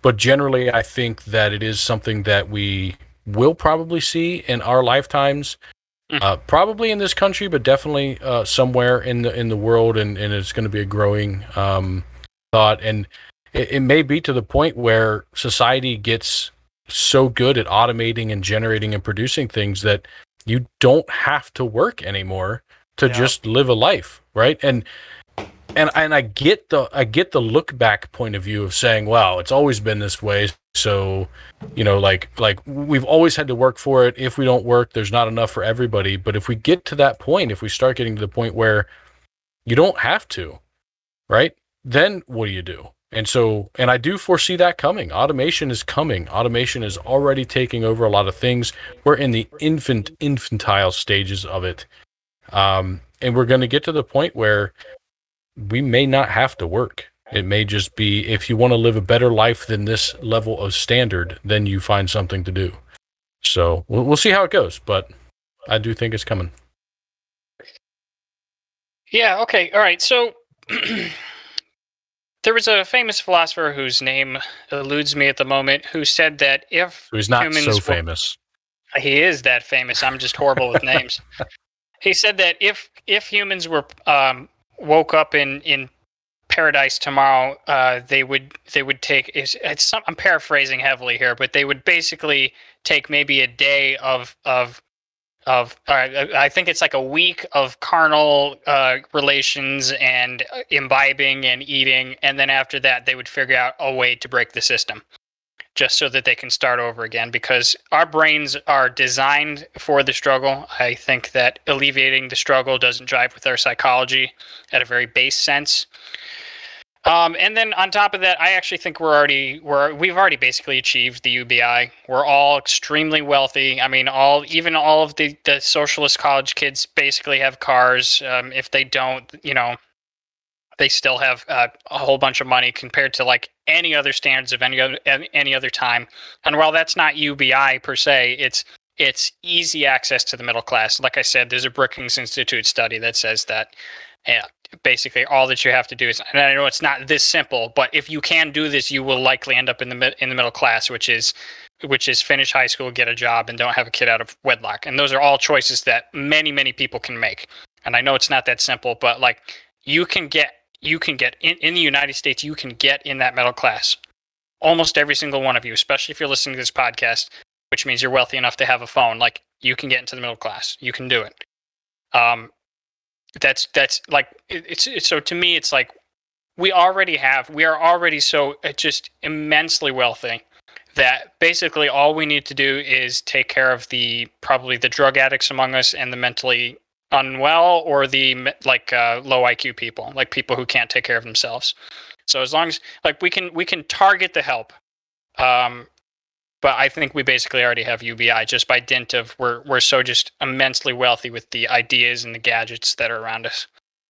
But generally, I think that it is something that we will probably see in our lifetimes. Probably in this country, but definitely somewhere in the world, and it's going to be a growing thought. And it may be to the point where society gets so good at automating and generating and producing things that you don't have to work anymore to just live a life, right? And I get the look back point of view of saying, wow, it's always been this way. So, like we've always had to work for it. If we don't work, there's not enough for everybody. But if we get to that point, if we start getting to the point where you don't have to, right? Then what do you do? And I do foresee that coming. Automation is coming. Automation is already taking over a lot of things. We're in the infantile stages of it. And we're going to get to the point where we may not have to work. It may just be, if you want to live a better life than this level of standard, then you find something to do. So we'll see how it goes, but I do think it's coming. Yeah, okay, all right. So there was a famous philosopher whose name eludes me at the moment who said that if So he's not humans so famous. he is that famous. I'm just horrible with names. He said that if humans were woke up in paradise tomorrow, they would take I'm paraphrasing heavily here, but they would basically take maybe a day of I think it's like a week of carnal relations and imbibing and eating, and then after that they would figure out a way to break the system, just so that they can start over again, because our brains are designed for the struggle. I think that alleviating the struggle doesn't jive with our psychology at a very base sense. And then on top of that, I actually think we've already basically achieved the UBI. We're all extremely wealthy. I mean, even all of the socialist college kids basically have cars. If they don't, they still have a whole bunch of money compared to like any other standards of any other time. And while that's not UBI per se, it's easy access to the middle class. Like I said, there's a Brookings Institute study that says that basically all that you have to do is, and I know it's not this simple, but if you can do this, you will likely end up in the middle class, which is finish high school, get a job, and don't have a kid out of wedlock. And those are all choices that many people can make. And I know it's not that simple, but like you can get in the United States, you can get in that middle class. Almost every single one of you, especially if you're listening to this podcast, which means you're wealthy enough to have a phone, like you can get into the middle class. You can do it. That's like it's so to me it's like we are already so just immensely wealthy that basically all we need to do is take care of probably the drug addicts among us and the mentally unwell, or the low IQ people, like people who can't take care of themselves. So as long as like we can target the help, but I think we basically already have UBI just by dint of we're so just immensely wealthy with the ideas and the gadgets that are around us.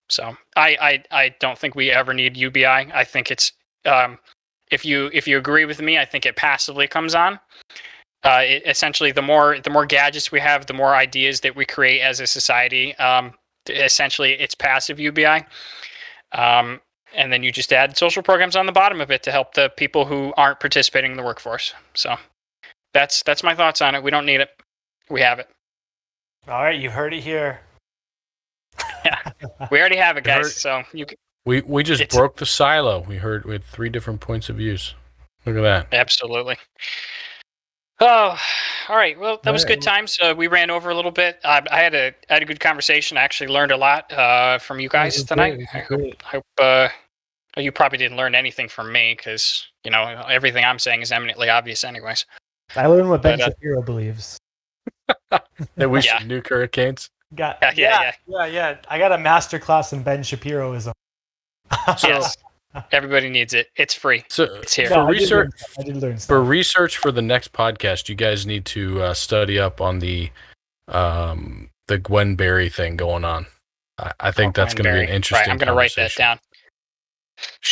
So I don't think we ever need UBI. I think it's if you agree with me, I think it passively comes on. Essentially, the more gadgets we have, the more ideas that we create as a society. Essentially, it's passive UBI. And then you just add social programs on the bottom of it to help the people who aren't participating in the workforce. So that's my thoughts on it. We don't need it. We have it. All right, you heard it here. Yeah, we already have it, guys. So you can, we just broke the silo. We had 3 different points of views. Look at that. Absolutely. Oh, all right. Well, that was good times. We ran over a little bit. I had a good conversation. I actually learned a lot from you guys tonight. I hope you probably didn't learn anything from me, because everything I'm saying is eminently obvious, anyways. I learned what Ben Shapiro believes. That we should nuke hurricanes. Yeah. I got a master class in Ben Shapiroism. Yes. Everybody needs it. It's free. So it's here. For research, I did learn stuff. For research for the next podcast, you guys need to study up on the Gwen Berry thing going on. I think that's going to be an interesting. Right, I'm going to write that down.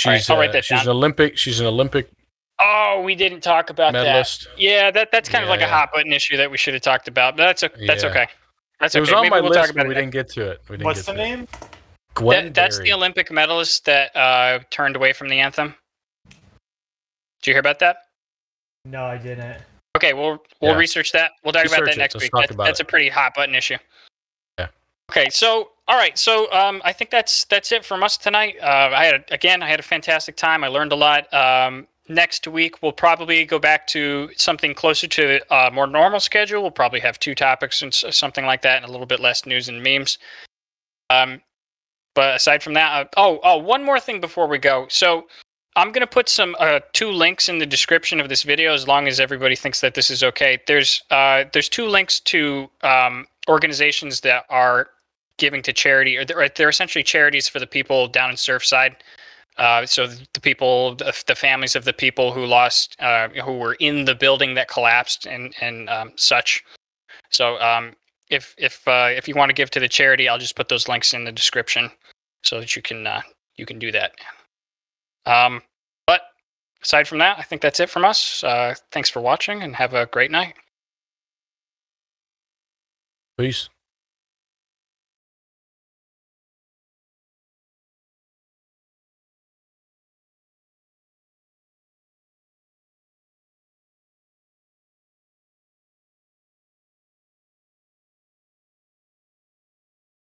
I'll write that down. She's an Olympic. Oh, we didn't talk about medalist. That. Yeah, that's kind of like a hot button issue that we should have talked about. But that's okay. That's okay. It was on my list, but we didn't get to it. What's the name? Gwen that's Berry. the Olympic medalist that turned away from the anthem. Did you hear about that? No, I didn't. Okay, we'll research that. We'll talk about that next week. That's a pretty hot button issue. Yeah. Okay, so all right, so I think that's it from us tonight. I had a fantastic time. I learned a lot. Next week we'll probably go back to something closer to a more normal schedule. We'll probably have 2 topics and something like that, and a little bit less news and memes. But aside from that, one more thing before we go. So I'm going to put some 2 links in the description of this video, as long as everybody thinks that this is okay. There's 2 links to organizations that are giving to charity, or they're essentially charities for the people down in Surfside. So the people, the families of the people who lost, who were in the building that collapsed and such. So if you want to give to the charity, I'll just put those links in the description so that you can do that. But aside from that, I think that's it from us. Thanks for watching, and have a great night. Peace.